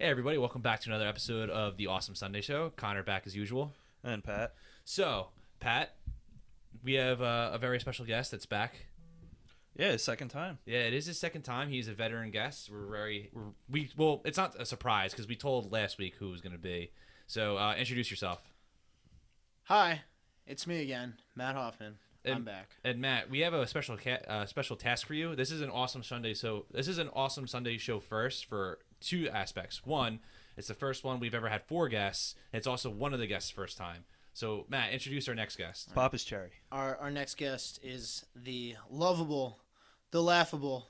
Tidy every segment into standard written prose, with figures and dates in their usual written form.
Hey everybody, welcome back to another episode of the Awesome Sunday Show. Connor back as usual. And Pat. So, Pat, we have a very special guest that's back. Yeah, his second time. Yeah, it is his second time. He's a veteran guest. Well, it's not a surprise because we told last week who it was going to be. So, introduce yourself. Hi, it's me again, Matt Hoffman. I'm back. And Matt, we have a special task for you. This is an Awesome Sunday. So, this is an Awesome Sunday Show first for two aspects. One, it's the first one we've ever had 4 guests. It's also one of the guests' first time. So, Matt, introduce our next guest. Papa's Cherry. Our next guest is the lovable, the laughable,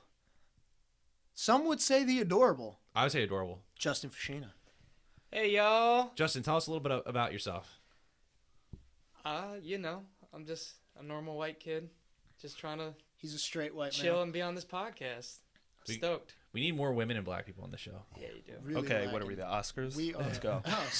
some would say the adorable, I would say adorable. Justin Fashina. Hey, y'all. Justin, tell us a little bit about yourself. I'm just a normal white kid, just trying to He's a straight white chill man. and be on this podcast. We- Stoked. We need more women and black people on the show. Yeah, you do. Really Okay, lacking. what are we, the Oscars? We are. Let's go. Oh,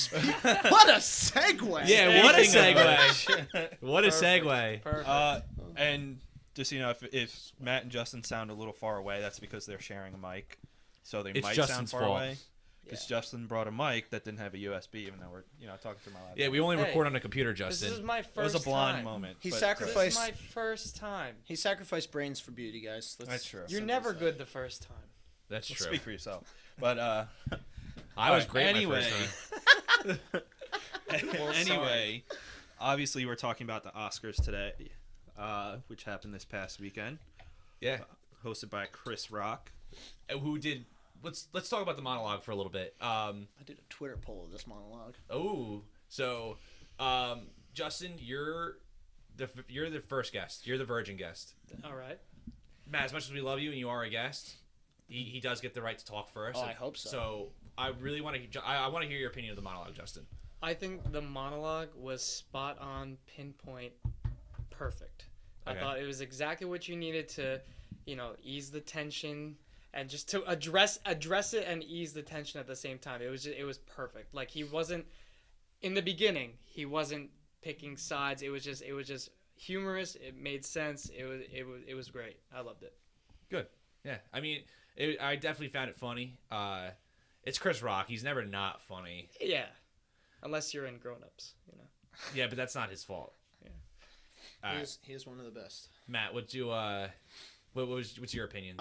what a segue! Yeah, what a Speaking of segue. What a Perfect. segue. Perfect. And just, if Matt and Justin sound a little far away, that's because they're sharing a mic. So they It's might Justin's sound far fault. away. Because Justin brought a mic that didn't have a USB, even though we're, talking through my laptop. Yeah, we only Hey, record on a computer, this Justin. is my It first was a blind time. moment. He but sacrificed- This is my first time. He sacrificed brains for beauty, guys. That's true. You're never good the first time. That's Well, true. speak for yourself. But, I was Alright, great anyway. my first time. Anyway, obviously we're talking about the Oscars today, which happened this past weekend. Yeah. Hosted by Chris Rock. Who did... Let's talk about the monologue for a little bit. I did a Twitter poll of this monologue. So, Justin, you're the first guest. You're the virgin guest. All right. Matt, as much as we love you and you are a guest, he does get the right to talk first. Oh, I hope so. So I really want to. I want to hear your opinion of the monologue, Justin. I think the monologue was spot on, pinpoint, perfect. Okay. I thought it was exactly what you needed to, ease the tension and just to address it and ease the tension at the same time. It was perfect. Like he wasn't in the beginning. He wasn't picking sides. It was just humorous. It made sense. It was great. I loved it. Good. Yeah. I mean, I definitely found it funny. It's Chris Rock. He's never not funny. Yeah, unless you're in Grown Ups, Yeah, but that's not his fault. Yeah. All right. He is one of the best. Matt, what's your opinions?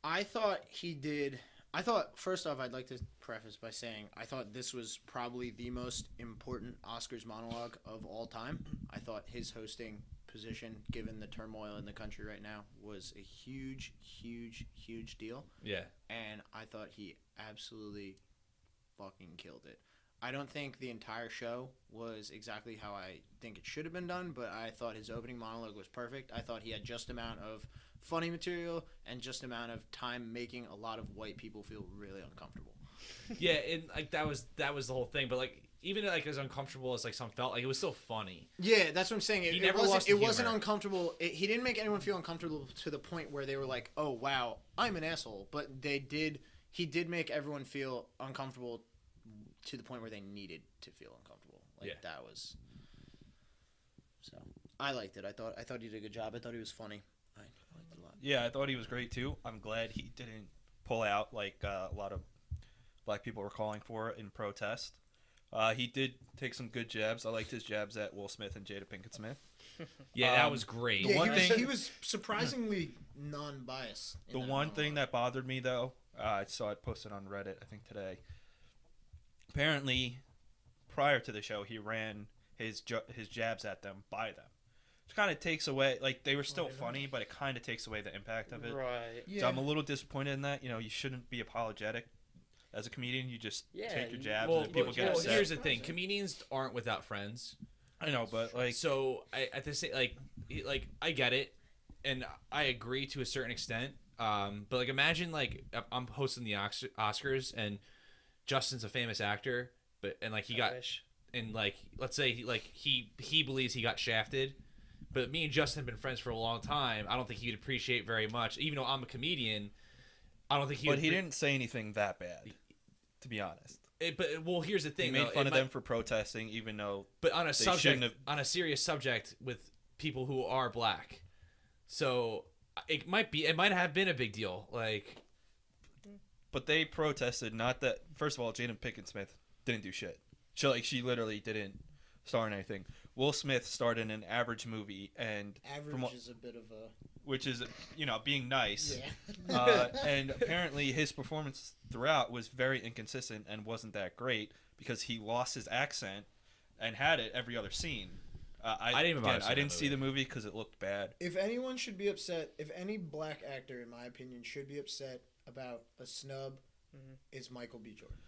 I thought, first off, I'd like to preface by saying I thought this was probably the most important Oscars monologue of all time. I thought his hosting position, given the turmoil in the country right now, was a huge, huge, huge deal. Yeah. And I thought he absolutely fucking killed it. I don't think the entire show was exactly how I think it should have been done, but I thought his opening monologue was perfect. I thought he had just amount of funny material and just amount of time making a lot of white people feel really uncomfortable. Yeah, and like that was the whole thing. But like even like as uncomfortable as like some felt, like it was still funny. Yeah, that's what I'm saying. He never lost the it wasn't humor. uncomfortable. He didn't make anyone feel uncomfortable to the point where they were like, "Oh wow, I'm an asshole." But he did make everyone feel uncomfortable to the point where they needed to feel uncomfortable. Like that was. So I liked it. I thought he did a good job. I thought he was funny. I liked it a lot. Yeah, I thought he was great too. I'm glad he didn't pull out like a lot of black people were calling for in protest. He did take some good jabs. I liked his jabs at Will Smith and Jada Pinkett Smith. Yeah, that was great. The one thing he was surprisingly non-biased. The one thing that bothered me though, I saw it posted on Reddit I think today. Apparently, prior to the show, he ran his jabs at them by them. Which kind of takes away, like, they were still funny, but it kind of takes away the impact of it. Right. Yeah. So I'm a little disappointed in that. You shouldn't be apologetic. As a comedian, you just take your jabs and people get upset. Here's the thing: comedians aren't without friends. I know, but like, so at the same like I get it, and I agree to a certain extent. But like imagine like I'm hosting the Oscars and Justin's a famous actor but and like he I got wish. and like let's say he believes he got shafted, but me and Justin have been friends for a long time. I don't think he'd appreciate very much, even though I'm a comedian. I don't think he. But he didn't say anything that bad, to be honest. Well, here's the thing. He made though, fun of them for protesting, even though. But on a shouldn't have- on a serious subject with people who are black, so it might have been a big deal. Like, But they protested. Not that. First of all, Jada Pinkett Smith didn't do shit. She literally didn't star in anything. Will Smith starred in an average movie, and Average is a bit of a. which is being nice. Yeah. And apparently his performance throughout was very inconsistent and wasn't that great because he lost his accent and had it every other scene. I didn't even bother again, seeing I didn't that see the movie because it looked bad. If anyone should be upset, if any black actor, in my opinion, should be upset about a snub, is Michael B. Jordan.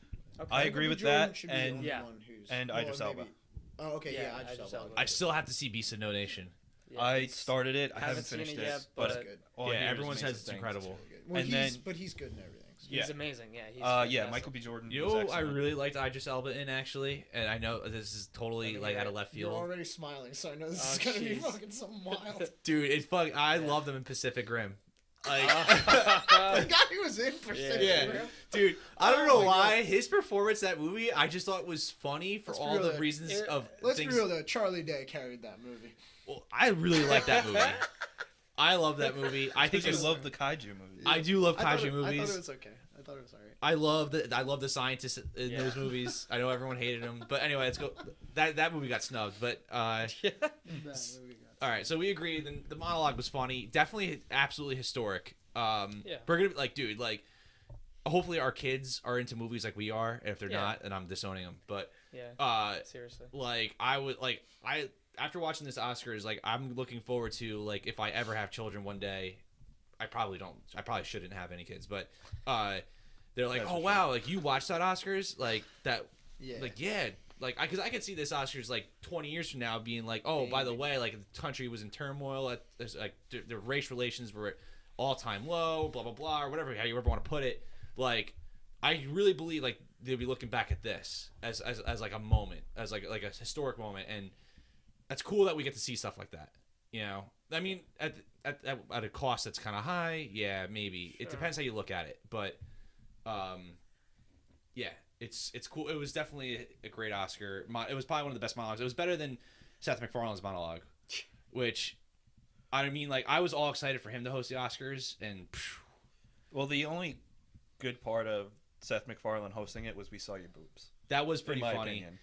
Okay. I agree Michael B. with Jordan that, should be the and only Yeah. one who's, and well, Idris Elba. maybe- Oh, okay, Yeah, yeah, Idris Idris Elba. Elba. I still have to see Beast of No Nation. Yeah, I it's- started it. I haven't haven't seen finished it it, yet, but That's good. all I Yeah, hear is everyone says amazing it's things. incredible. Well, And but he's good in everything. So. He's Yeah. amazing. Yeah, he's Yeah, fantastic. Michael B. Jordan. You was know, I excellent. really liked Idris Elba in actually, and I know this is totally like out of left You're field. already smiling, so I know this Oh, is gonna be jeez. fucking something wild. Dude, it's fuck. I love them in Pacific Rim. Like, The guy who was in Pacific yeah, Rim. dude. I don't know my why his performance in that movie. I just thought was funny for Let's all be real the though. reasons of Let's things. be real though, Charlie Day carried that movie. Well, I really like that movie. I love that movie. I think Because you it's- love the kaiju movies. I do love I thought kaiju it- movies. I thought it was okay. I thought it was alright. I love the scientists in Yeah. those movies. I know everyone hated them, but anyway, let's go. That movie got snubbed, but all right. So we agree. Then the monologue was funny. Definitely, absolutely historic. Yeah. We're gonna like, dude, like, hopefully our kids are into movies like we are. And if they're Yeah. not, then I'm disowning them. But Yeah. Seriously. like, I after watching this Oscars, like, I'm looking forward to like if I ever have children one day. I probably shouldn't have any kids, but they're like, That's oh for wow, like you watched that Oscars, like that, Yeah. like yeah, like because I could see this Oscars like 20 years from now being like, oh by the way, like the country was in turmoil, there's like the race relations were at all time low, blah blah blah, or whatever how you ever want to put it. Like I really believe like they'll be looking back at this as like a moment, as like a historic moment, and that's cool that we get to see stuff like that. You know, I mean, at a cost that's kind of high, yeah, maybe. It Sure. depends how you look at it, but yeah, it's cool. It was definitely a great Oscar. It was probably one of the best monologues. It was better than Seth MacFarlane's monologue, which I mean, like I was all excited for him to host the Oscars, and Well, the only good part of Seth MacFarlane hosting it was we saw your boobs. that was In pretty my funny. opinion.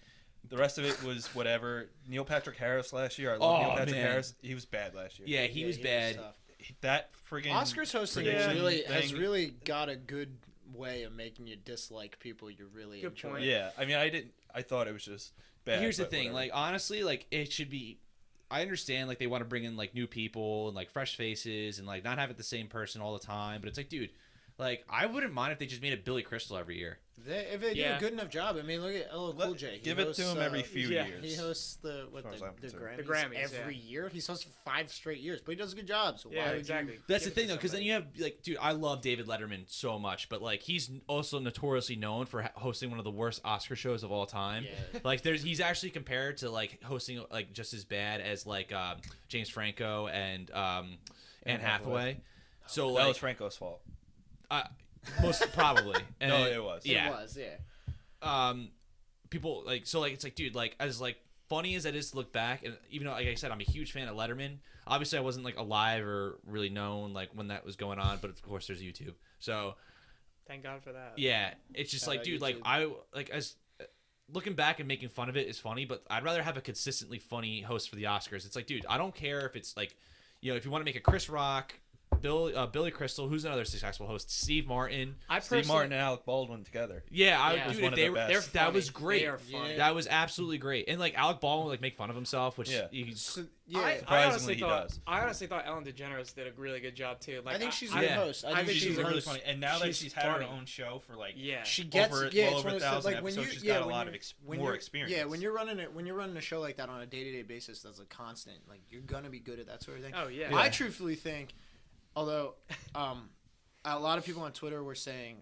The rest of it was whatever. Neil Patrick Harris last year. I love Oh, Neil Patrick man. Harris. He was bad last year. Yeah, he was bad. tough. That friggin' Oscars hosting prediction has thing- really got a good way of making you dislike people you really Good enjoy. point. Yeah, I mean, I thought it was just bad. Here's the but thing, whatever. like honestly, like it should be. I understand like they want to bring in like new people and like fresh faces and like not have it the same person all the time, but it's like, dude, like I wouldn't mind if they just made it Billy Crystal every year. If they do Yeah. a good enough job, I mean, look at LL Cool J. He give it to hosts, him every few yeah, years. He hosts the far as I'm the concerned. Grammys, The Grammys, every yeah. year. He's hosted 5 straight years, but he does a good job. So Yeah, why would exactly. That's Give the it thing to though, because then somebody. you have like, dude, I love David Letterman so much, but like he's also notoriously known for hosting one of the worst Oscar shows of all time. Yeah. Like he's actually compared to like hosting like just as bad as like James Franco and Anne Hathaway. So that like was Franco's fault. most probably. And, No, it was. Yeah. It was, yeah. People like so like it's like dude like as like funny as it is to look back, and even though like I said I'm a huge fan of Letterman, obviously I wasn't like alive or really known like when that was going on, but of course there's YouTube, so Thank God for that. yeah, it's just like dude, like YouTube. I like as looking back and making fun of it is funny, but I'd rather have a consistently funny host for the Oscars. It's like, dude, I don't care if it's like, you know, if you want to make a Chris Rock, Billy Crystal, who's another successful host, Steve Martin. I Steve personally, Martin and Alec Baldwin together. Yeah, Yeah. dude, one if of they the were, best. they're that funny. was great. They are funny. Yeah. That was absolutely great. And like Alec Baldwin would like make fun of himself, which Yeah. you, So, I, yeah. I Surprisingly, honestly he thought does. I honestly thought Ellen DeGeneres did a really good job too. Like I think she's a I- good yeah. host. I think She's she's really host. funny, and now that She's she's had her funny. own show for like Yeah. She gets over, yeah, well it's over one of those 1,000 like when you episodes, she's yeah, got a when lot you're- of when more you're- experience. Yeah, when you're running a show like that on a day-to-day basis, that's a constant. Like you're gonna be good at that sort of thing. Oh yeah. I truthfully think, although a lot of people on Twitter were saying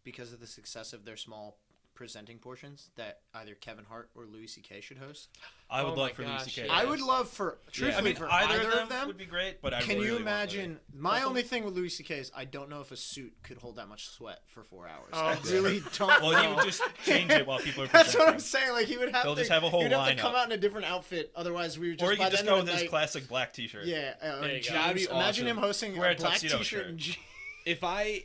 because of the success of their small presenting portions that either Kevin Hart or Louis C.K. should host. I would Oh love my for Louis gosh, C.K. yes. I would love for truthfully for either of them would be great. But I can really you want imagine? Louis. My only thing with Louis C.K. is I don't know if a suit could hold that much sweat for 4 hours. Oh, I really don't. Well, he know. would just change it while people are That's what I'm presenting. saying. Like he would have They'll to. just have a whole He'd have to come lineup. out in a different outfit. Otherwise, we would just. Or he by could the just end go of with the his night- classic black T-shirt. Yeah, There you jeans. go. That'd be Imagine awesome. him hosting Wear a a black tuxedo T-shirt shirt. and jeans. If I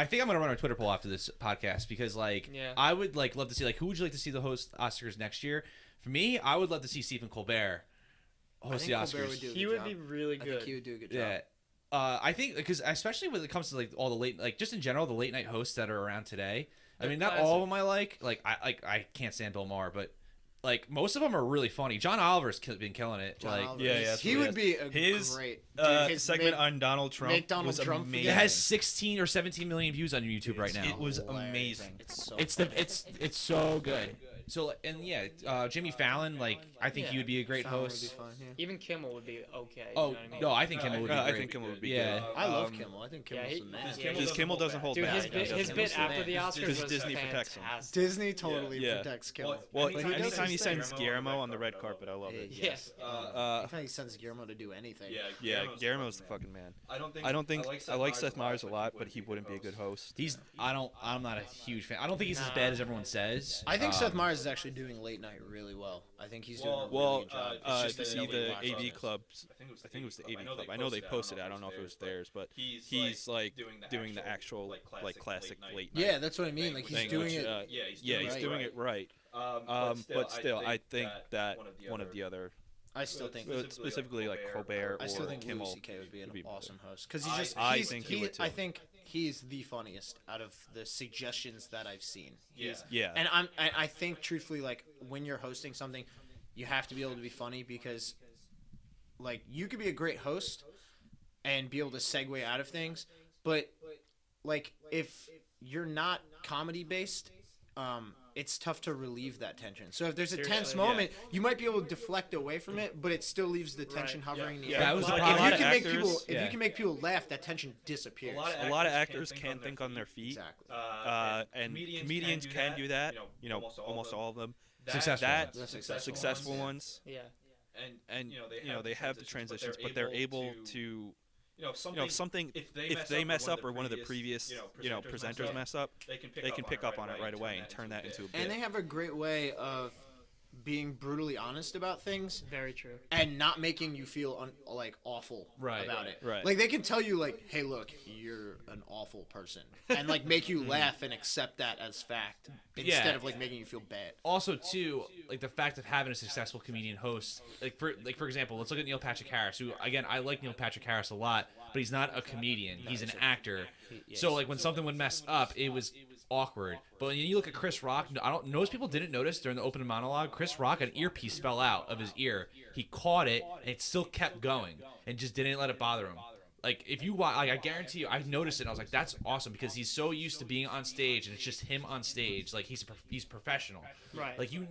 think I'm gonna run a Twitter poll after this podcast because like Yeah. I would like love to see like who would you like to see the host Oscars next year? For me, I would love to see Stephen Colbert host the think Oscars. Colbert would do a He good would job. be really I good. think he would do a good job. Yeah. I think because especially when it comes to like all the late like just in general the late night hosts that are around today. I They're mean, not all of them I like. Like I can't stand Bill Maher, but like most of them are really funny. John Oliver's been killing it. John like Oliver. Yeah, yeah, that's he what would he be a His, great His segment on Donald Trump make Donald was Trump amazing. it has 16 or 17 million views on YouTube right now. It was hilarious. amazing. It's so It's so good. So and yeah, Jimmy Fallon, like I think he would be a great Fallon would host. be fun, yeah. Even Kimmel would be okay. Oh you know what I mean? no, I think Kimmel would be I great. think Kimmel would be Yeah. good. I love Kimmel. I think yeah, Kimmel's he- the man. yeah, Because Kimmel doesn't hold Dude, back. his He bit, doesn't. his Kimmel's bit the after man. the Oscars Because was Disney protects him. fantastic. Disney totally Yeah. protects Kimmel. Well, But he does anytime he his thing. sends Guillermo on the red carpet, I love it. Yes. Uh, Anytime he sends Guillermo to do anything. yeah, Guillermo's the fucking man. I don't think I like Seth Meyers a lot, but he wouldn't be a good host. I'm not a huge fan. I don't think he's as bad as everyone says. I think Seth Meyers is actually doing late night really well. I think he's doing a really Well, good job. It's just to that see nobody the watches AV it. clubs, I think it was the AV club. I know they posted it. I don't know if it was theirs, but he's like doing the actual like classic late night. Yeah, that's what I mean. Like he's thing, doing which, it. he's doing it right. But still, I think that one of the other, I still think. specifically like Colbert I still or think Louis Kimmel. C.K. would be an would be awesome host because he's just. I think he would too. I think he's the funniest out of the suggestions that I've seen. Yeah. And I think truthfully, like when you're hosting something, you have to be able to be funny because, like, you could be a great host and be able to segue out of things, but like if you're not comedy based, it's tough to relieve that tension. So if there's a tense Seriously, moment, you might be able to deflect away from it, but it still leaves the tension hovering in the air. That was the If problem. you A lot can of make people, actors- if you can make people laugh, that tension disappears. A lot of actors can't think on their feet. Exactly. And comedians can do that. You know, almost all of them. Successful That ones. successful ones, Yeah. and you know they have the transitions, but they're able to. If something, if they mess up or one of the previous, presenters mess up, they can pick up on it right away and turn that into a bit. And they have a great way of being brutally honest about things Very true. and not making you feel like awful Right. about it. Right. Like they can tell you like, "Hey, look, you're an awful person," and like make you laugh and accept that as fact instead of like making you feel bad. Also, too, like the fact of having a successful comedian host, for example, let's look at Neil Patrick Harris, who again I like Neil Patrick Harris a lot, but he's not a comedian; he's an actor. So like when something would mess up, it was awkward. But when you look at Chris Rock, most people didn't notice during the opening monologue. Chris Rock, an earpiece fell out of his ear. He caught it and it still kept going and just didn't let it bother him. Like if you watch, like I guarantee you, I noticed it. And I was like, that's awesome because he's so used to being on stage and it's just him on stage. Like he's professional. Right. Like you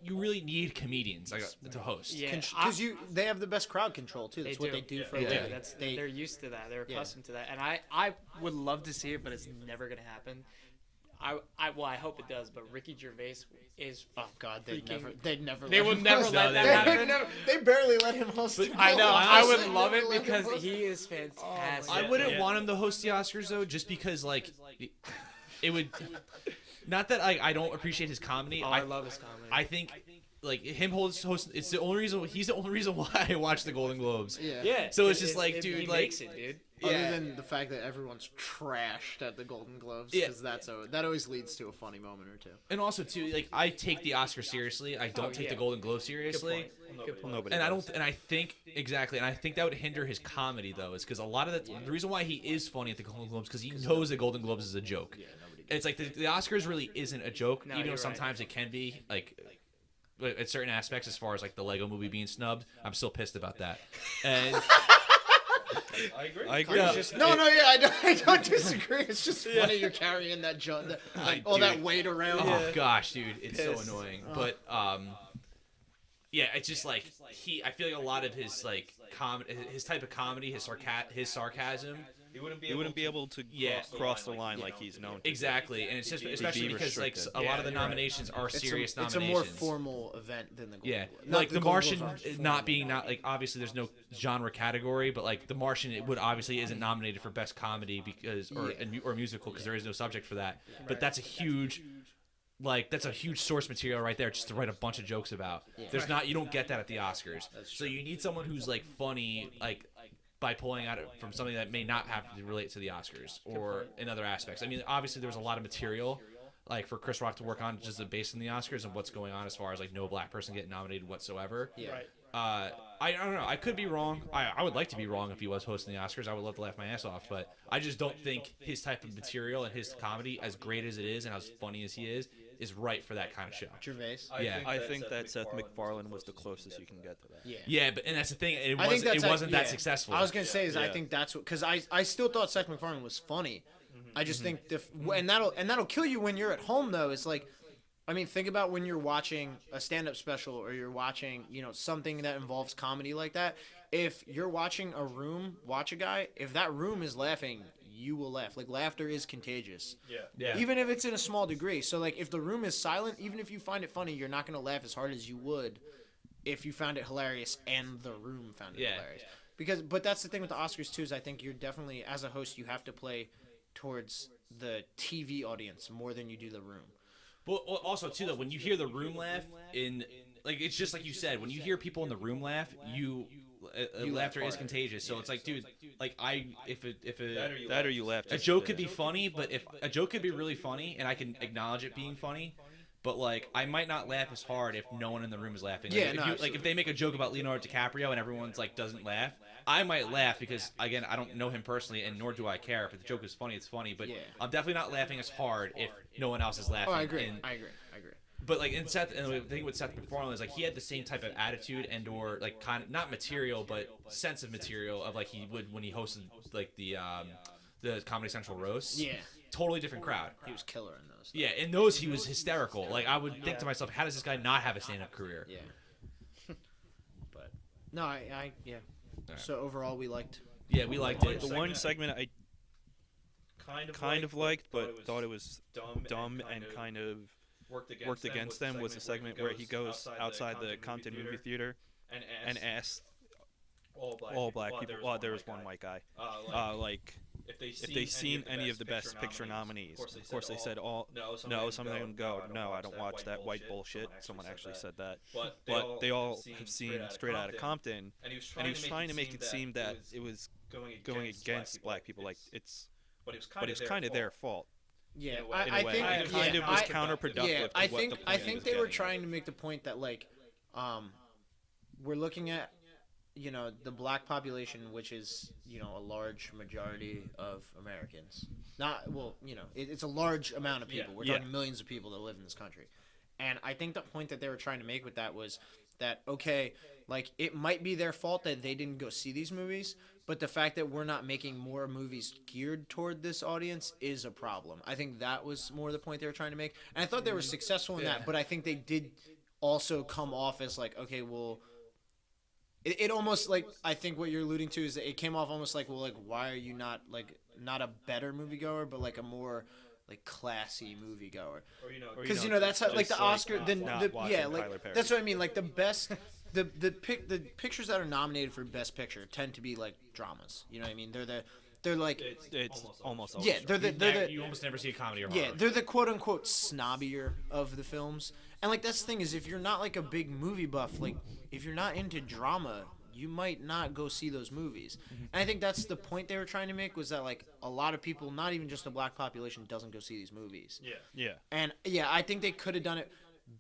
really need comedians like to host. Yeah. Because they have the best crowd control too. That's They what do. they do for a They do. living. They're used to that. They're accustomed to that. And I would love to see it, but it's never gonna happen. I hope it does. But Ricky Gervais is. Oh God, they'd freaking- never. They let will him never host. let that They happen. would never- They barely let him host. the I know. Golden I Globes. would They love never it let him because host he is fantastic. I wouldn't want him to host the Oscars though, just because like it would. Not that I don't appreciate his comedy. Oh, I love his comedy. I think like him host. It's the only reason. He's the only reason why I watch the Golden Globes. Yeah. Yeah. So it's just like, he dude, like- makes it, dude. Other Yeah. than the fact that everyone's trashed at the Golden Globes, Yeah. because that always leads to a funny moment or two. And also too, like I take the Oscar seriously. I don't take the yeah. Golden Globe seriously. Good point. Nobody And I does. don't, and I think exactly, and I think that would hinder his comedy though, is because a lot of the reason why he is funny at the Golden Globes because he knows the Golden Globes is a joke. It's like the Oscars really isn't a joke, No, even though you're right. sometimes it can be like at certain aspects. As far as like the Lego Movie being snubbed, I'm still pissed about that. And I agree. Yeah. I don't disagree. It's just funny you're carrying that all that weight around. oh gosh, dude, it's so Pissed. annoying. But yeah, it's just like I feel like a lot of his like his type of comedy, his sarcasm He wouldn't be able to cross the line like he's known to. Exactly, and it's just especially be because like restricted. a lot of the nominations are serious It's a nominations. more formal event than the Golden Yeah, Globes. Not like the Golden Martian Globes aren't not formal. being like obviously there's no genre category, but like the Martian it would obviously isn't nominated for best comedy because or musical because there is no subject for that. But that's a huge source material right there just to write a bunch of jokes about. There's not you don't get that at the Oscars. So you need someone who's like funny like by pulling out from something that may not have to relate to the Oscars or in other aspects. I mean, obviously there was a lot of material like for Chris Rock to work on just based on the Oscars and what's going on as far as like no black person getting nominated whatsoever. Yeah. Right. I don't know. I could be wrong. I would like to be wrong if he was hosting the Oscars. I would love to laugh my ass off, but I just don't think his type of material and his comedy, as great as it is and as funny as he is right for that kind of show. Gervais. I think that Seth MacFarlane was the closest you can get to that. Yeah. Yeah, but and that's the thing. It I think wasn't that yeah. successful. I was gonna say I think that's what because I still thought Seth MacFarlane was funny. I just think and that'll kill you when you're at home though. It's like, I mean, think about when you're watching a stand-up special or you're watching something that involves comedy like that. If you're watching a room, watch a guy. If that room is laughing, you will laugh. Like laughter is contagious. Yeah. Even if it's in a small degree. So like if the room is silent, even if you find it funny, you're not gonna laugh as hard as you would if you found it hilarious and the room found it hilarious. But that's the thing with the Oscars too, is I think you're definitely, as a host, you have to play towards the TV audience more than you do the room. Well, also too though, when you hear the room laugh it's just like you said, when you hear people in the room laugh, laughter is contagious. So it's like, dude, like That or you laugh. a joke could be funny, but if a joke could be really funny and I can acknowledge it being funny, but like I might not laugh as hard if no one in the room is laughing. Like, if they make a joke about Leonardo DiCaprio and everyone's like doesn't laugh, I might laugh because again I don't know him personally and nor do I care if the joke is funny. It's funny, but I'm definitely not laughing as hard if no one else is laughing. Oh, I agree. But like in Seth, and the thing with Seth MacFarlane is like he had the same type of attitude and or like kind of not material but sense of material of like he would when he hosted like the Comedy Central roast. Yeah. Totally different crowd. He was killer in those. Yeah, in those he was hysterical. Like I would think to myself, how does this guy not have a stand-up career? Yeah. But no, I yeah. Right. So overall, we liked. Yeah, we liked it. The one segment I kind of liked, but thought it was dumb and kind of worked against them was the segment where he goes outside the Compton movie theater and asks all black people. Well, there was one white guy. Like if they seen any of the Best Picture nominees. Of course, they said all. No, some of them go. No, I don't watch that white bullshit. Someone actually said that. But they all have seen Straight Outta Compton, and he was trying to make it seem that it was going against black people. Like but it was kind of their fault. Yeah, In a I way. think It kind of was counterproductive. Yeah, to I what think the point I he think was they were getting. trying to make the point that like, we're looking at, the black population, which is a large majority of Americans. It's a large amount of people. We're talking millions of people that live in this country, and I think the point that they were trying to make with that was that okay, like it might be their fault that they didn't go see these movies. But the fact that we're not making more movies geared toward this audience is a problem. I think that was more the point they were trying to make. And I thought they were successful in that, but I think they did also come off as like, okay, well, it almost like, I think what you're alluding to is that it came off almost like, well, like, why are you not a better moviegoer, but like a more like classy moviegoer? Because, that's how, like the Oscar, that's what I mean. Like the best... The pictures that are nominated for Best Picture tend to be like dramas. You know what I mean? They're like It's almost yeah. You almost never see a comedy or yeah. horror. They're the quote unquote snobbier of the films. And like that's the thing is if you're not like a big movie buff, like if you're not into drama, you might not go see those movies. And I think that's the point they were trying to make was that like a lot of people, not even just the black population, doesn't go see these movies. Yeah. And yeah, I think they could have done it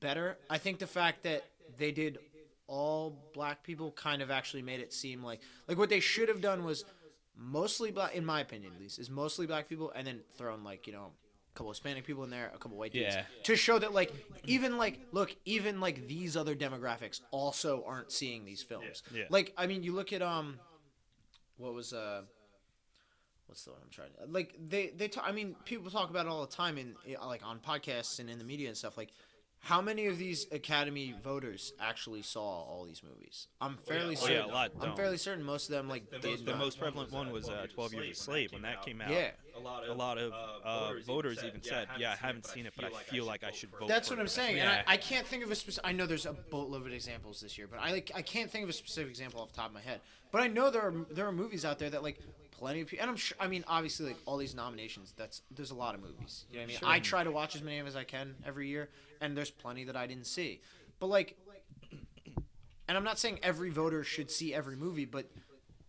better. I think the fact that they did all black people kind of actually made it seem like what they should have done was mostly black, in my opinion at least, is mostly black people and then thrown like, a couple Hispanic people in there, a couple white dudes to show that like even like these other demographics also aren't seeing these films. Yeah. Like I mean you look at what's the one I'm trying to like they talk, I mean people talk about it all the time in like on podcasts and in the media and stuff like How many of these Academy voters actually saw all these movies? I'm fairly certain. yeah, a lot I'm don't. fairly certain most of them The most prevalent one was 12 Years a Slave. When that came out, Yeah. a lot of voters even said, "Yeah, I haven't seen it, but I feel like I should vote." That's for what I'm it." saying, Yeah. and I can't think of a specific. I know there's a boatload of examples this year, but I can't think of a specific example off the top of my head. But I know there are movies out there that like plenty of people, and I'm sure. I mean, obviously, like all these nominations, there's a lot of movies. You know what I mean? Sure. I try to watch as many of as I can every year, and there's plenty that I didn't see. But like, and I'm not saying every voter should see every movie, but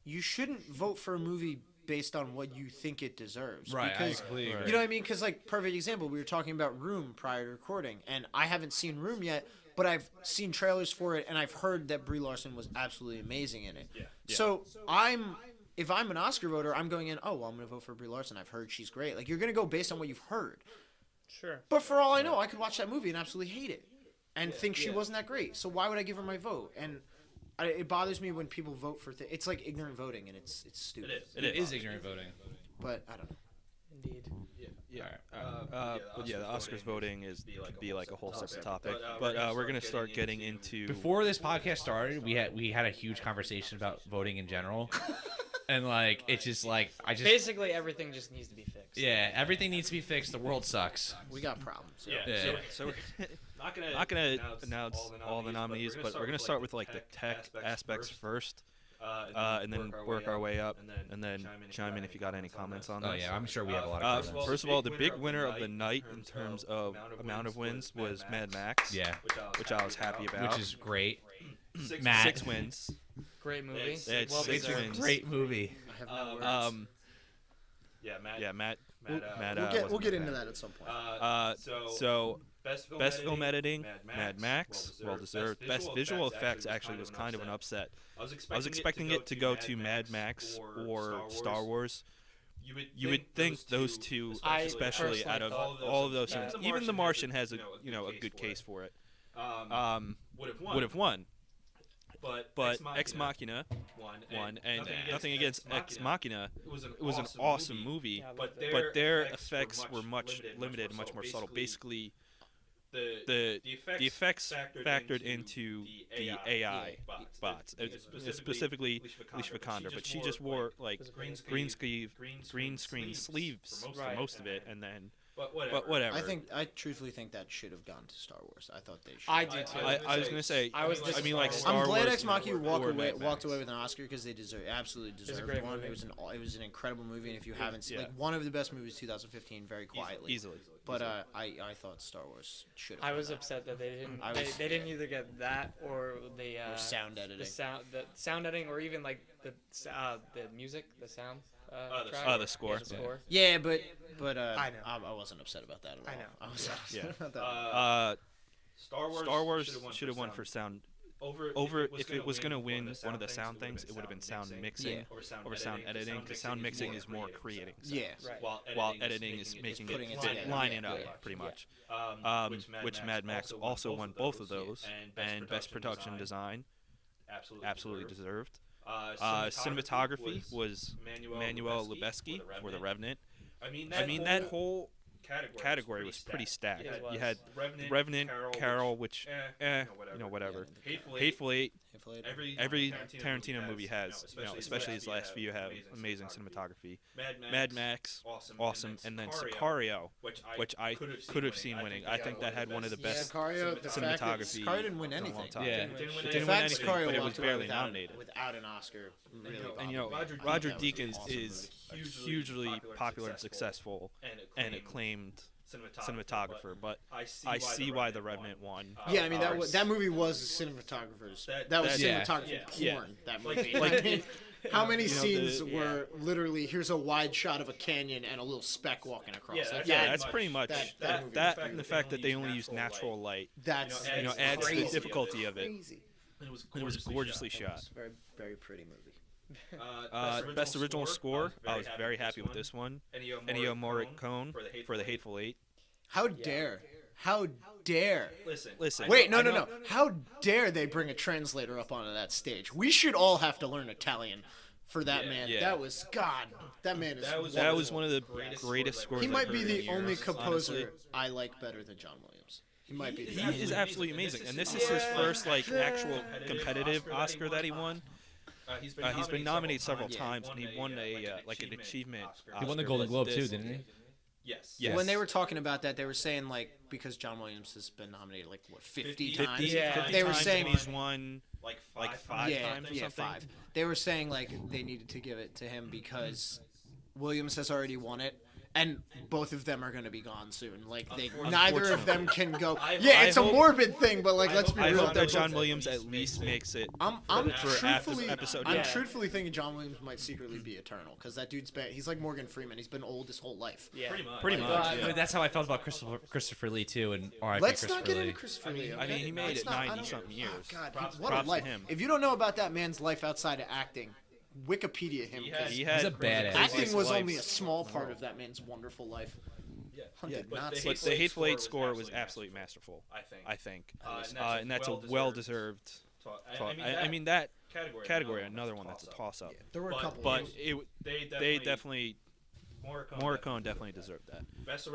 you shouldn't vote for a movie based on what you think it deserves. Right, I Because completely agree. you know what I mean? Because like perfect example, we were talking about Room prior to recording, and I haven't seen Room yet, but I've seen trailers for it, and I've heard that Brie Larson was absolutely amazing in it. Yeah. So if I'm an Oscar voter, I'm going in. Oh, well, I'm going to vote for Brie Larson. I've heard she's great. Like you're going to go based on what you've heard. Sure. But for all I know, I could watch that movie and absolutely hate it, and think she wasn't that great. So why would I give her my vote? And it bothers me when people vote for things. It's like ignorant voting, and it's stupid. It is ignorant voting. But I don't know. Indeed. Yeah. Alright. But yeah, the Oscars voting could be like a whole separate topic. But we're gonna start getting into. Before this podcast started, we had a huge conversation about voting in general, and like it's just like Basically, everything just needs to be fixed. yeah, everything needs to be fixed. The world sucks. We got problems. Yeah. So we're not gonna announce all the nominees, but we're gonna start with like the tech aspects first, and then work our way up, and then chime in if you got any comments on Oh this. yeah, I'm sure we have a lot of comments. First of all, the big winner of the night in terms of amount of wins was Mad Max. Yeah, which I was happy about. which is great. 6 wins. Great movie. They had Well 6 deserved. wins. Great movie. I have no words. Yeah, Matt. We'll get into that at some point. So best film editing, Mad Max, well deserved. Best visual effects actually was kind of an upset. I was expecting it to go to Mad Max or Star Wars. You would think those two, I especially personally out of thought- all of those films, even The Martian has a good case for it. Would have won. But Ex Machina won, and nothing against Ex Machina. It was an awesome movie, Yeah, I but loved it. their effects were much limited and much more subtle. Basically, the effects factored into the AI bots, specifically Alicia Vikander, but she just wore like green screen sleeves for Right. most of it, and then. But whatever. I truthfully think that should have gone to Star Wars. I thought they should. I do too. I was gonna say. I was I mean, like disappointed. Star I'm glad Wars Ex Machina or walked Mad Max. away with an Oscar because they absolutely a deserved great one. movie. It was an incredible movie, and if you haven't seen Yeah. like one of the best movies 2015, very quietly. Easily. But I thought Star Wars should have. I done was that. upset that they didn't. I They, was- they didn't either get that or the Or sound editing. the sound editing, or even like the music, the sound. Track. the score. Yeah, the score. Yeah, but I know. I wasn't upset about that at all. I know. I was not upset Yeah. about that. Star Wars should have won for sound. Over if it was gonna win one of the sound things, it would have been sound mixing Yeah. over sound editing, because sound mixing is more creating sound, Yeah. Right. while editing is making putting it it fit, together. line it Yeah. up Yeah. pretty much. Which Mad Max also won both of those, and best production design, absolutely deserved. Cinematography was Manuel Lubezki for The Revenant. I mean that whole category was pretty stacked. It was. You had Revenant, Carol, which, whatever. Hateful Eight. Every Tarantino movie has, especially his last few, have amazing cinematography. Mad Max, awesome, and then Sicario, which I could have seen winning. I think that had one of the best Sicario, the fact that cinematography Sicario didn't win in a long anything. time. Yeah. It The didn't win fact anything, Sicario but it was walked away barely without, nominated. without an Oscar really And bothered me. Roger That was Deakins awesome is movie. a hugely popular and successful and acclaimed cinematographer, but I see why The Revenant won. Yeah, I mean that movie was cinematographer's. That was Yeah. cinematography Yeah. porn. That movie. Like, I mean, how many you know, scenes the- were literally here's a wide shot of a canyon and a little speck walking across? Like, Yeah, that- that's pretty much that movie. that and the fact that they only used natural light, That's adds to crazy. the difficulty of it. Crazy. And it was gorgeously shot. Very very pretty movie. Best original score, I was very happy with this one. Ennio Morricone for The Hateful Eight. How dare? How dare? Listen, Wait, no. I know- How dare they bring a translator up onto that stage? We should all have to learn Italian for that man. Yeah. That was God. That man is. That was one of the greatest scores. He I've might be heard the in only years, composer honestly. I like better than John Williams. He might be. He is absolutely amazing, and this is his first like actual competitive Oscar that he won. He's been nominated several times, and he won a like an achievement. He won the Oscar Golden Globe this- too, didn't he? Yes. When they were talking about that, they were saying like because John Williams has been nominated like what 50 times. 50, Yeah. 50 They were times, saying and he's won like five yeah, times or yeah, something. 5. They were saying like they needed to give it to him because Williams has already won it. And both of them are going to be gone soon. Like neither of them can go. Yeah, it's a morbid thing, but like let's be I real. hope that John Williams at least makes it. I'm for truthfully, episode I'm nine. truthfully thinking John Williams might secretly be eternal because that dude's been. He's like Morgan Freeman. He's been old his whole life. Yeah. Pretty much. I Yeah. mean, that's how I felt about Christopher Lee too, and R.I.P. Let's Christopher not get Lee. into Christopher Lee. I mean, he made Let's it not- I 90 don't- something years. Oh, God, Props what a to life! him. If you don't know about that man's life outside of acting, Wikipedia him. 'Cause He had He's a badass. acting was life. only a small part of that man's wonderful life. Hunted Nazis. But the Hateful Eight score was absolutely masterful. I think, and that's a well-deserved. I mean that category, another one that's a toss-up. There were a couple. But they definitely, Morricone definitely deserved that.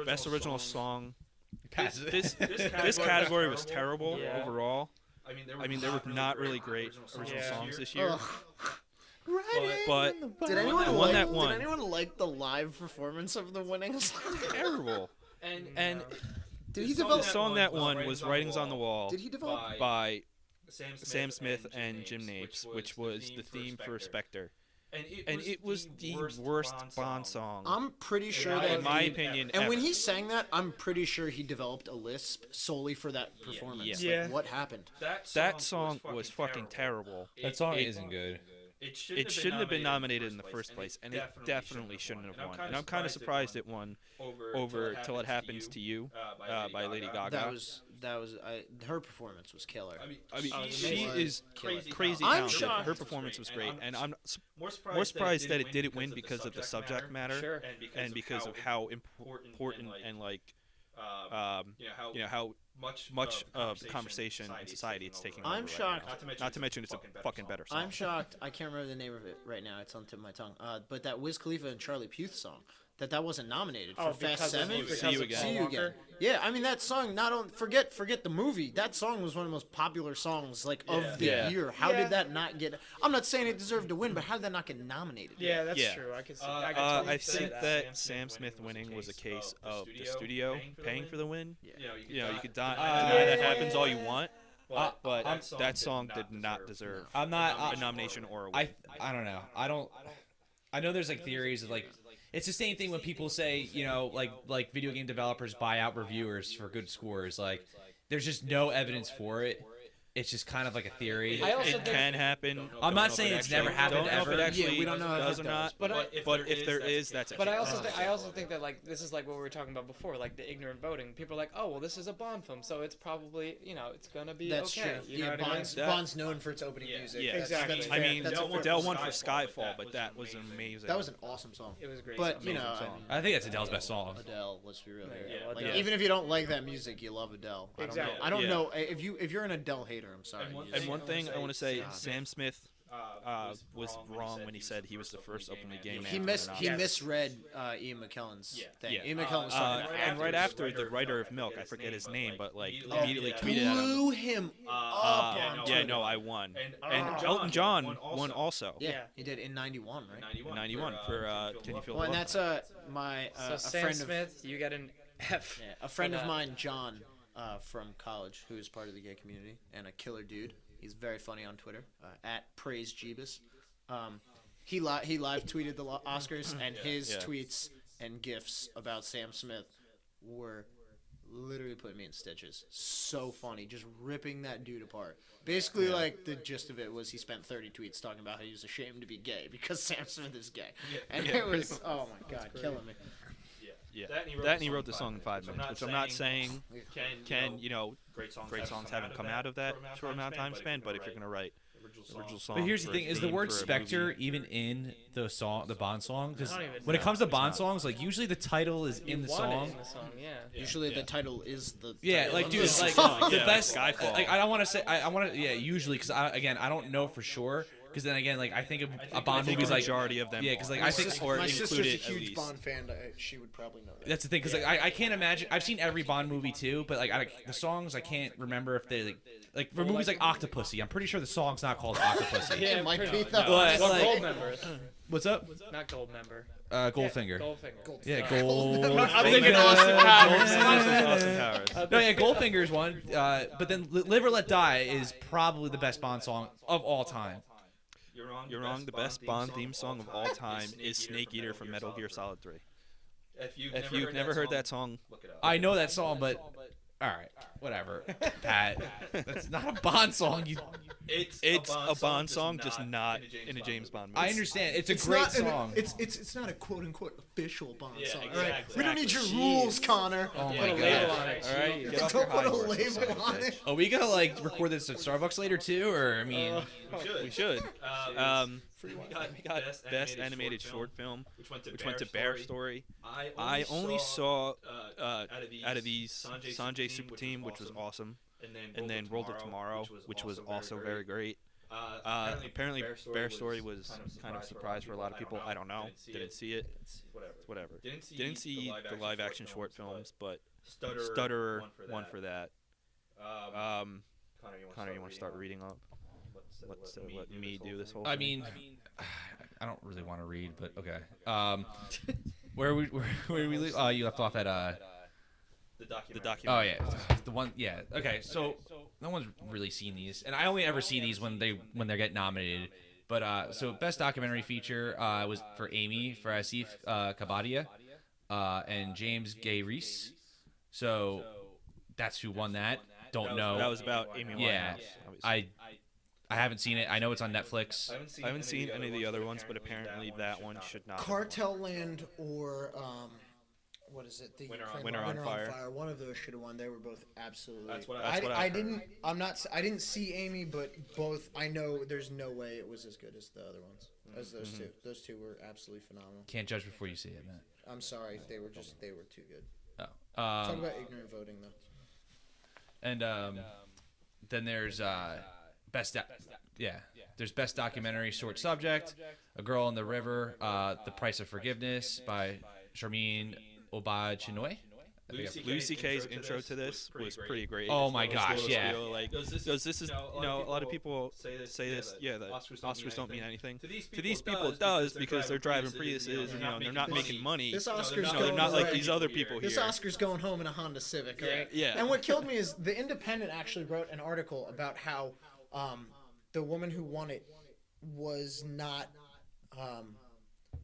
Best original song. This category was terrible Yeah. overall. I mean, there were not really great original songs this year. But Did anyone the one like? that won, Did anyone like the live performance of the winning song? terrible. And Did he the develop? song that won was "Writings on the Wall" Did he develop? by Sam Smith and Jim Napes, which was the theme for Spectre. And it was the worst Bond song, I'm pretty sure that. in my opinion. And when ever. he sang that, I'm pretty sure he developed a lisp solely for that performance. Yeah. Like, what happened? That song was fucking terrible. That song isn't good. It shouldn't have been nominated in the first place, and it definitely shouldn't have won. And I'm kind of surprised it won over "Till It Happens to You" by Lady Gaga. Her performance was killer. I mean, was she amazing. is crazy I'm talented. shocked. Her performance was great, and I'm more surprised that it didn't win because of the subject matter, Sure. and because of how important and like, you know how much of the conversation in society it's taking over. I'm right shocked. now. Not to mention it's a fucking better song. I'm shocked. I can't remember the name of it right now. It's on the tip of my tongue. But that Wiz Khalifa and Charlie Puth song, that wasn't nominated for Fast because of- 7. because See You of Again. Paul See You Again. Walker? Yeah, I mean that song. Not on forget the movie. That song was one of the most popular songs like of the Yeah. year. How Yeah. did that not get? I'm not saying it deserved to win, but how did that not get nominated? Yeah, that's Yeah. true. I can see. I can totally I see think that. that Sam Smith winning was a case of the studio paying for the win. Yeah. You know, you could deny that happens all you want, but I'm- that song did not deserve I'm not. a nomination or a win. I don't know. I know there's like theories of like it's the same thing when people say, you know, like video game developers buy out reviewers for good scores. Like there's just no evidence for it. It's just kind of like a theory. I also It think- can happen. I'm not saying it's never happened Don't know if it ever. actually Yeah, we don't know if does it or does. not. But if there is, that's a But I case. also think that like this is like what we were talking about before, like the ignorant voting. People are like, oh well, this is a Bond film, so it's probably it's gonna be That's okay. true. You know Yeah, what I mean? Bond's, That- Bond's known for its opening music. Yeah, That's- exactly. that's I fair. mean, That's a fair Dell point. won for Skyfall, but that was amazing. That was an awesome song. It was great. But Amazing I song. mean, I think that's Adele's best song. Adele, let's be real here. Yeah, Like, Adele. even if you don't like that music, you love Adele. Exactly. I don't Yeah. know if you're an Adele hater. I'm sorry. And one thing I want to say, Sam Smith was wrong when he said he was the first openly gay man. He to mis win an he Oscar. misread Ian McKellen's thing. Yeah. Ian McKellen was talking about And right after the writer of Milk, I forget his name, but like immediately it. tweeted at him. Blew him up on Yeah, Twitter. no, I won. And Elton John won also Yeah, he did in '91, right? in '91 for Can You Feel the Well, and Love? that's my So a Sam friend Smith, you got an F. of a friend for of that. mine, John, from college, who is part of the gay community and a killer dude. He's very funny on Twitter at Praise Jeebus. He live tweeted the Oscars, and his Yeah. tweets and gifs about Sam Smith were literally putting me in stitches. So funny, just ripping that dude apart. Basically, like the gist of it was he spent 30 tweets talking about how he was ashamed to be gay because Sam Smith is gay, and it was oh my god, killing me. Yeah, that and he wrote the song in 5 minutes, which I'm not saying can great songs haven't come out of that short amount of time span, but if you're gonna write original songs. But here's the for a thing: is the theme word for a Spectre movie- even in the Bond song? Because I don't even when it know. comes to Bond songs, like usually the title is You in the want it song. in the song, yeah. Usually the title is the Yeah, title like of dude, the like song. the Yeah, best. like Skyfall. Like I don't want to say. I want to. Yeah, usually because I don't know for sure. because then again, like I think of a I Bond think movie's the like majority of them. yeah, 'cause, like, are, I think- or my sister's a included at huge least. Bond fan. She would probably know that. that's the thing because like I can't imagine. I've seen every Bond movie too, but like the songs I can't remember if they like for movies like Octopussy. I'm pretty sure the song's not called Octopussy. It might be though. But, Well, like- gold members, What's up? not gold member. Goldfinger. Goldfinger. Yeah, Gold. I'm thinking Austin Powers. Austin Powers. No, yeah, Goldfinger is one. But then Live or Let Die is probably the best Bond song of all time. You're wrong. The best Bond theme song of all time is Snake Eater from Metal Gear Solid 3. If you've never heard that song, I know that song, but all right, whatever. Pat, that's not a Bond song. it's a Bond song, just not in a James Bond movie. I understand. It's a It's great not song. It's not a quote unquote official Bond song. All right, exactly. we don't need your Jeez. rules, Connor. Oh Put my a label god. on it. All right, get off Don't your put high a horse, you son of label a on bitch. it. Are we gonna like record this at Starbucks later too, or I mean, We should. We got best animated short film, which went to Bear Story. I only saw out of these Sanjay Super Team, which was awesome, and then World of Tomorrow, which was also very great. Apparently, Bear Story was kind of a surprise for a lot of people. I don't know. Didn't see it. Whatever. Didn't see the live action short films, but Stutterer won for that. Connor, you want to start reading up? Let me do this whole thing. I mean, I don't really want to read, but okay. Where we leave? Oh, you left off at the Oh documentary. yeah, the one. Yeah. Okay. So no one's really seen these, and I only ever see these when they get nominated. But so best documentary feature was for Amy for Asif Kabadia and James Gay Reese. So that's who won that. Don't know. That was about Amy Winehouse. Yeah. obviously. I haven't seen it. I know it's on Netflix. I haven't seen any of the other ones, but apparently that one should not. Cartel Land or what is it? The Winter on Fire. One of those should have won. They were both absolutely. That's what I've I heard. didn't. I'm not. I didn't see Amy, but both. I know there's no way it was as good as the other ones. As those two. Those two were absolutely phenomenal. Can't judge before you see it, man. I'm sorry. They were too good. Oh. Talk about ignorant voting though. And then there's there's best documentary short subject, A Girl in the River, The Price of Forgiveness by Sharmeen Obaid-Chinoy. Louis C.K.'s intro to this was pretty great. Oh my gosh, Those yeah. feel like, because this is, a lot of people say this, yeah, the Oscars don't mean anything. To these people it does, because they're driving Priuses, and they're not making money. This Oscar's They're going not like away. these other people here. This Oscar's going home in a Honda Civic, right? Yeah. And what killed me is The Independent actually wrote an article about how the woman who won it was not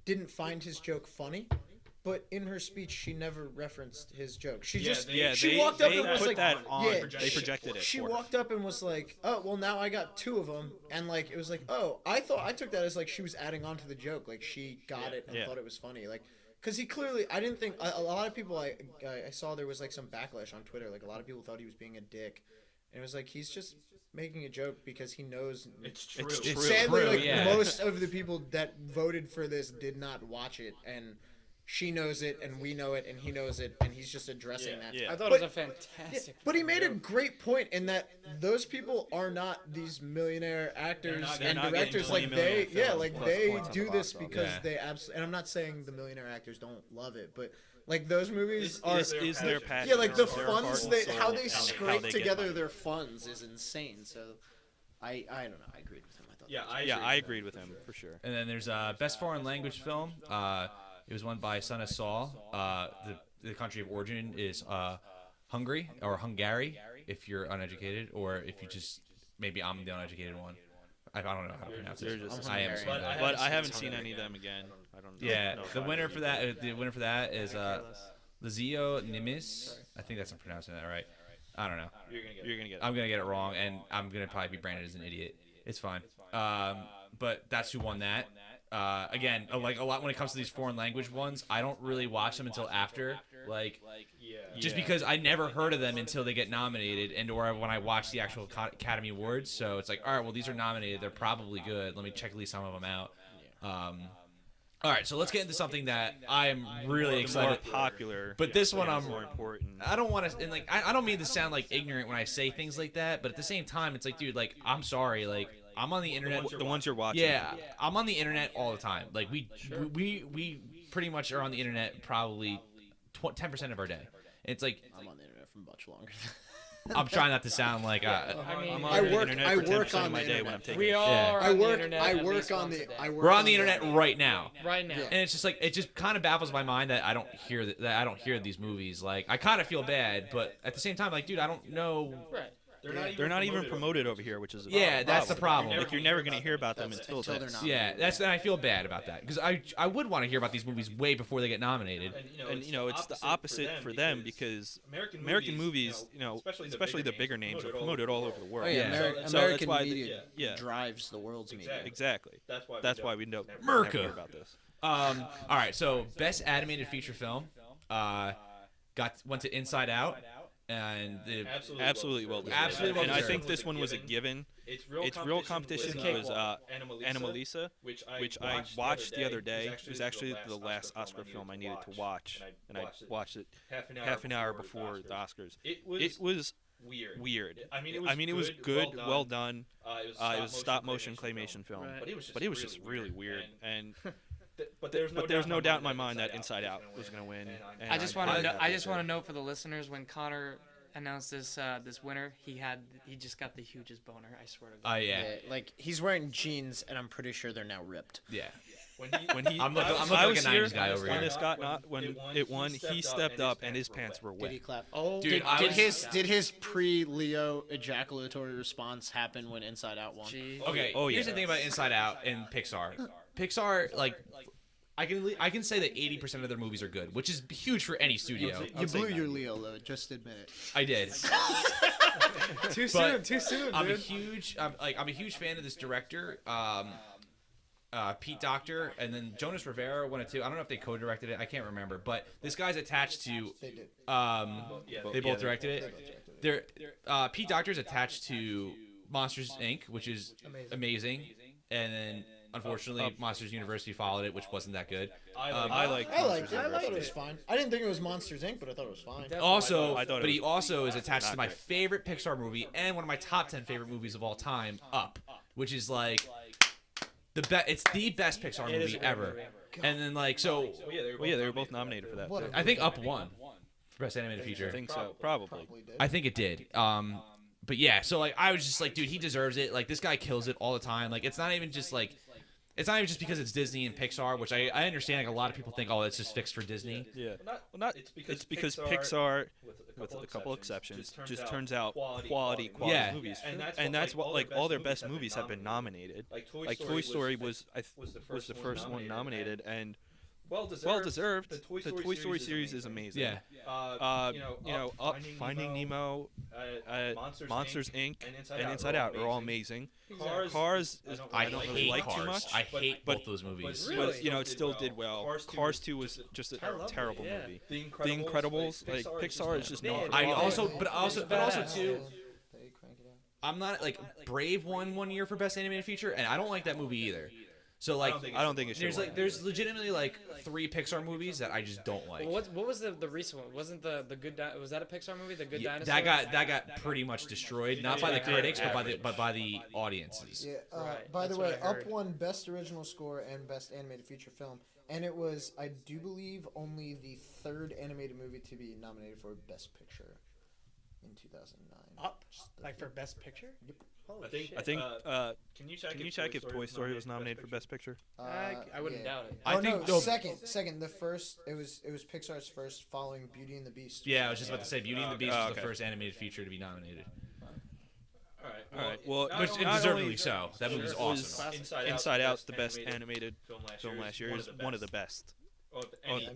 didn't find his joke funny. But in her speech, she never referenced his joke. She they walked up and was put like, that on. yeah, They projected it. She for her. walked up and was like, "Oh, well, now I got two of them," and like it was like, "Oh, I took that as like she was adding on to the joke, like she got it and Yeah. thought it was funny, like." Because he clearly, I didn't think a lot of people. I saw there was like some backlash on Twitter. Like a lot of people thought he was being a dick, and it was like he's just making a joke because he knows It's true. Sadly, true, like yeah. most of the people that voted for this did not watch it, and she knows it, and we know it, and he knows it, and he's just addressing that. Yeah. I thought But- it was a fantastic. But he made a great point in that those people are not these millionaire actors They're and not directors. getting Like 20 million they, films like plus they points on do the this box office. because Yeah. they absolutely. And I'm not saying the millionaire actors don't love it, but like those movies are. This is their passion. Yeah, like the Their funds heart and they soul how they and how scrape they get together money. their funds is insane. So, I don't know. I agreed with him. I thought. Yeah, I agreed with him for sure. And then there's best foreign language film. It was won by Son of Saul. The country of origin is Hungary or Hungary if you're uneducated, or if you just maybe I'm the uneducated one. I don't know how to pronounce They're it. just- I am. Hungarian. saying that. But I haven't seen any of them again. I don't know. Yeah, know if the I winner did. for that. The winner for that is Lizio Nimis. I think that's I'm pronouncing that right. I don't know. You're gonna get it. I'm gonna get it wrong, and I'm gonna probably be branded as an idiot. It's fine. But that's who won that. Again, like a lot when it comes to these foreign language ones, I don't really watch them until after, just because I never heard of them until they get nominated, and or when I watch the actual Academy Awards. So it's like, all right, well these are nominated, they're probably good. Let me check at least some of them out. All right, so let's get into something that I am really excited. More popular, But this one I'm more important. I don't want to, and like I don't mean to sound like ignorant when I say things like that, but at the same time, it's like, dude, like I'm sorry, like I'm on the internet. The ones you're watching. Yeah, I'm on the internet all the time. Like we pretty much are on the internet probably 10% of our day. And it's like I'm on the internet for much longer. I'm trying not to sound like I mean, I'm I on the work- internet I for work 10% on of my the day internet. when I'm taking we a all shit. are I on the work. internet I at work least on once the. a day. I work we're on the internet internet. right now. right now. Yeah. And it's just like it just kind of baffles my mind that I don't hear that I don't hear these movies. Like I kind of feel bad, but at the same time, like dude, I don't know. Right. They're not even promoted over here, which is Yeah, that's the problem. Like you're never gonna hear about them until they're this. not. Yeah, and I feel bad about that because I would want to hear about these movies way before they get nominated. And it's the opposite for them because American movies, especially the bigger names, are promoted all over the world. Oh yeah, Yeah. Ameri- So American that's why media yeah. drives the world's media. Exactly. That's why we don't America. never hear about this. All right, so best animated feature film, went to Inside Out, and the Absolutely well deserved. Absolutely well And I deserved. think this one was a given. Its real competition was Anomalisa, which I watched the other day. It was actually the last Oscar film I needed to watch, and I watched it half an hour before the Oscars. It was weird. I mean, it was good, well done. It was a stop motion claymation film, Right. but it was just really weird. And but there's no doubt in my mind that Inside Out was going to win. And I just I'm want to. very I happy just with want to it. note for the listeners when Connor announced this winner, he just got the hugest boner. I swear to God. yeah, Yeah, like he's wearing jeans, and I'm pretty sure they're now ripped. yeah. When he, I'm looking I like was a here 90s guy over when here. this when it won. He stepped up and his pants were Did wet. he clap? Oh, Dude, Did, I did was- his did his pre-Leo ejaculatory response happen when Inside Out won? Gee. Okay, Oh, here's yeah. the thing about Inside Out and Pixar. Pixar, like, I can say that 80% of their movies are good, which is huge for any studio. You blew your Leo load. Just admit it. I did. Too But soon, dude. I'm a huge fan of this director, Pete Docter, and then Jonas Rivera won it too. I don't know if they co-directed it. I can't remember, but this guy's attached to. They did. They both directed it. Pete Docter's attached to Monsters Inc., which is amazing, and then unfortunately Monsters University followed it, which wasn't that good. I liked I liked Monsters it. I thought it University. was fine. I didn't think it was Monsters Inc., but I thought it was fine. Also, I thought it but he was also is attached to not my great. favorite Pixar movie and one of my top 10 favorite movies of all time, Up, which is like it's the best Pixar It is movie a great ever. movie. And then like so, Well, yeah, they were both nominated for that. What too. a- I think Up won for best animated feature. I think so, probably. Probably did. I think it did. But yeah, so like I was just like, dude, he deserves it. Like this guy kills it all the time. Like it's not even just because it's Disney and Pixar, which I understand. Like a lot of people think, oh, it's just fixed for Disney. Yeah. Well, not. It's because Pixar, with a couple exceptions, just turns out quality Yeah. movies, and that's what like all their best movies have been nominated. Like Toy Story was the first one nominated, and well deserved. The Toy Story series is amazing. Yeah. Up, Finding Nemo, Monsters Inc., and Inside Out are all amazing. Cars, I don't hate really like Cars. too much. I hate but- both those movies. Really? But it still did well. Cars 2 was just a terrible yeah. movie. The Incredibles, like Pixar is just known for I quality. also too, They crank it out. I'm not like Brave won one year for best animated feature, and I don't like that movie either. So like, I don't think it should. there's legitimately like 3 Pixar movies that I just don't like. Well, what was the recent one? Wasn't the Good was that a Pixar movie? The Good Yeah, Dinosaur. that got pretty much destroyed, not by the critics, but by the audiences. Yeah. Right, By the that's what way, I Up heard. won Best Original Score and Best Animated Feature Film, and it was, I do believe, only the 3rd animated movie to be nominated for Best Picture in 2009. Up, like for Best Picture. Yep. Holy I think. shit. Can you check if Toy Story was nominated for Best Picture? I wouldn't yeah. doubt it. I Oh, think no, the- second. The first, it was Pixar's first, following Beauty and the Beast. Yeah, I was just about to say Beauty and the Beast was okay. the first animated feature to be nominated, All right. Well, which not deservedly only so. That movie's was awesome. Inside Out's the best animated film last year. Is one of the best of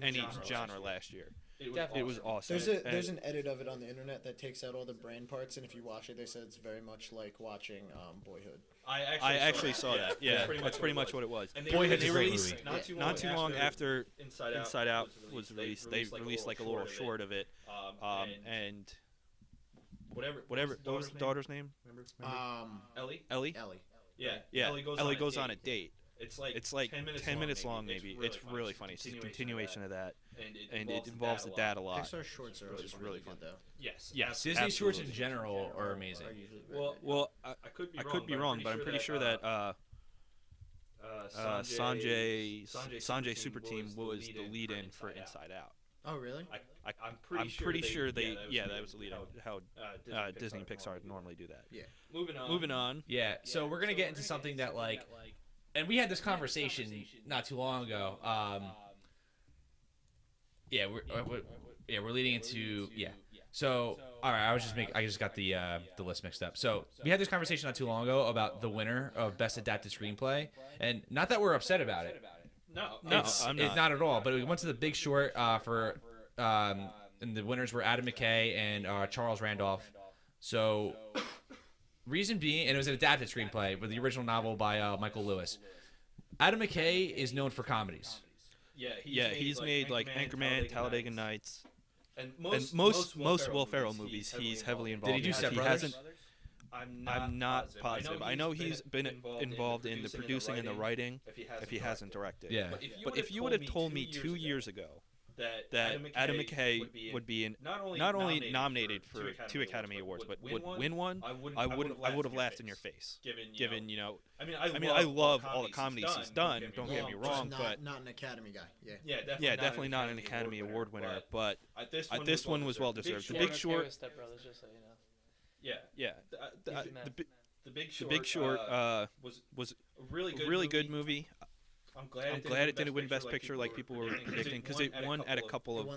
any genre last year. Definitely. It was awesome. There's an edit of it on the internet that takes out all the brain parts, and if you watch it, they said it's very much like watching Boyhood. I actually saw that. Yeah, that's pretty much what it was. Boyhood's a great released movie. not too long after Inside Out was released. They released like a little short of it, and whatever. What was the daughter's name? Ellie. Ellie. Yeah. Ellie goes on a date. It's like 10 minutes long, maybe. It's really funny. It's a continuation of that, and it involves the dad a lot. Pixar shorts are Which is really fun though. Yes, Disney shorts in general are amazing. Are usually very good. Well, I could be wrong, but I'm pretty sure that Sanjay Super Team was the lead-in for Inside Out. Oh, really? I'm pretty sure they that was the lead-in. How Disney and Pixar normally do that. Yeah. Moving on. Yeah, so we're gonna get into something that like, and we had this conversation not too long ago. We're leading into So all right, I just got the list mixed up. So we had this conversation not too long ago about the winner of Best Adapted Screenplay, and not that we're upset about it. No, I'm not at all. But we went to The Big Short and the winners were Adam McKay and Charles Randolph. So, reason being, and it was an adapted screenplay with the original novel by Michael Lewis. Adam McKay is known for comedies. He's made like Anchorman, Talladega Nights, and most Will Ferrell movies. He's heavily involved. Did he do Step He Brothers? hasn't. I'm not positive. I know he's been involved in the producing and the writing. If he hasn't directed, Yeah. But if you would have told me 2 years ago that Adam McKay would be not only nominated for 2 Academy Awards, but would win one, I would have laughed in your face. Given I love all the comedies he's done. Don't get me wrong, but not an Academy guy. yeah, definitely not an Academy Award winner. But this one was well deserved. The Big Short. Step Brothers, just so you know. Yeah. The Big The Big Short was a really good movie. I'm glad it didn't win Best Picture like people were predicting, because it won at a couple of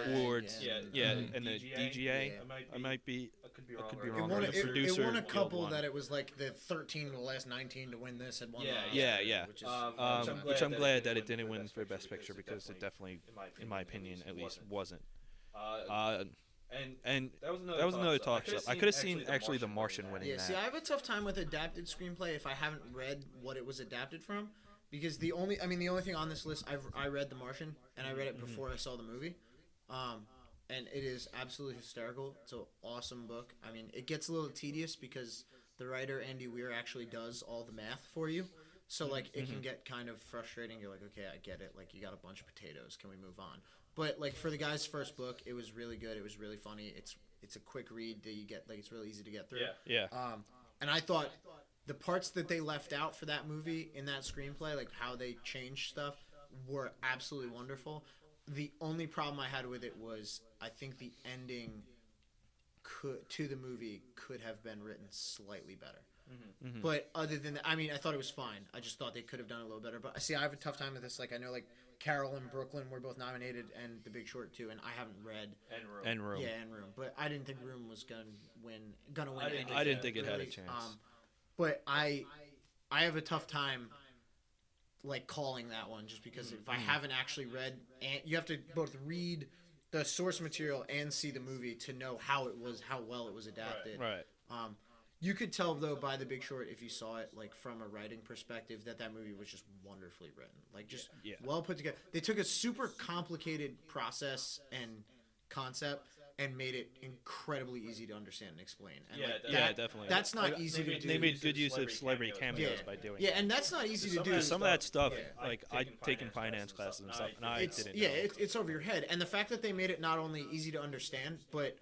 awards. Yeah, And the DGA. I might be. I could be I could wrong. be It wrong. won, The producer it won a couple won. that it was like the 13 of the last 19 to win this had won. Yeah, Yeah. Which is, Which I'm glad that it didn't win for Best Picture, because it definitely, in my opinion, at least, wasn't. And that was another toss-up. I could have seen actually The Martian winning yeah, that. see, I have a tough time with adapted screenplay if I haven't read what it was adapted from, because the only thing on this list, I read The Martian, and I read it before I saw the movie, and it is absolutely hysterical. It's an awesome book. I mean, it gets a little tedious because the writer Andy Weir actually does all the math for you, so like it can get kind of frustrating. You're like, okay, I get it. Like, you got a bunch of potatoes. Can we move on? But like for the guy's first book, it was really good. It was really funny. It's a quick read that you get, like, it's really easy to get through. Yeah. And I thought the parts that they left out for that movie in that screenplay, like how they changed stuff, were absolutely wonderful. The only problem I had with it was I think the ending to the movie could have been written slightly better. But other than that, I mean, I thought it was fine. I just thought they could have done it a little better. But see, I have a tough time with this. Like, I know, like, Carol and Brooklyn were both nominated, and The Big Short too, and I haven't read And Room. Yeah, and Room, but I didn't think Room was gonna win. I didn't think it had a chance. But I have a tough time like calling that one, just because if I haven't actually read, and you have to both read the source material and see the movie to know how well it was adapted. Right. You could tell, though, by The Big Short, if you saw it, like, from a writing perspective, that movie was just wonderfully written. Like, just well put together. They took a super complicated process and concept and made it incredibly easy to understand and explain. And Definitely. That's not easy to do. They made good use of celebrity cameos by doing it. Yeah, and that's not easy to do. Some of that stuff, like, I'd taken finance classes and stuff, and I didn't know. It's over your head. And the fact that they made it not only easy to understand, but,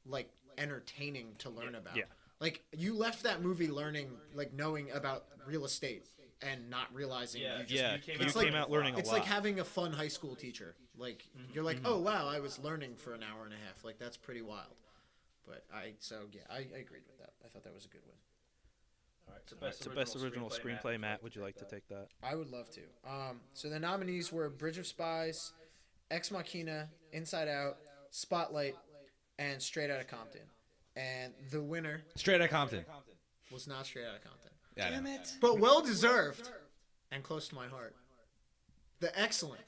like, entertaining to learn about. Yeah. Like, you left that movie knowing about real estate and not realizing you came out learning a lot. It's like having a fun high school teacher. Like, you're like, oh, wow, I was learning for an hour and a half. Like, that's pretty wild. But I agreed with that. I thought that was a good one. All right, It's the best original screenplay. Matt, would you like to take that? I would love to. So the nominees were Bridge of Spies, Ex Machina, Inside Out, Spotlight, and Straight Outta Compton. And the winner Straight Outta Compton. was not Straight Outta Compton. Yeah, Damn it. But well deserved and close to my heart. The excellent,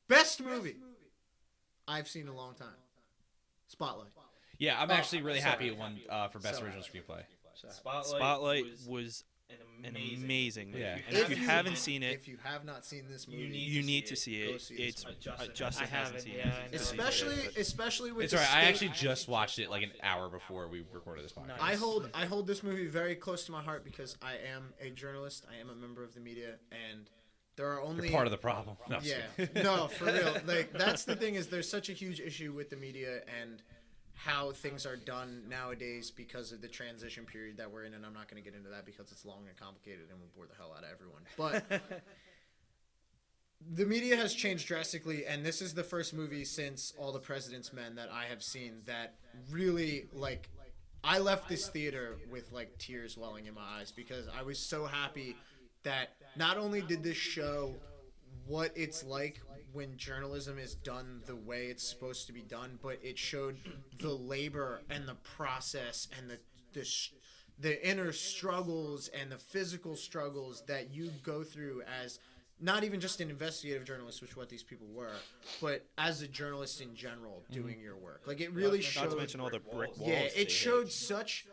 best movie I've seen in a long time. Spotlight. Yeah, I'm actually really happy it won for Best Original Screenplay. Spotlight was an amazing movie. Yeah. And if you haven't seen it, if you have not seen this movie, you need to see Go it. see it. It's Justin I hasn't haven't, seen yeah, it. I know. especially with It's the alright. I state- actually just watched it like an hour before we recorded this podcast. I hold this movie very close to my heart because I am a journalist. I am a member of the media, and there are only You're part of the problem. No, I'm just yeah, kidding. no, for real. Like, that's the thing, is there's such a huge issue with the media and how things are done nowadays because of the transition period that we're in, and I'm not going to get into that because it's long and complicated and will bore the hell out of everyone. But the media has changed drastically, and this is the first movie since All the President's Men that I have seen that really, like, I left this theater with, like, tears welling in my eyes because I was so happy that not only did this show what it's like when journalism is done the way it's supposed to be done, but it showed the labor and the process and the inner struggles and the physical struggles that you go through as not even just an investigative journalist, which is what these people were, but as a journalist in general doing your work. Like, it really showed. Not to mention all the brick walls. Yeah, they it showed hit. such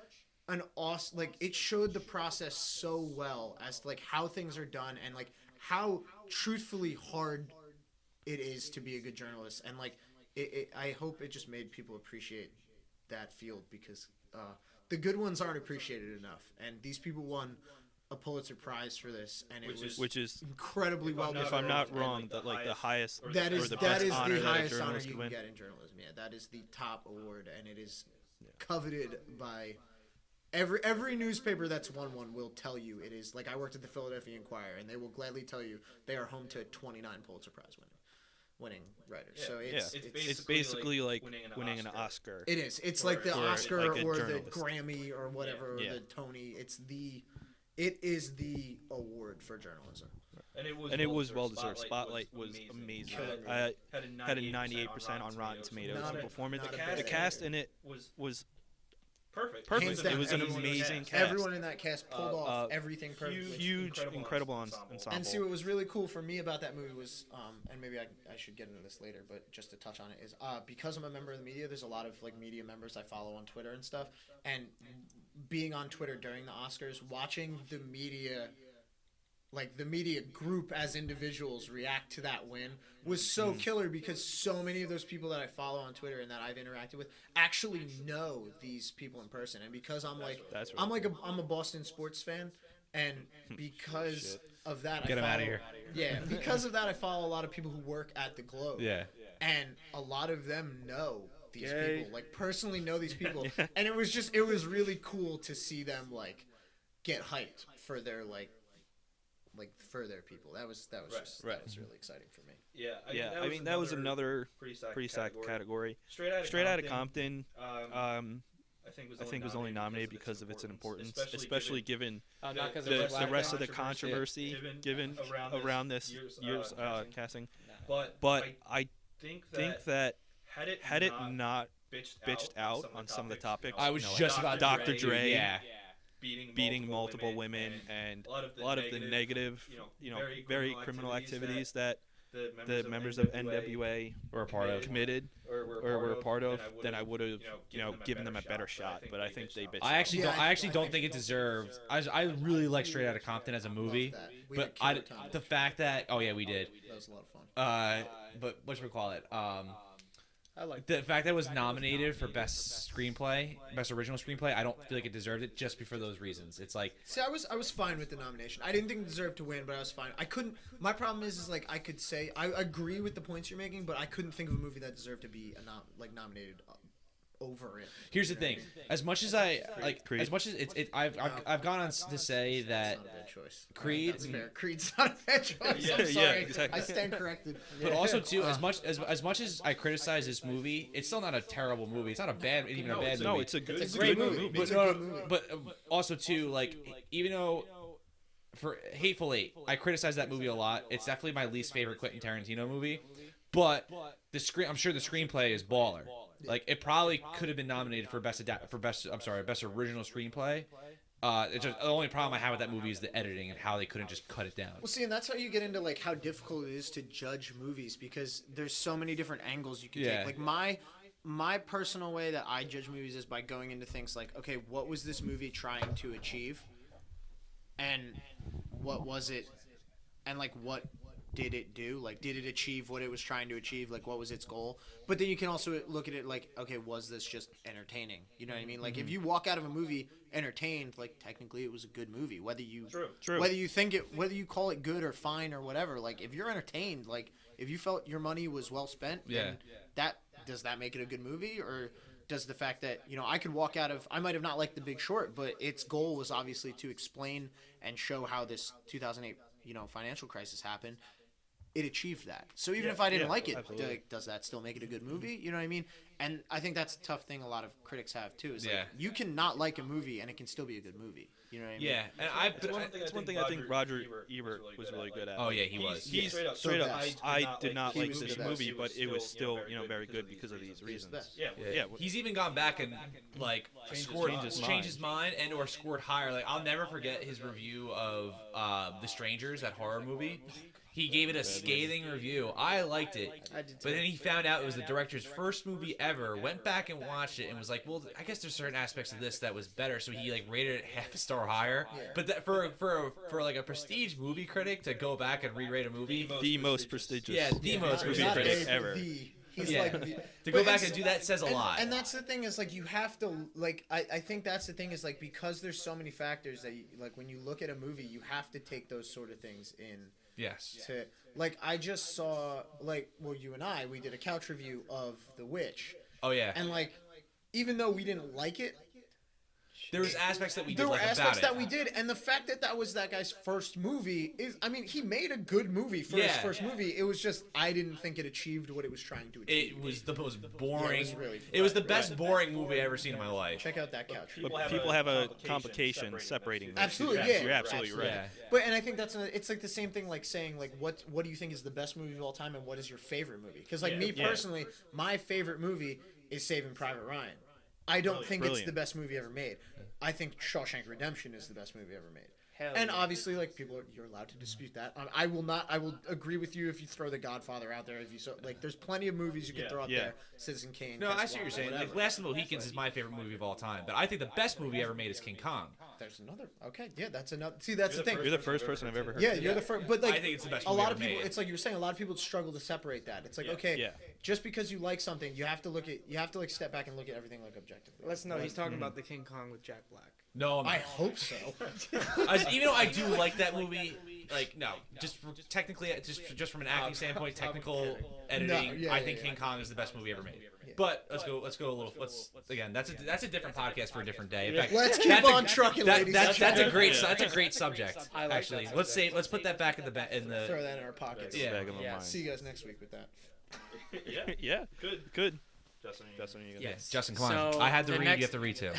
an awesome, like, it showed the process so well as to, like, how things are done and, like, how truthfully hard it is to be a good journalist. And, like, I hope it just made people appreciate that field because the good ones aren't appreciated enough. And these people won a Pulitzer Prize for this, and Which is, incredibly well if I'm not wrong, the highest that or is the that best is honor the that a highest honor journalist you could can win. get in journalism. Yeah, that is the top award, and it is coveted by every newspaper that's won one will tell you it is. Like, I worked at the Philadelphia Inquirer, and they will gladly tell you they are home to 29 Pulitzer Prize winning writers. Yeah, So It's basically like winning an Oscar. it is. It's For- like the for, Oscar like, a or the journalist. Grammy or whatever, or Yeah. the Tony. It is the award for journalism. And it was well deserved. Spotlight was amazing. I had a 98% on Rotten Tomatoes Not on a- performance. not a The bad cast in it was perfect. perfect. Hands down, It was an everyone- amazing cast. Everyone in that cast pulled off everything perfectly. Huge, incredible ensemble. ensemble. And see, what was really cool for me about that movie was, and maybe I should get into this later, but just to touch on it, is because I'm a member of the media, there's a lot of, like, media members I follow on Twitter and stuff, and being on Twitter during the Oscars, watching the media, like, the media group as individuals react to that win was so killer because so many of those people that I follow on Twitter and that I've interacted with actually know these people in person. And because I'm like, That's really I'm like I'm a Boston sports fan, and because of that, Get I 'em follow, outta here. Yeah, because of that, I follow a lot of people who work at the Globe. Yeah. And a lot of them know these Yay. people, like, personally know these people. And it was really cool to see them, like, get hyped for their, like for their people. That was Right. just Right. that was really exciting for me. Yeah, I mean, that was another pretty pretty stacked stacked category. Straight Straight out of Compton, I think was only nominated because of its importance, especially especially given Not because the of rest of the controversy controversy given around this year's, year's casting. casting. But But I think think that had it not not bitched out on some of the topics, I was you know, just like about Dr. to Dre, Yeah. beating multiple women and a lot of the negative, very criminal activities that the members of NWA Or a part of. committed or were a part of, then I would have, given them a better shot. But I think they bitched I out. actually Yeah, don't. I actually I don't think think it so. deserved. I really like Straight Outta Compton as a movie, Love that. We but had a killer time. the fact that we did. That was a lot of fun. But whatchamacallit? I like The fact that it was nominated for best screenplay, best original screenplay, I don't feel like it deserved it just for those reasons. It's like See, I was fine with the nomination. I didn't think it deserved to win, but I was fine. I couldn't. My problem is like I could say I agree with the points you're making, but I couldn't think of a movie that deserved to be nominated over it. here's the You know what I thing. mean? As much as I like, Creed. as much as I've gone on to say that. It's not a bad choice. Creed- That's fair. Creed's not a bad choice. I'm Yeah, sorry. yeah, exactly. I stand corrected. But also too, as much as I criticize this movie, it's still not a terrible movie. It's not a bad, even a bad movie. No, it's a good, It's a good great movie. But It's a no, good movie. but also too, like even though for Hateful Eight, I criticize that movie a lot. It's definitely my least favorite Quentin Tarantino movie. But I'm sure the screenplay is baller. Like it probably could have been nominated for best original screenplay. It's just, the only problem I have with that movie is the editing and how they couldn't just cut it down. Well, see, and that's how you get into like how difficult it is to judge movies because there's so many different angles you can Yeah. take. Like my personal way that I judge movies is by going into things like, okay, what was this movie trying to achieve, and what was it, and like what did it do? Like, did it achieve what it was trying to achieve? Like, what was its goal? But then you can also look at it like, okay, was this just entertaining? You know what I mean? Like, if you walk out of a movie entertained, like, technically it was a good movie. Whether you True. whether you call it good or fine or whatever, like, if you're entertained, like, if you felt your money was well spent, then does that make it a good movie? Or does the fact that, I could walk out of, I might have not liked The Big Short, but its goal was obviously to explain and show how this 2008, financial crisis happened. It achieved that. So even if I didn't like it, absolutely. does that still make it a good movie? You know what I mean? And I think that's a tough thing a lot of critics have too. Is like, you can not like a movie and it can still be a good movie. You know what I mean? Yeah, and It's one thing I think Roger Ebert was really good at. Oh yeah, he was. He's straight up straight up. best. I did not He like was this the best. movie, but it was still very good because of these reasons. best. Yeah. He's even gone back and like changed his mind and or scored higher. Like I'll never forget his review of The Strangers, that horror movie. He gave it a scathing review. I liked it, I did but too. then he found out it was the director's first movie ever. Went back and watched it and was like, "Well, I guess there's certain aspects of this that was better." So he like rated it half a star higher. But that for like a prestige movie critic to go back and re-rate a movie, The most prestigious. yeah, the most movie Not critic a, ever. the. He's Yeah. like to but go back it's- and do that says a lot. And that's the thing is like you have to like I think that's the thing is like because there's so many factors that like when you look at a movie you have to take those sort of things in Yes. to like I just saw like you and we did a couch review of The Witch Oh yeah. and like even though we didn't like it There was aspects that we did there were like aspects about that it. we did and the fact that was that guy's first movie is I mean he made a good movie for his Yeah. first movie it was just I didn't think it achieved what it was trying to achieve. It was the most boring. Yeah, it was really it was the best boring movie I ever seen in my life. Check out that couch review. But people have a complication separating those Absolutely, two. yeah. You're absolutely right. Yeah. But and I think it's like the same thing like saying like what do you think is the best movie of all time and what is your favorite movie? Because like me Yeah. personally, my favorite movie is Saving Private Ryan. I don't think it's the Brilliant. best movie ever made. I think Shawshank Redemption is the best movie ever made. Hell And yeah. obviously, like you're allowed to dispute that. I will not. I will agree with you if you throw The Godfather out there. If you there's plenty of movies you can throw out Yeah. there. Citizen Kane. No, I see Casablanca, what you're saying. whatever. Like, Last of the Mohicans is my favorite movie of all time, but I think the best movie ever made is King Kong. There's another. Okay, yeah, that's another. See, that's the thing. You're the first person I've ever heard. Yeah, you're the first. But like, I think it's the best a movie lot ever of people. made. It's like you were saying. A lot of people struggle to separate that. It's like okay, Yeah. just because you like something, you have to like step back and look at everything like objectively. Let's know he's talking about the King Kong with Jack Black. No, I'm I not. hope so. Even though I do like that movie, like no, just technically, just from an acting standpoint, technical editing, yeah, I yeah, think yeah. King Kong is the best movie ever made. But let's go a little. Again, that's a different podcast for a different day. In fact, Let's keep that's on trucking, ladies. That's a great subject. I like Actually, that let's put that back in the Throw that in our pockets. Yeah. Back of my Yeah. mind. See you guys next week with that. Yeah. Good. Justin, Justin, you Yeah, guys. Justin, come on. So, I had to the read. next- You have to read too.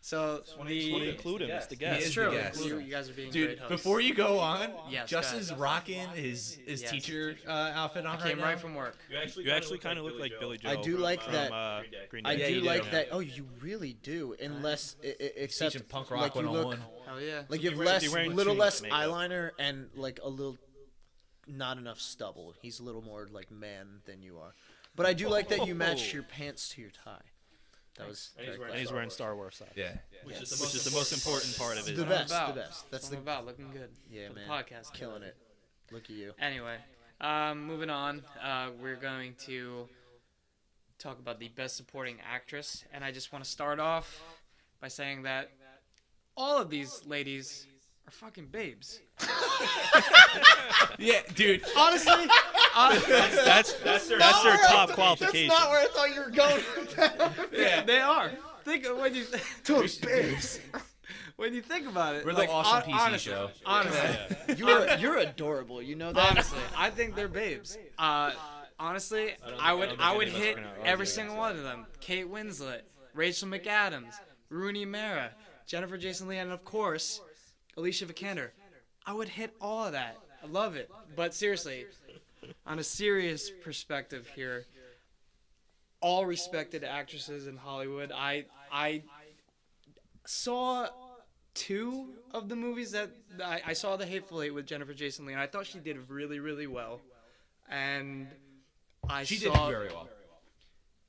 So the Include him. It's the He guest. is it's the true. guest. You guys are being Dude, great hosts. before you go on, Yes, Justin's guys. rocking his Yes. teacher outfit on I came now. right from work. You actually kind of look like Billy Joe. I do like from, that. Green I Day. Yeah, do you do. like that. Oh, you really do. Unless except Teaching punk rock like you look 101. Hell yeah. like you have You're less, wearing little tunics, less makeup. eyeliner and like a little, not enough stubble. He's a little more like man than you are. But I do like that you matched your pants to your tie. That was very And he's wearing Star Wars stuff. Yeah. Which is the most important part of it. the best. about. The best. That's That's the about looking good. yeah for the man. podcast. Killing it. Look at you. Anyway, moving on. We're going to talk about the best supporting actress, and I just want to start off by saying that all of these ladies are fucking babes. Yeah, dude. Honestly, That's their top qualification. That's not where I thought you were going. Yeah. they are. Think of when you babes. when you think about it. We're like, the awesome hon- PC honestly, show. Honestly, You're adorable. You know that. honestly, I think they're babes. Honestly, I would hit every single one of them. Kate Winslet, Rachel McAdams, Rooney Mara, Jennifer Jason Leigh, and of course, Alicia Vikander. I would hit all of that. I love it. But seriously, on a serious perspective here, all respected actresses in Hollywood. I saw two of the movies that I saw The Hateful Eight with Jennifer Jason Leigh, and I thought she did really, really well. And She saw, did very well.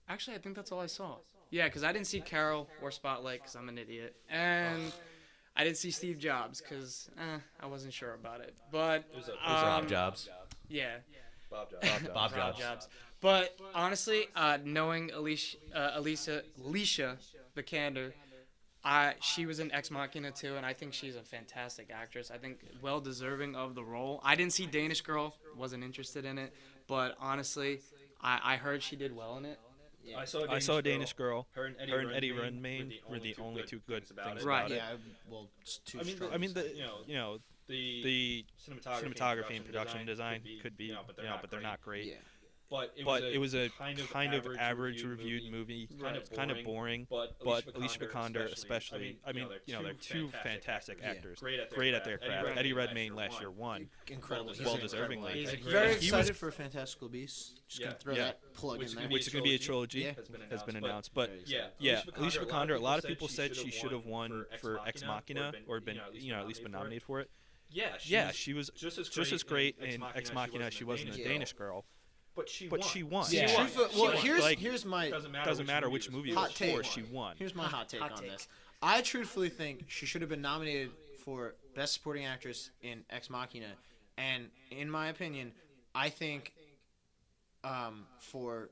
Actually, I think that's all I saw. Yeah, because I didn't see Carol or Spotlight because I'm an idiot. And I didn't see Steve Jobs because I wasn't sure about it. But, Those are Bob Jobs. yeah. Bob Jobs. Jobs. But honestly, knowing Alicia Vikander, she was in Ex Machina too, and I think she's a fantastic actress. I think well deserving of the role. I didn't see Danish Girl, wasn't interested in it, but honestly, I heard she did well in it. Yeah. I saw a Danish girl. Her and Eddie Redmayne were the only two good things about Right. it. Yeah, well, it's too strong. I mean, to say. the cinematography and production design could be, but they're not great. Yeah. But It was a kind of average reviewed movie, kind of boring. But Alicia Vikander especially. I mean, they're two fantastic actors, great at their craft. Eddie Redmayne last year won, Incredible. He's well incredible. deservingly. He's Very He excited was- for Fantastical Beasts. Just gonna Yeah. throw Yeah. that plug in there. which is going to be a trilogy, Yeah. has been announced. But Yeah, Alicia Vikander. A lot of people said she should have won for Ex Machina or been, at least been nominated for it. Yeah, she was just as great in Ex Machina as she was in The Yeah. Danish Girl. But she But won. she won. Yeah. Well, She here's like, here's my doesn't matter which movie it Hot was take. for. She won. Here's my hot take Hot on take. this. I truthfully think she should have been nominated for Best Supporting Actress in Ex Machina, and in my opinion, I think for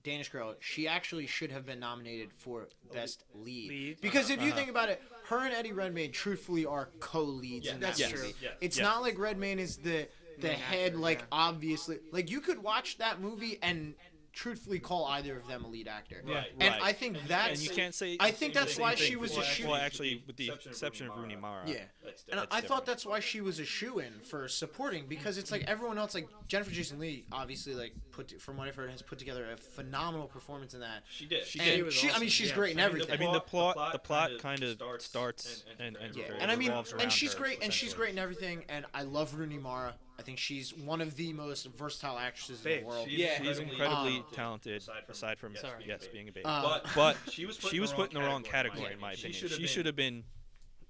Danish Girl, she actually should have been nominated for Best Lead. Because if you think about it, her and Eddie Redmayne truthfully are co-leads in that that's movie. true. Yeah. It's Yes. not like Redmayne is the Main head, actor, like yeah. obviously, like you could watch that movie and truthfully call either of them a lead actor. Right. And Right. I think that's And you can't say. I think that's the why same she thing was for- a shoe. Well, actually, with the exception of Rooney Mara. Yeah. And That's I thought different. that's why she was a shoe-in for supporting, because it's like everyone else, like Jennifer Jason Leigh, obviously, like from what I've heard, has put together a phenomenal performance in that. She did. She And did. was she, I awesome. mean, she's Yeah. great in everything. I mean, the plot kind of starts and Yeah, very and I mean, revolves around and she's her, great, and she's essentially. great in everything. And I love Rooney Mara. I think she's one of the most versatile actresses in Babe, the world. Yeah. She's incredibly Um, talented, aside from Sorry. being a baby. But She was put in the wrong category, in my opinion. She should have been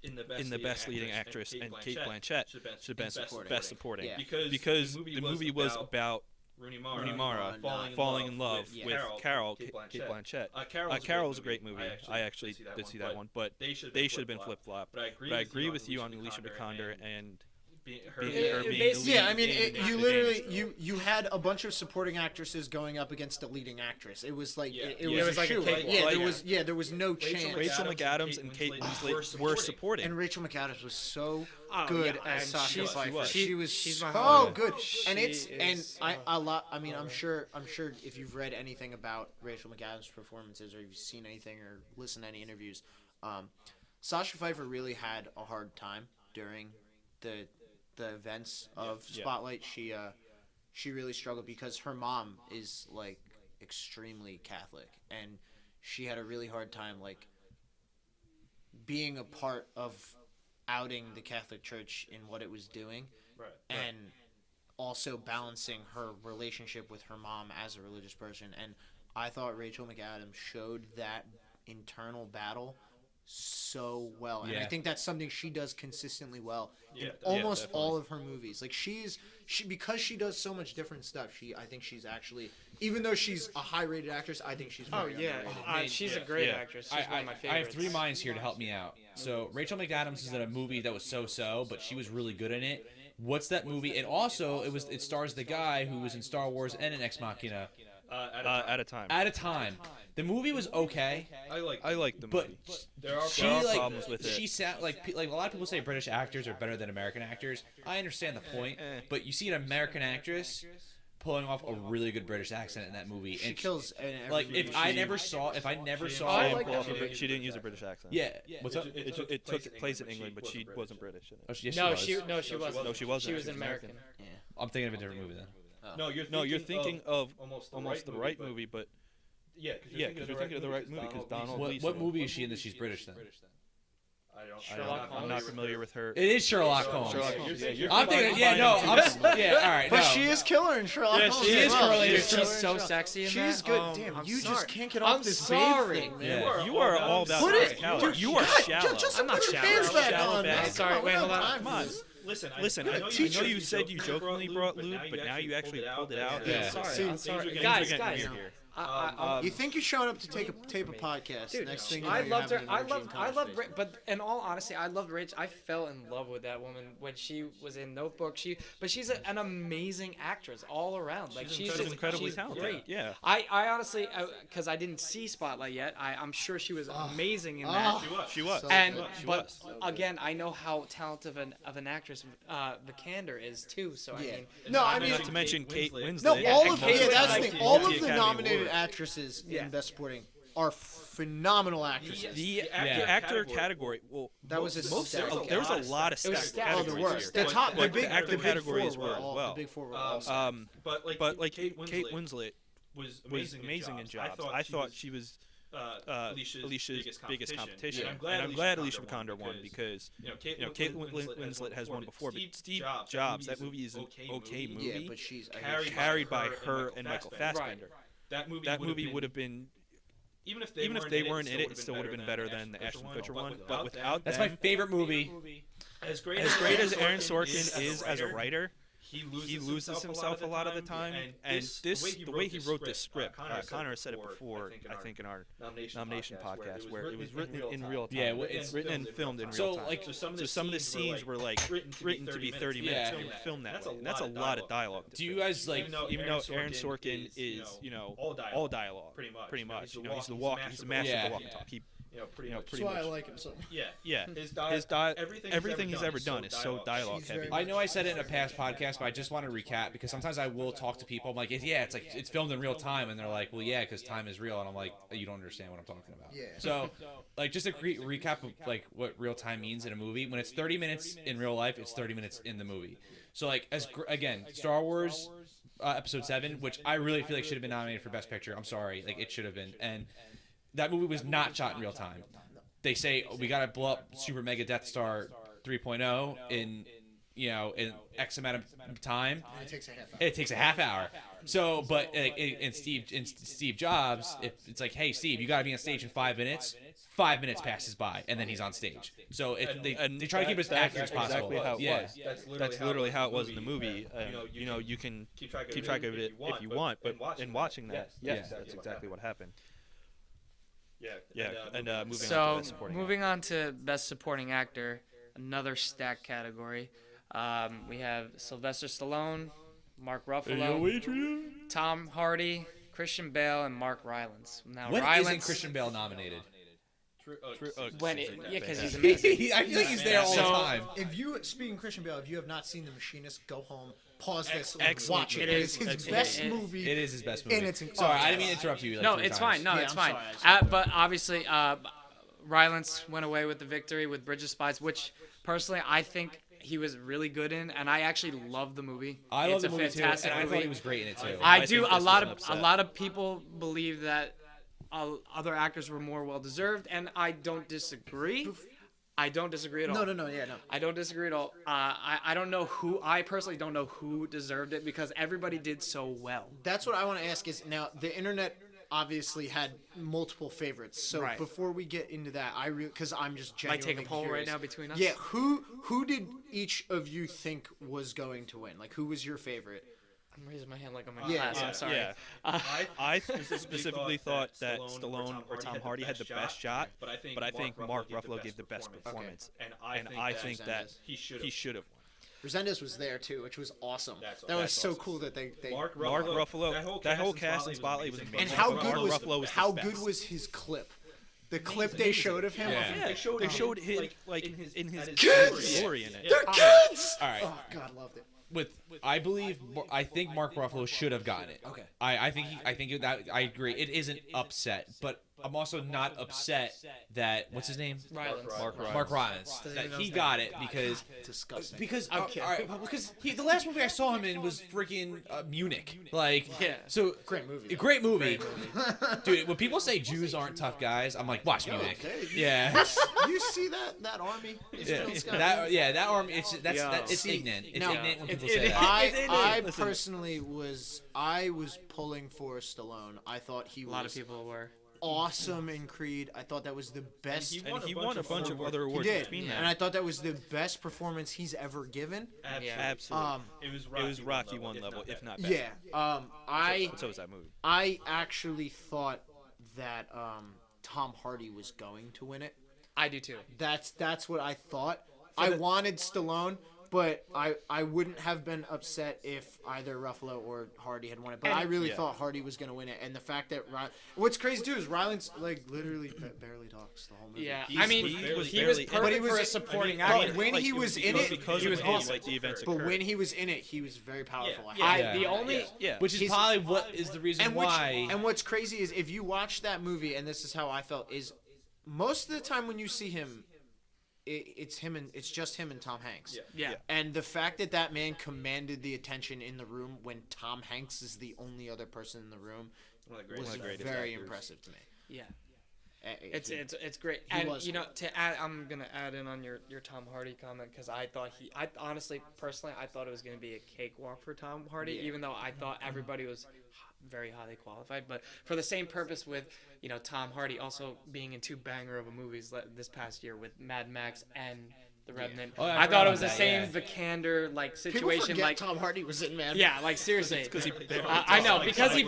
in the best leading actress, and Kate Blanchett should have been best supporting. Yeah. Because the movie was about Rooney Rooney Mara Mara and, falling in love with with Carol, Kate Kate Blanchett. Carol Carol's a great movie. I actually did see that one, but they should have been flip-flop. But But I agree with you on Alicia Vikander and her her it being basically- the yeah, lead I mean, in you the literally Danish you had a bunch of supporting actresses going up against a leading actress. It was like Yeah. it Yeah. was It was a like a shoe. cakewalk. Yeah, Like- there was no chance. Rachel McAdams and Kate Winslet were supporting. And Rachel McAdams was so Oh, good yeah, as and Sasha she's- Pfeiffer. she She was she's my so heart. good, and She it's and is- I a lot. I mean, I'm sure if you've read anything about Rachel McAdams' performances, or you've seen anything or listened to any interviews, Sasha Pfeiffer really had a hard time during the events of Yeah. Spotlight. She really struggled because her mom is like extremely Catholic, and she had a really hard time like being a part of outing the Catholic Church in what it was doing, Right. and also balancing her relationship with her mom as a religious person. And I thought Rachel McAdams showed that internal battle so well, and I Yeah. think that's something she does consistently well in Yeah, almost definitely. all of her movies. Like she because she does so much different stuff. I think she's actually, even though she's a high-rated actress, I think she's Oh very yeah, underrated. she's Yeah. a great Yeah. actress. She's one of my I favorites. have three minds here to help me out. So Rachel McAdams is in a movie that was so-so, but she was really good in it. What's that movie? And also, it stars the guy who was in Star Wars and in Ex Machina. At a time. At a time, the movie was okay, I like the but movie. there are she There are like problems with it. she sound like a lot of people say British actors are better than American actors. I understand the point, but you see an American actress pulling off a really good British accent in that movie. She and kills in every Like movie if I she- never saw, I She like didn't that movie. she didn't use a British accent. yeah, what's up? It took place in England, but she wasn't British in Oh, it. yes, No, she was. she wasn't. No, she wasn't. She was She an was American. I'm thinking of a different movie then. No, you're thinking of almost the right movie, but Yeah, because you're thinking of the right movie because Donald What Gleason. movie is she in that she's British then? I'm not familiar with her. It is Sherlock Holmes. Sherlock Holmes. Yeah, you're I'm thinking, yeah, no, yeah, all right. But no. she is killer in Sherlock Yeah, Holmes. she as is well. killer. She is She's killer in so Sherlock. sexy in She's that. good. Damn, I'm you sorry. just can't get off I'm this sorry. babe thing, man. Yeah. You are all about Put it, physicality. dude, You are God, shallow. Just I'm not put your shallow. pants back Shallow on, man. bag. Come Sorry, on, we wait, don't hold have on. time Come for on. this. Listen, I know you said you jokingly brought lube, but now you actually pulled it out. Yeah. I'm sorry. Things are Guys, getting guys. weird here. You think you're showing up to tape a podcast? Dude, Next thing you know, I you're loved her. having an orgy in I loved, conversation. but in all honesty, I loved Rach. I fell in love with that woman when she was in Notebook. But she's an amazing actress all around. Like she's incredibly she's talented. Great. Yeah. I honestly, because I didn't see Spotlight yet, I'm sure she was amazing in that. She was. So And good. but again, I know how talented of an actress Vikander is too. So I Yeah. mean, No, I mean, Not to mention Kate Winslet. no, all and of Kate yeah, was that's the like thing. All of the multi-Academy nominated two actresses in Best Supporting are phenomenal actresses. The actor category. Well, That was there was a lot of stacked Oh, there were. categories The here. top, But the big, actor the big categories four were were as all. well. The big four were all. But Kate Winslet was amazing in Jobs. I thought she was Alicia's biggest competition. And I'm glad Alicia Vikander won because Kate Winslet has won before, but Steve Jobs, that movie is an okay movie. Yeah, but she's carried by her and Michael Fassbender. That movie would have been. Even if they weren't in it still would have been better than the Ashton Kutcher one. But without That's them, my favorite movie. As great as Aaron Sorkin is as a writer, he loses himself a lot of the time. And the way he wrote this script, Connor said it before, I think in our nomination podcast, where it was written in real time. Yeah, it's written and filmed in real time. So some of the scenes were like written to be 30 minutes. They were filmed that way. And that's a lot of dialogue. Do you guys like? Even though Aaron Sorkin is all dialogue, pretty much. He's the master of the walk and talk. Pretty That's much. why I like him so much. Yeah. Everything he's ever done is so dialogue heavy. I know I said it in a past podcast, but I just want to recap because sometimes I will talk to people. I'm like, it's filmed in real time, and they're like, well, yeah, because time is real, and I'm like, you don't understand what I'm talking about. Yeah. So, like, just a recap of like what real time means in a movie. When it's 30 minutes in real life, it's 30 minutes in the movie. So, like, again, Star Wars Episode 7, which I really feel like should have been nominated for Best Picture. I'm sorry, like it should have been, and that movie was not shot in real time. They say we got to blow up Super Mega Death Star 3.0 in X amount of time. And it takes a half hour. It takes a half hour. So, but in Steve Jobs, if it's like, hey Steve, you got to be on stage in 5 minutes. 5 minutes passes by, and then he's on stage. So they try to keep it as accurate as possible. Exactly how it was. That's literally how it was in the movie. You can keep track of it if you want, but in watching that, yes, that's exactly what happened. Moving on to Best Supporting Actor, another stacked category. We have Sylvester Stallone, Mark Ruffalo, Tom Hardy, Christian Bale, and Mark Rylance. Now, When Rylance, isn't Christian Bale nominated? because he's amazing. I feel like he's there all the time. Speaking of Christian Bale, if you have not seen The Machinist, go home, pause this, Excellent watch it. movie. It is his best movie. It is his best movie. And it's sorry, I didn't mean to interrupt you. Like No, three it's times. fine. No, Yeah, it's I'm fine. sorry. But obviously, Rylance went away with the victory with Bridge of Spies, which personally I think he was really good in, and I actually love the movie. I love It's the a movie too, fantastic and I movie. thought he was great in it too. I I do. think A this lot was an of upset. a lot of people believe that other actors were more well deserved, and I don't disagree. I don't disagree at all. No. I don't disagree at all. I don't know who. I personally don't know who deserved it because everybody did so well. That's what I want to ask is, now, the internet obviously had multiple favorites. So Right. before we get into that, because I'm just Might genuinely take a poll curious. right now between us. Yeah, who did each of you think was going to win? Like, who was your favorite? I'm raising my hand like I'm in Yeah, class. yeah, I'm sorry. Yeah. I specifically thought that Stallone or Tom Hardy had the best shot, but I think Mark Ruffalo gave the best performance, and I think that he should have won. Resendez was there too, which was awesome. That was so cool that they Mark Mark Ruffalo, that whole cast in Spotlight was amazing. and how Mark good was Ruffalo was how the good best. was his clip? The clip they showed of him. Yeah. They showed him like in his kids! glory in it. They're kids. All right. Oh God, loved it. I think Mark Ruffalo should have gotten it. Okay. I think that I agree. It isn't upset, but I'm also not upset that what's his name? Rylance. Mark Rylance. That he got it because Disgusting. because the last movie I saw him in was freaking Munich. Like Yeah. So Great movie. a great movie. Dude, when people say Jews aren't tough guys, I'm like, watch Munich. Okay. Yeah. You see that army? That arm. It's it's See, ignorant. It's now, ignorant when it's- people say that. I Listen. personally was pulling for Stallone. I thought he A was lot of people were. awesome in Creed. I thought that was the best. And he won a bunch of other He awards did, between and that. I thought that was the best performance he's ever given. Yeah. Absolutely. It was Rocky one level, if not better. Yeah. So was that movie. I actually thought that Tom Hardy was going to win it. I do too. That's what I thought. I wanted Stallone, but I wouldn't have been upset if either Ruffalo or Hardy had won it. But I really thought Hardy was going to win it. And the fact that what's crazy too is Ryland's like literally barely talks the whole movie. Yeah, I mean, he was perfect for a supporting actor. When he was in it, he was awesome. Like the events but when he was in it, he was very powerful. Which is probably what is the reason why. And what's crazy is if you watch that movie, and this is how I felt, is most of the time when you see him, it's just him and Tom Hanks. Yeah. And the fact that man commanded the attention in the room when Tom Hanks is the only other person in the room was very impressive to me. Yeah. It's great. And to add, I'm gonna add in on your Tom Hardy comment because I honestly personally I thought it was gonna be a cakewalk for Tom Hardy, even though I thought everybody was very highly qualified. But for the same purpose with Tom Hardy also being in 2 banger of movies this past year with Mad Max and The Revenant. Oh, I thought it was the same Vikander like situation. People forget like Tom Hardy was in Mad Max. Yeah, like seriously. Because he I know because he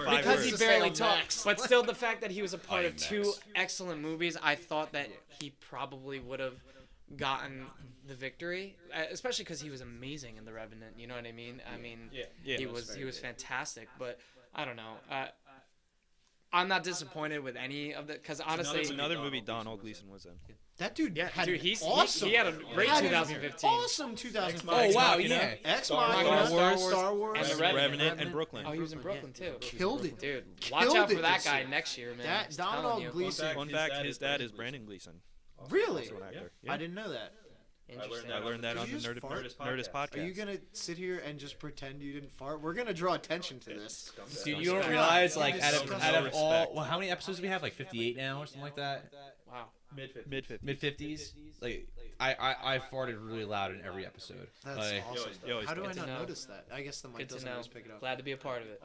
barely talks. talks, but still the fact that he was a part of 2 excellent movies, I thought that he probably would have gotten the victory, especially because he was amazing in The Revenant. You know what I mean? I mean, he was fantastic, but I don't know. I'm not disappointed with any of the because honestly, it's another movie Donald Gleason was in. That dude, he had a great had 2015. Awesome 2015. Oh wow, yeah. Ex Machina, Star Wars, and The Revenant, and Brooklyn. Oh, he was in Brooklyn too. Killed it, dude. Watch out for that guy next year, man. That Donald Gleason. Fun fact: his dad is Brandon Gleason. Really? Also an actor. I didn't know that. I learned that on the Nerdist podcast. Are you gonna sit here and just pretend you didn't fart? We're gonna draw attention to this. Dude, you don't realize like out of all how many episodes do we have? Like 58 now or something like that. Wow. Mid 50s. Like I farted really loud in every episode. That's like, awesome. How do I not notice that? I guess the mic doesn't always pick it up. Glad to be a part of it.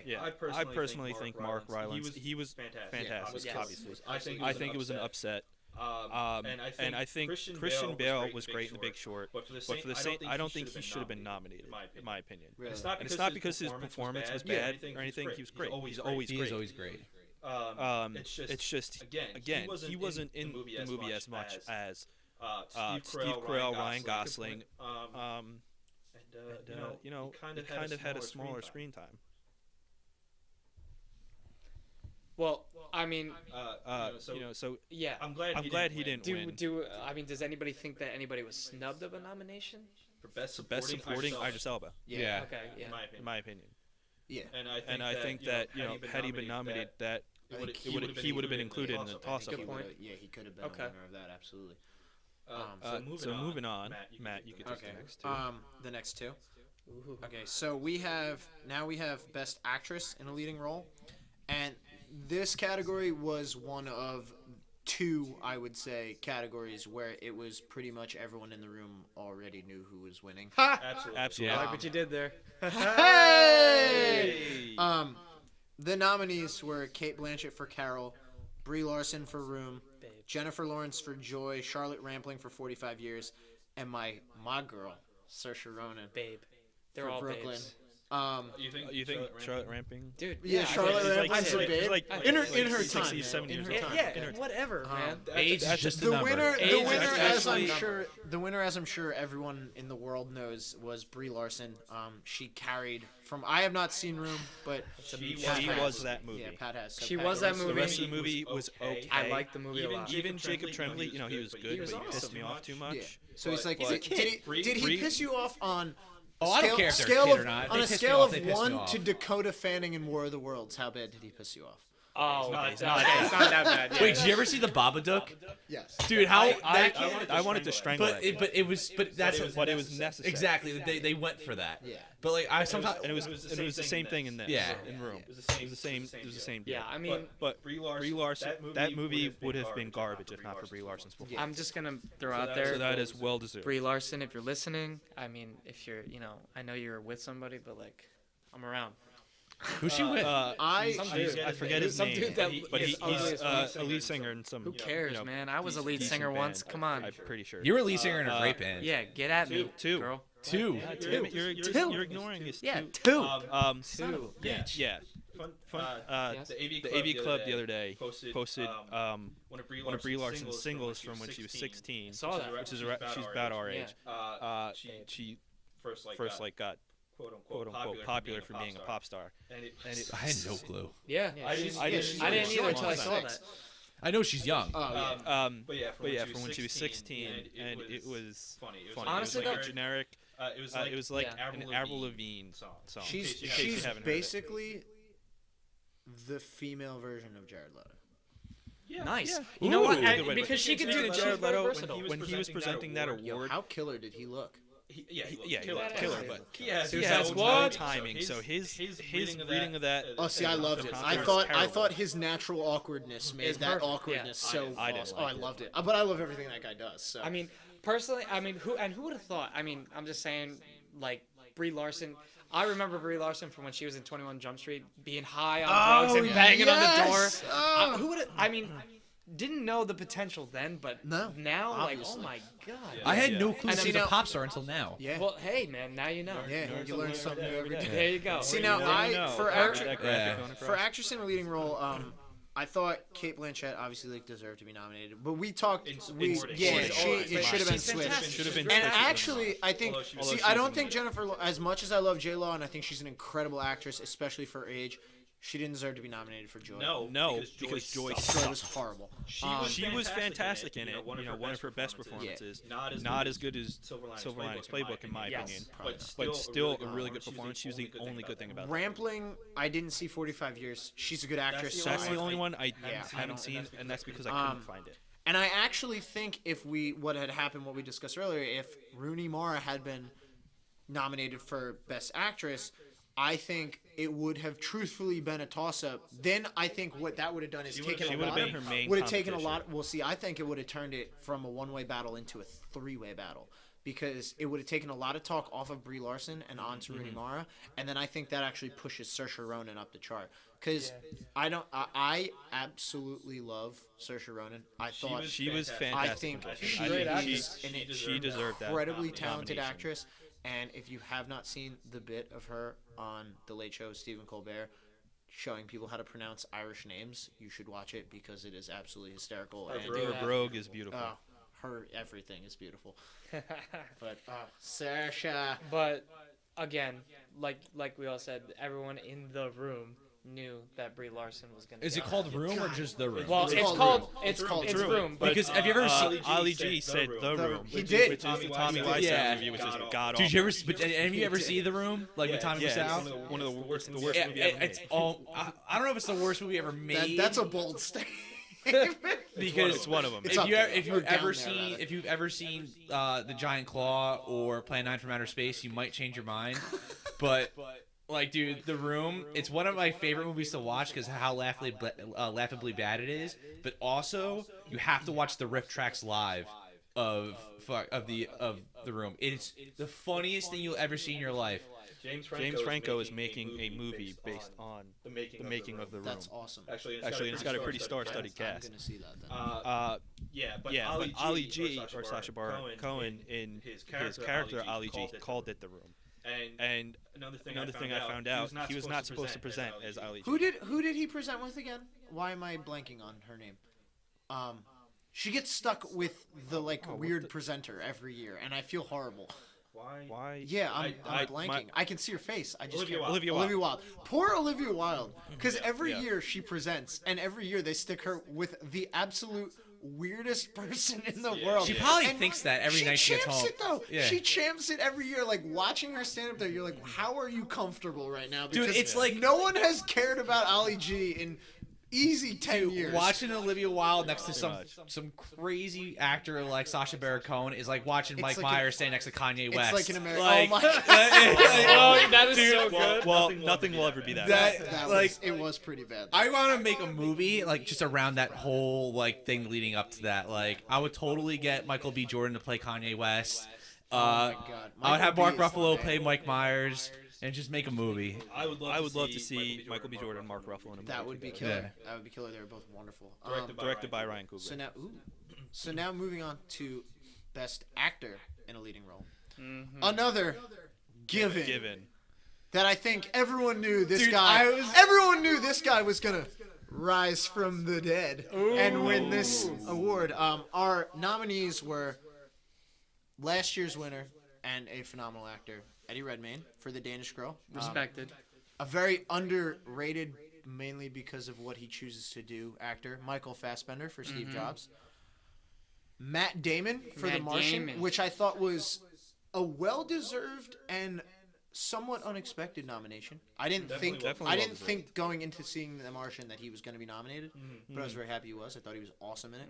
Yeah. I personally think Mark Rylance. He was fantastic. Obviously, I think it was an upset. And I think Christian Bale was great in The Big Short, but for the same, I don't think he should have been nominated, in my opinion. Really? And it's not because his performance was bad or anything. He was great. He's always great. It's just again, he wasn't in the movie as much as Steve Carell, Ryan Gosling, and he kind of had a smaller screen time. Well, I mean, so yeah. I'm glad he didn't win. I mean, does anybody think that anybody was snubbed of a nomination? For best supporting, Idris Elba. Yeah. Okay. Yeah. In my opinion. Yeah. And I think that had he been nominated, that he would have been included in the toss-up. Good point. Yeah, he could have been a winner of that. Absolutely. So moving on, Matt, you could take the next two. The next two. Okay, so we have Best Actress in a Leading Role, and this category was one of 2, I would say, categories where it was pretty much everyone in the room already knew who was winning. Absolutely. I like what you did there. Hey! The nominees were Cate Blanchett for Carol, Brie Larson for Room, Jennifer Lawrence for Joy, Charlotte Rampling for 45 Years, and my girl, Saoirse Ronan. Babe. They're for all Brooklyn. babes. You think Charlotte Rampling? Dude, Yeah, Charlotte Rampling's a babe. like in her 60s, time. 70s In her years time. Yeah, whatever, man. Age is just a The number. winner, Age the winner, as I'm sure everyone in the world knows, was Brie Larson. She carried from. I have not seen Room, but She was that movie. yeah, Pat has. So She Pat was that knows. movie. The rest of the movie was okay. I liked the movie a lot. Even Jacob Tremblay, he was good, was but he pissed awesome. me off too much. Yeah. So he's like, But- did he piss you off on? Oh, I don't care if they're a scale kid of, or not. On They a piss me scale off, of they piss me 1 off. to Dakota Fanning in War of the Worlds, how bad did he piss you off? Oh, it's not that bad. Yeah. Wait, did you ever see the Babadook? Yes. Dude, how I wanted to strangle but it. it was necessary. Exactly. They went for that. Yeah. But like I sometimes And it was the same thing in this. Yeah. In Room. It was It was the same deal. Yeah, I mean, But Brie Brie Larson, that movie would have been garbage if not for Brie Larson's performance. I'm just gonna throw out there. So that is well deserved. Brie Larson, if you're listening, I mean, if you're, I know you're with somebody, but like, I'm around. who's she with? I forget his Some name, dude that but is ugly he's as a lead singer in some. Who cares, man? I was a lead decent singer band. once. Come on. I'm pretty sure. You were a lead singer in a great band. Yeah, get at me, Two. girl. Two. Damn it, you're ignoring his Yeah, two. two. Yeah. The AV Club the other day posted one of Brie Larson's singles from when she was 16. Saw that. Which is she's about our age. She first got quote unquote popular for being a pop star. And I had no clue. Yeah, I didn't either until I saw that. I know she's young. But yeah, from when she was 16, and it was funny. Honestly, it was like a generic. It was like an Avril Lavigne song. She's basically the female version of Jared Leto. Yeah. Nice. Yeah. You know what? Ooh. Because she can do Jared Leto when he was presenting that award. Yo, how killer did he look? He killer, but he has no timing. So his reading of that. Oh, see, I loved it. I thought his natural awkwardness made that awkwardness so awesome. Oh, I loved it. But I love everything that guy does. So. I mean, personally, who would have thought? I mean, I'm just saying, like Brie Larson. I remember Brie Larson from when she was in 21 Jump Street, being high on drugs and banging on the door. Who would have? I mean. Didn't know the potential then, but now, obviously. like, oh my god! I had no clue And she was a pop star until now. Yeah. Well, hey man, now you know. Yeah, you learn something new every day. There you go. See now, for actress in a leading role, I thought Cate Blanchett obviously deserved to be nominated, but we talked. It should have been Swift. And actually, I think. See, I don't think Jennifer, as much as I love J Law, and I think she's an incredible actress, especially for her age. She didn't deserve to be nominated for Joy. No, because Joy was horrible. She was fantastic in it. One of her best performances. Not as good as Silver Linings Playbook, in my opinion, but still a really good performance. She was the only good thing about it. Rampling, I didn't see 45 Years. She's a good actress. That's the only one I haven't seen, and that's because I couldn't find it. And I actually think what had happened, what we discussed earlier, if Rooney Mara had been nominated for Best Actress, I think it would have truthfully been a toss-up. Then I think what that would have done is taken a lot. Well, see, I think it would have turned it from a one-way battle into a three-way battle because it would have taken a lot of talk off of Brie Larson and onto Rooney Mara, and then I think that actually pushes Saoirse Ronan up the chart. Because I absolutely love Saoirse Ronan. I thought she was fantastic. I think she deserved that. Incredibly talented actress. And if you have not seen the bit of her on The Late Show with Stephen Colbert showing people how to pronounce Irish names, you should watch it because it is absolutely hysterical. Her brogue is beautiful. Her everything is beautiful. But Saoirse. But again, like we all said, everyone in the room knew that Brie Larson was going to. Is it called Room or just The Room? Well, it's called Room. Because have you ever seen Ali G said The Room? He did. Which is the Tommy Wiseau movie, which is god awful. Did you ever? Have you ever seen The Room? Like with Tommy Wiseau? One of the worst movie ever made. It's I don't know if it's the worst movie ever made. That's a bold statement. Because it's one of them. If you've ever seen The Giant Claw or Plan 9 from Outer Space, you might change your mind. But like, dude, The Room, it's one of my favorite movies to watch because how laughably bad it is. But also, you have to watch the riff tracks live of The Room. It's the funniest thing you'll ever see in your life. James Franco is making a movie based on the making of The Room. That's awesome. Actually, it's got a pretty star-studded cast. I'm gonna see that then. But Ali G or Sacha Baron Cohen in his character Ali G called it The Room. And another thing I found out, he was not supposed to present as Ali G. Who did he present with again? Why am I blanking on her name? She gets stuck with the weird presenter every year, and I feel horrible. Why? Yeah, I'm blanking. I can see her face. I just Olivia Wilde. Poor Olivia Wilde, because every year she presents, and every year they stick her with the absolute weirdest person in the world. She probably thinks that every night she gets home. She champs it though. Yeah. She champs it every year. Like watching her stand up there, you're like, how are you comfortable right now? Because dude, it's like no one has cared about Ali G in easy 10 years. Watching Olivia Wilde next to some crazy actor like Sacha Baron Cohen is like watching Mike Myers stand next to Kanye West. It's like an American. Like, oh my God. That is so good. Well, nothing will ever be that. It was pretty bad. I want to make a movie like just around that whole thing leading up to that. Like I would totally get Michael B. Jordan to play Kanye West. Oh my God. I would have Mark Ruffalo play Mike Myers. And just make a movie. I would love to see Michael B. Jordan and Mark Ruffalo in a movie. That would be killer. Yeah. That would be killer. They were both wonderful. Directed by Ryan Coogler. So now moving on to Best Actor in a Leading Role. Mm-hmm. Another given. that I think everyone knew this Dude, guy. Everyone knew this guy was gonna rise from the dead and win this award. Our nominees were last year's winner and a phenomenal actor, Eddie Redmayne for The Danish Girl. Respected. A very underrated, mainly because of what he chooses to do, actor Michael Fassbender for Steve Jobs. Matt Damon for The Martian, which I thought was a well-deserved and somewhat unexpected nomination. I didn't think going into seeing The Martian that he was going to be nominated, but I was very happy he was. I thought he was awesome in it.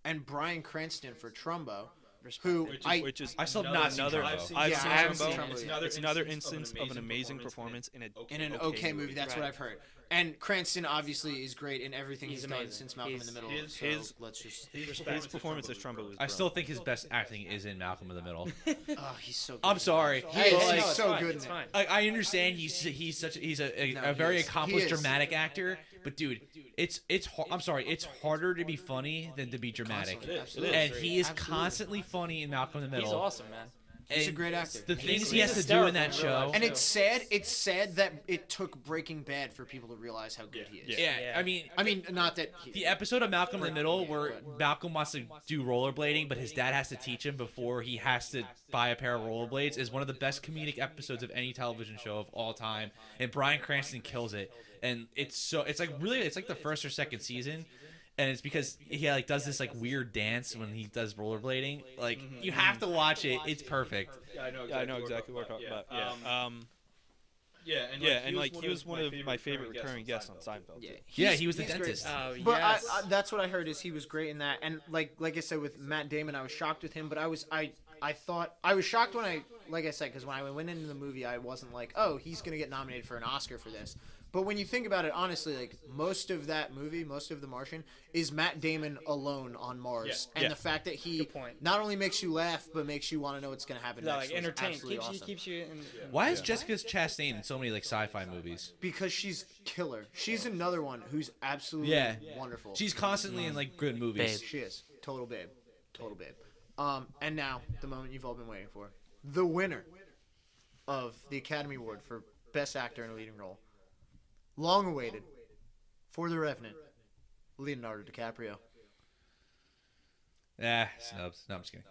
And Bryan Cranston for Trumbo, which is I still have not seen Trumbo. I've seen Trumbo. It's another instance of an amazing performance in an okay movie. That's what I've heard. And Cranston obviously is great in everything he's done since Malcolm in the Middle. His performance as Trumbo was. I still think his best acting is in Malcolm in the Middle. Oh, he's so good. I'm sorry. He's so good. It's fine. I understand he's a very accomplished dramatic actor, but dude, I'm sorry, it's harder to be funny than to be dramatic. And he is constantly funny in Malcolm in the Middle. He's awesome, man. He's a great actor. The things he has to do in that show. And it's sad that it took Breaking Bad for people to realize how good he is. Yeah. I mean, not that the episode of Malcolm in the Middle where Malcolm wants to do rollerblading, but his dad has to teach him before he has to buy a pair of rollerblades is one of the best comedic episodes of any television show of all time. And Bryan Cranston kills it. And it's like the first or second season. And it's because he does this weird dance when he does rollerblading. You have to watch it. It's perfect. Yeah, I know exactly what we're talking about. He was one of my favorite recurring guests on Seinfeld. Yeah, he was the dentist. But that's what I heard is he was great in that. And like I said with Matt Damon, I was shocked with him. But I was shocked when because when I went into the movie, I wasn't like, oh, he's gonna get nominated for an Oscar for this. But when you think about it, honestly, most of that movie, most of The Martian, is Matt Damon alone on Mars. And the fact that he not only makes you laugh, but makes you want to know what's going to happen next. Entertained. Awesome. Keeps you in... Why is Jessica Chastain in so many sci-fi movies? Because she's killer. She's another one who's absolutely wonderful. She's constantly in good movies. Babe. She is. Total babe. And now, the moment you've all been waiting for. The winner of the Academy Award for Best Actor in a Leading Role. Long awaited, for The Revenant, Leonardo DiCaprio. Snubs. No, I'm just kidding.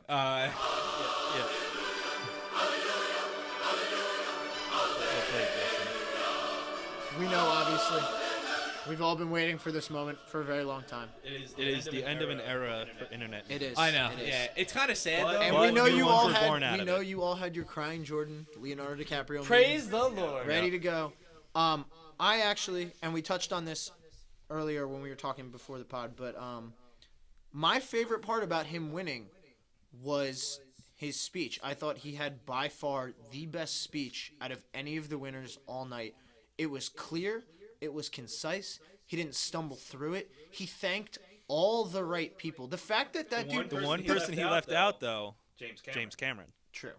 We know, obviously. We've all been waiting for this moment for a very long time. It is the end of an era for internet. It is. I know. It is. Yeah, it's kind of sad though. And we know you all had your crying Jordan, Leonardo DiCaprio. Praise the Lord. Ready to go. I actually, and we touched on this earlier when we were talking before the pod, but my favorite part about him winning was his speech. I thought he had by far the best speech out of any of the winners all night. It was clear. It was concise. He didn't stumble through it. He thanked all the right people. The fact that dude... The one person he left out, though, James Cameron. True.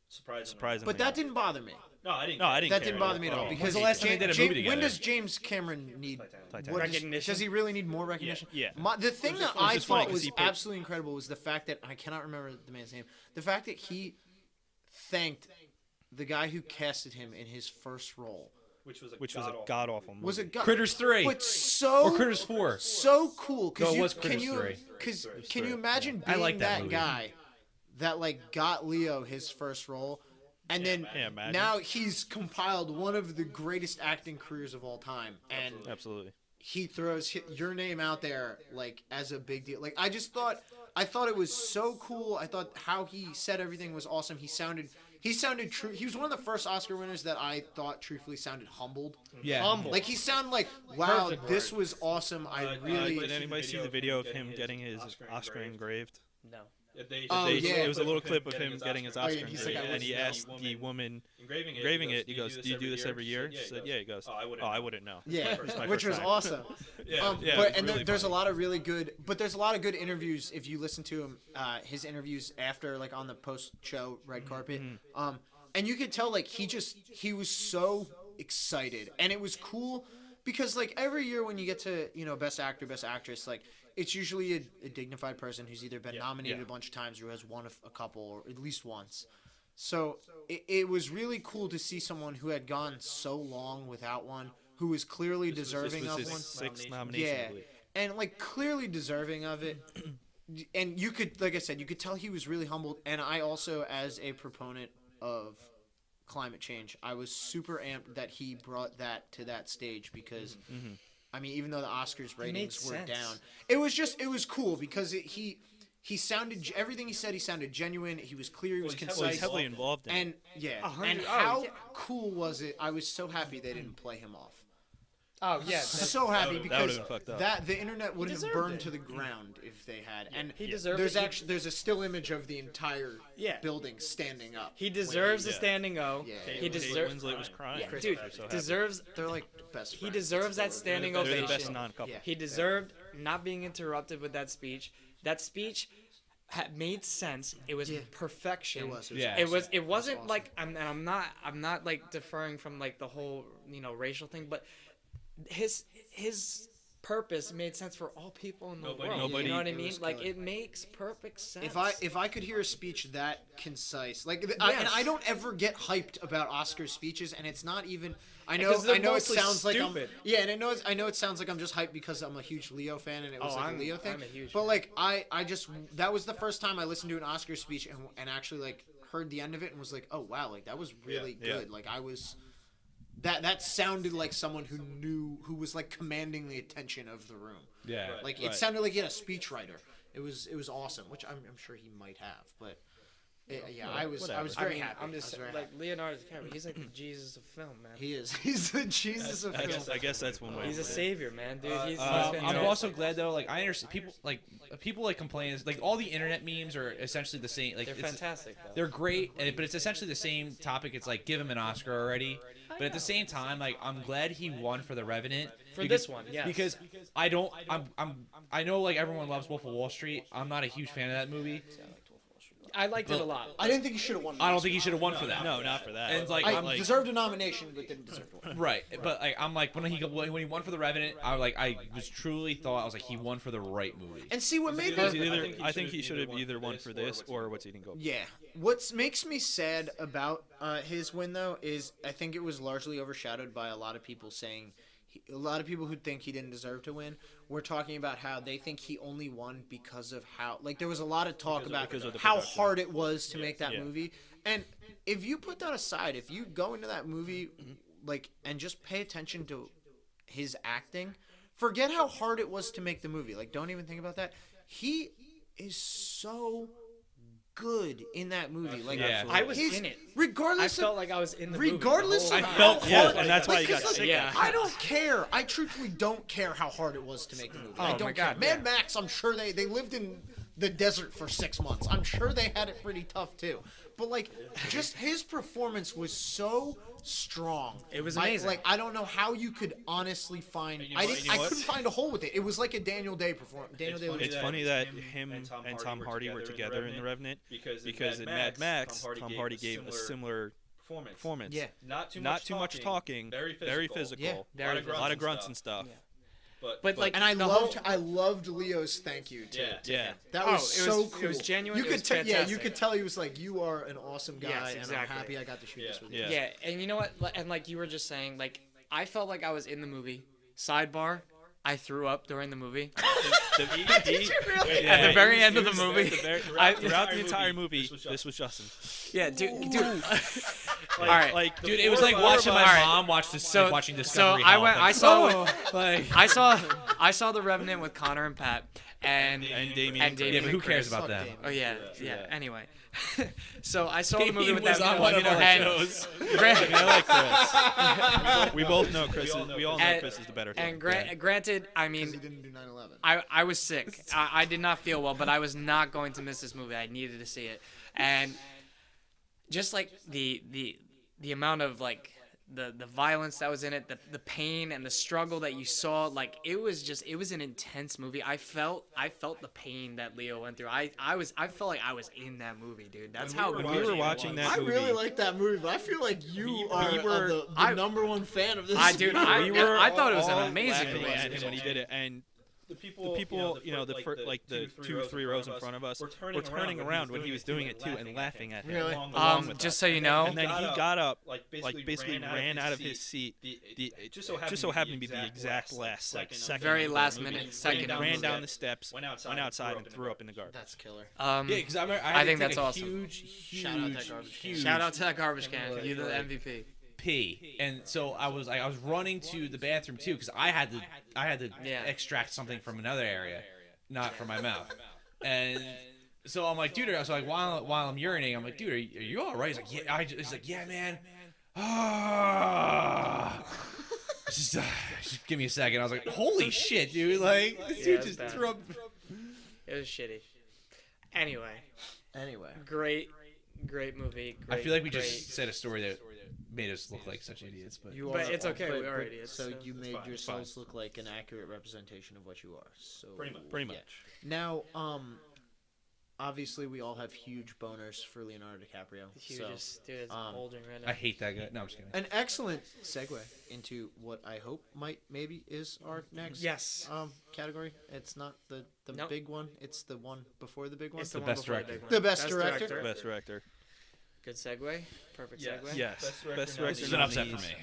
Surprisingly. But that didn't bother me. No, I didn't. That didn't bother me at all. Because the last time they did a movie together? When does James Cameron need recognition? Does he really need more recognition? Yeah. The thing that I thought was absolutely incredible was the fact that, I cannot remember the man's name, the fact that he thanked the guy who casted him in his first role. Which was a god-awful movie. Was it Critters 3. But or Critters 4. So cool. No, it was Critters 3. Because can you imagine being that guy that got Leo his first role? And then now he's compiled one of the greatest acting careers of all time. And absolutely. He throws your name out there as a big deal. I thought it was so cool. I thought how he said everything was awesome. He sounded true. He was one of the first Oscar winners that I thought truthfully sounded humbled. Yeah. Humbled. He sounded wow, this was awesome. Did anybody see the video of him getting his Oscar engraved? No. It was a little clip of him getting his Oscar engraved, and he asked the woman engraving it, he goes, "Do you do this every year?" She said, "Yeah." He goes, "Oh, I wouldn't know." Yeah, which was awesome. There's a lot of really good, there's a lot of good interviews if you listen to him, his interviews after on the post-show red carpet, and you could tell he was so excited, and it was cool because every year when you get to best actor, best actress, it's usually a dignified person who's either been nominated a bunch of times or has won a couple or at least once. So it was really cool to see someone who had gone so long without one, who was clearly deserving of his one. sixth nomination. Yeah, I believe. and like clearly deserving of it. And you could, like I said, you could tell he was really humbled. And I also, as a proponent of climate change, I was super amped that he brought that to that stage because, I mean, even though the Oscars ratings were down, it was cool because he sounded, everything he said, he sounded genuine. He was clear. He was concise. Well, he's heavily involved in it. And yeah, and how cool was it? I was so happy they didn't play him off. Oh yeah, So happy because would've been fucked up. the internet would have deserved burned it. to the ground if they had. And he deserved there's it. there's a still image of the entire Yeah. building standing up. He deserves a standing O. Yeah. He Kate deserves. Winslet was crying. Yeah, dude, They're so happy. deserves. They're like best He friends. deserves that standing They're the ovation. best non-couple. Yeah. He deserved not being interrupted with that speech. That speech made sense. It was perfection. It was. Yeah. It was. It awesome. wasn't like I'm not like deferring from like the whole racial thing, but his purpose made sense for all people in the world. You know what I It mean? was Like good. it makes perfect sense. If I could hear a speech that concise, like, and I don't ever get hyped about Oscar speeches, and it's not even. I know Because they're it mostly sounds like I'm. stupid. Yeah, and I know it sounds like I'm just hyped because I'm a huge Leo fan, and it was Oh, like I'm- a Leo thing. I'm a huge but fan. like I just that was the first time I listened to an Oscar speech and actually like heard the end of it and was like, oh wow, like that was really Yeah. good. Like I was. That sounded like someone who was like commanding the attention of the room. Yeah. Like it sounded like he had a speechwriter. It was awesome, which I'm sure he might have. But I was very happy. I'm just I was very like happy. Leonardo DiCaprio. He's like the Jesus of film, man. He is. He's the Jesus of film. I guess that's one way. He's a savior, man, dude. He's I'm fantastic. also glad though. Like I understand people like complain. Like all the internet memes are essentially the same. Like They're it's- fantastic, though. They're great, but it's essentially the same topic. It's like give him an Oscar already. But at the same time, like I'm glad he won for The Revenant. For this one, yes. Because I know like everyone loves Wolf of Wall Street. I'm not a huge fan of that movie. I liked it a lot. I didn't think he should have won. I don't think he should have won for that. No, not for that. And it's like I I'm like deserved a nomination, but didn't deserve to win. right, but like I'm like when he won for The Revenant, I was truly thought I was like he won for the right movie. And see what made He's me. either, I think he should have either won for this or What's Eating Gold. Yeah. What makes me sad about his win though is I think it was largely overshadowed by a lot of people saying. A lot of people who think he didn't deserve to win were talking about how they think he only won because of how like there was a lot of talk about because of the how production. hard it was to make that Yeah. movie. And if you put that aside, if you go into that movie like and just pay attention to his acting, forget how hard it was to make the movie. Like don't even think about that. He is so good in that movie. Like Yeah. I was he's- in it. Regardless I felt like I was in the movie. regardless the of whole how time. hard, Yeah, and that's why he got 'cause, sick. Yeah. I don't care. I truthfully don't care how hard it was to make the movie. I Oh don't my care. God, Mad yeah. Max, I'm sure they lived in the desert for 6 months. I'm sure they had it pretty tough too. But like, just his performance was so strong. It was amazing. I don't know how you could honestly find. you know I what- didn't. you know I what? couldn't find a hole with it. It was like a Daniel Day performance. Daniel Day. It's funny that him and Tom Hardy were together in The Revenant because in Mad Max, Tom Hardy gave a similar performance. Yeah. Not too much talking, very physical, Yeah. a lot of grunts and stuff. But like, And I the loved Leo's thank you too. Yeah. That Oh, was it so was- cool. it was genuine, You it could was tell. Yeah, you fantastic. could tell he was like, "You are an awesome guy, Yes, and I'm exactly. happy I got to shoot this with you." Yeah. Yeah, and you know what? And like you were just saying, like I felt like I was in the movie. Sidebar: I threw up during the movie. At the very end of the movie, Throughout the entire movie, this was Justin. yeah, dude. All right, Like, Dude, it was like watching my mom watch this, So- like watching so Discovery. I Health. went. Like, I saw. oh, like, I saw The Revenant with Connor and Pat, and Damien. and Damien yeah, but who and cares Chris. about Fuck them? Damien. Oh yeah. Anyway, so I saw the movie Damien with was that on one of our and shows. I mean, I like Chris. We both know Chris. We all know And- Chris is the better. And thing. granted, I Because he mean, didn't do 9/11. I was sick. I did not feel well, but I was not going to miss this movie. I needed to see it, and just like the amount of like the violence that was in it, the pain and the struggle that you saw, like it was an intense movie. I felt the pain that Leo went through. I felt like I was in that movie, dude. That's how When we were watching that I movie, really like that movie, but I feel like you are were- the number one fan of this. Dude, movie. I thought it was an all amazing laughing movie. at him when he did it, and the people, the 2-3 rows in front of us were turning around when he was doing it too and laughing at him. Really? Along with Just us. so you know, And then he got up, basically ran out of his seat. It just so happened to be the exact last second. very of the last movie. minute, second. Ran down the steps, went outside, and threw up in the garbage. That's killer. Yeah, because I think had that's a awesome. huge, Shout out to that garbage can. You the MVP. pee, and so I was running to the bathroom too because I had to Yeah. extract something from another area, not from my mouth, and so I'm like, dude, I was like, while I'm urinating, I'm like, dude, are you all right? He's like, yeah. He's like, yeah, man. Just give me a second. I was like, holy shit, dude! Like, this dude it's just bad. threw up. It was shitty. Anyway, great movie. I feel like we great. just said a story that made us look like such idiots, but But it's okay, we are idiots, So so you made fine, yourselves look like an accurate representation of what you are. So Pretty much. Now, obviously we all have huge boners for Leonardo DiCaprio. Huge, So dude, it's bulging right now. I hate that guy. No, I'm just kidding. an excellent segue into what I hope maybe is our next Yes. category. It's not the Nope. big one. It's the one before the big one. It's the The one best before director. big one. The best director. Best director. Good segue. Perfect segue. Yes. Best This director. is an upset for me.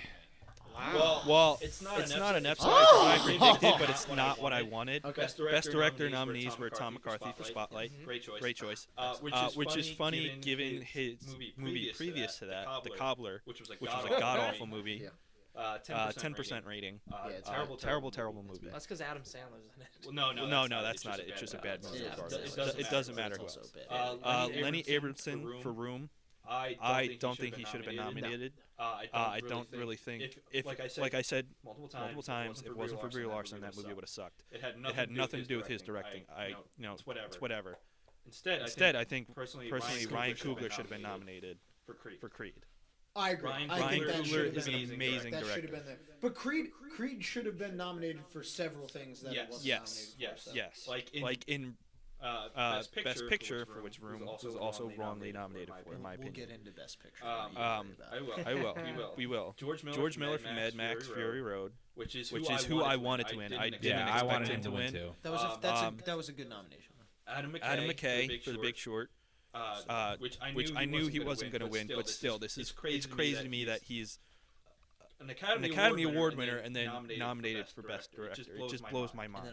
Wow. Well, it's not an upset. It's what I predicted, but it's not what I wanted. Okay. Best director nominees were Tom McCarthy for Spotlight. Great choice. Which is funny given his movie previous to that, The Cobbler, which was a god-awful movie. Yeah. 10% rating. it's Terrible movie. That's because Adam Sandler's in it. No, that's not it. It's just a bad movie. It doesn't matter who It's else. also bad. Lenny Abramson for Room. I don't think he should have been nominated. I don't really think if, like I said multiple times, if it wasn't for Brie Larson, that movie would have sucked. It had nothing to do with his directing. It's whatever. Instead, I think personally Ryan Coogler should have been nominated for Creed. I agree. Ryan I think that should Coogler have is an been amazing that should have director. been there. But Creed should have been nominated for several things that it wasn't nominated for. So. Yes. Like in Best Picture, for which Room was also wrongly nominated for, in my We'll opinion. get into Best Picture. I will. We will. George Miller from Mad Max: Fury Road, which is who I wanted to win. I didn't I expect wanted him to win. too. That was a good nomination. Adam McKay for The Big Short, which I knew he wasn't going to win, but still, it's crazy to me that he's an Academy Award winner and then nominated for Best Director. It just blows my mind.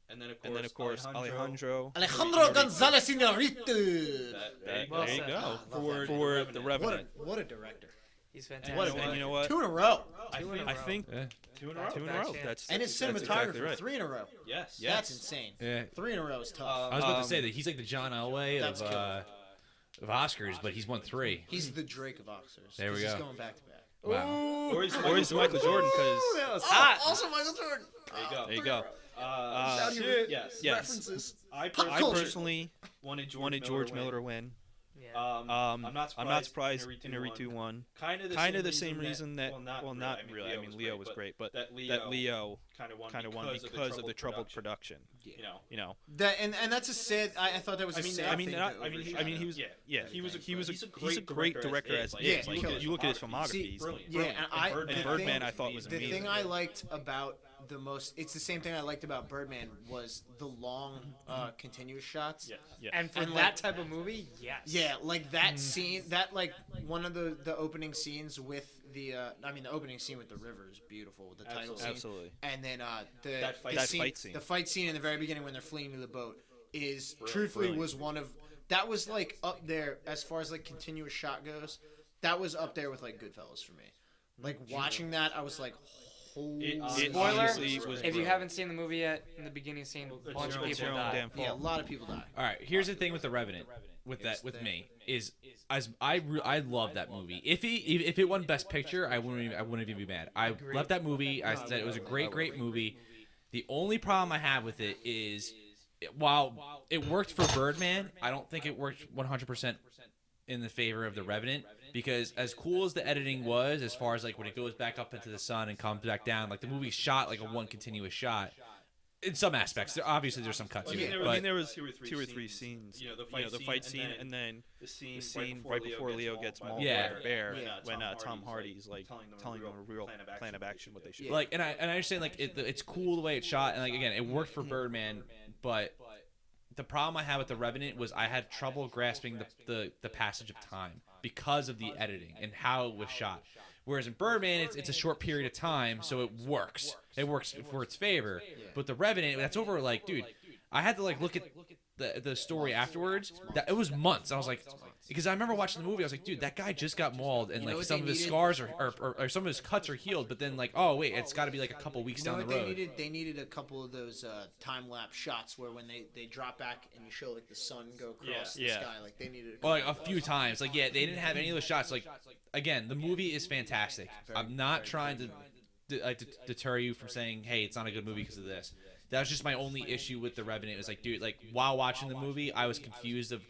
And then of course, Alejandro Gonzalez Iñárritu. There Well you said. go. For The Revenant. What a director. He's fantastic. And you know what? 2 in a row. I think Yeah. 2 in a row. Back-to-back. And his that's cinematographer exactly right. 3 in a row. Yes. That's insane. Yeah. 3 in a row is tough. I was about to say that he's like the John Elway That's of Oscars, but he's won 3. He's the Drake of Oscars. There we 'cause go. He's going back to back. Wow. Or he's Michael Jordan because That was hot. Also Michael Jordan. there you go. Yes. References. I I culture. personally wanted George Miller to win. Yeah. I'm not surprised Inarritu won. Kind of The same reason that not really. I mean, Leo was great, but that Leo kind of won because of the troubled production. You know. That and that's a sad. I thought that was a sad thing. He was a great director as it Yeah, is. Like, killer. you look at his filmography, See, he's yeah, and Birdman I thought was the amazing. thing I liked about the most. It's the same thing I liked about Birdman was the long, continuous shots. Yeah. And for And, that like- type of movie, yes. Yeah, like that scene, that like one of the opening scenes with the the opening scene with the river is beautiful, the title scene. Absolutely. And then the That fight scene, the fight scene in the very beginning when they're fleeing to the boat is truthfully was one of that was like up there as far as like continuous shot goes. That was up there with like Goodfellas for me. Like watching that, I was like, holy. Spoiler, honestly was if you brilliant. haven't seen the movie yet, in the beginning scene, a bunch of It's people your own die. damn fault. Yeah, a lot of people die. All right, here's the thing with The Revenant. With me is as I love that movie. If it won Best Picture, I wouldn't even be mad. I love that movie. I said it was a great movie. The only problem I have with it is while it worked for Birdman, I don't think it worked 100% in the favor of The Revenant, because as cool as the editing was, as far as like when it goes back up into the sun and comes back down, like the movie's shot like a one continuous shot. In some aspects, obviously there's some cuts. I mean, there was two or three scenes. The fight scene, and then the scene right before Leo gets mauled by a bear. When Tom Hardy's like telling them a real plan of action what they should. Like, and I understand like it's cool the way it's shot, and like again, it worked for Birdman, but the problem I had with The Revenant was I had trouble grasping the passage of time because of the editing and how it was shot. Whereas in Birdman, it's a short period of time, so it works. It works for its favor. But The Revenant, that's over like, dude, I had to like look at the story afterwards. That it was months. I was like, because I remember watching the movie, I was like, dude, that guy just got mauled, and like some of his scars or some of his cuts are healed. But then like, oh wait, it's got to be like a couple weeks down the road. They needed a couple of those time lapse shots where when they drop back and you show like the sun go across the sky. Like they needed. Like a few times. Like they didn't have any of those shots. Like again, the movie is fantastic. I'm not trying to deter you from saying, hey, it's not a good movie because of this. That was just my only issue with The Revenant. It was like, dude, like while watching the movie, I was confused of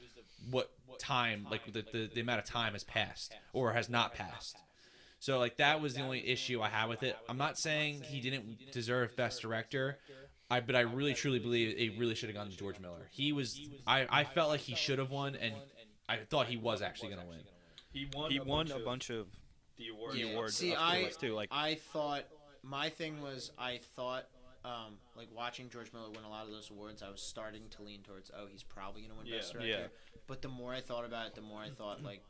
what time, like the amount of time has passed or has not passed. So like that was the only issue I had with it. I'm not saying he didn't deserve Best Director, but I really truly believe it really should have gone to George Miller. He was, I felt like he should have won, and I thought he was actually going to win. He won a bunch of the awards. See, too. Like I thought my thing was like watching George Miller win a lot of those awards, I was starting to lean towards, he's probably going to win Best Director. Yeah. But the more I thought about it, the more I thought, like,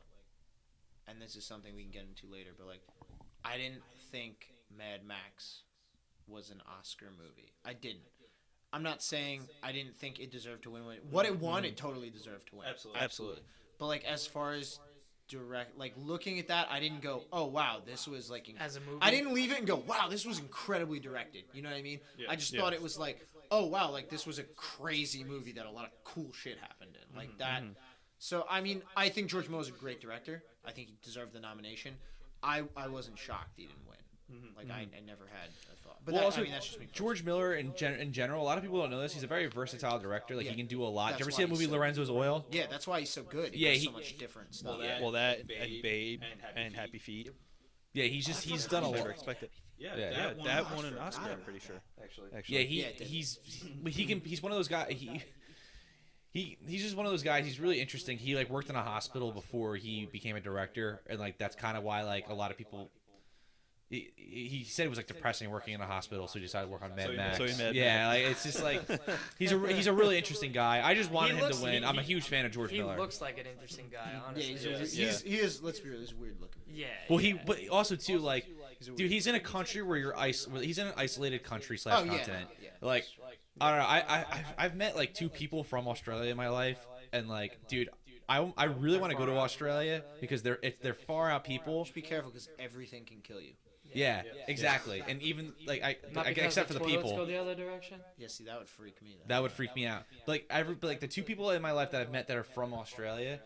and this is something we can get into later, but, like, I didn't think Mad Max was an Oscar movie. I didn't. I'm not saying I didn't think it deserved to win. What it won, it totally deserved to win. Absolutely. But, like, as far as looking at that, I didn't go, oh wow, this was like as a movie. I didn't leave it and go, wow, this was incredibly directed. You know what I mean? I just thought it was like, oh wow, like this was a crazy movie that a lot of cool shit happened in, like that. So I mean, I think George Miller's a great director. I think he deserved the nomination. I wasn't shocked he didn't win. Like I never had a thought. But also, that's just me. George Miller in general, a lot of people don't know this. He's a very versatile director. Like he can do a lot. Did you ever see that movie Lorenzo's Oil? Yeah, that's why he's so good. He does so much different stuff. Well, that and Babe and Happy Feet. Yeah, he's done a lot. Never expected. Yeah, that won an Oscar. I'm pretty sure. Actually. Yeah, he's one of those guys. He's just one of those guys. He's really interesting. He like worked in a hospital before he became a director, and like that's kind of why like a lot of people. He said it was like depressing working in a hospital, so he decided to work on Mad Max. Like it's just like he's a really interesting guy. I just wanted him to win. I'm a huge fan of George Miller. He looks like an interesting guy, honestly. He is. Let's be real, he's weird looking. Yeah. Well, but also too like, dude, he's in a country where he's in an isolated country / continent. Like, I don't know. I've met like 2 people from Australia in my life, and like, dude, I really want to go to Australia because they're far out people. Just be careful because everything can kill you. Yeah, exactly. And even like except for the people. Go the other direction. Yeah, see, that would freak me. That would freak me out. Like the 2 people in my life that I've met that are from Australia,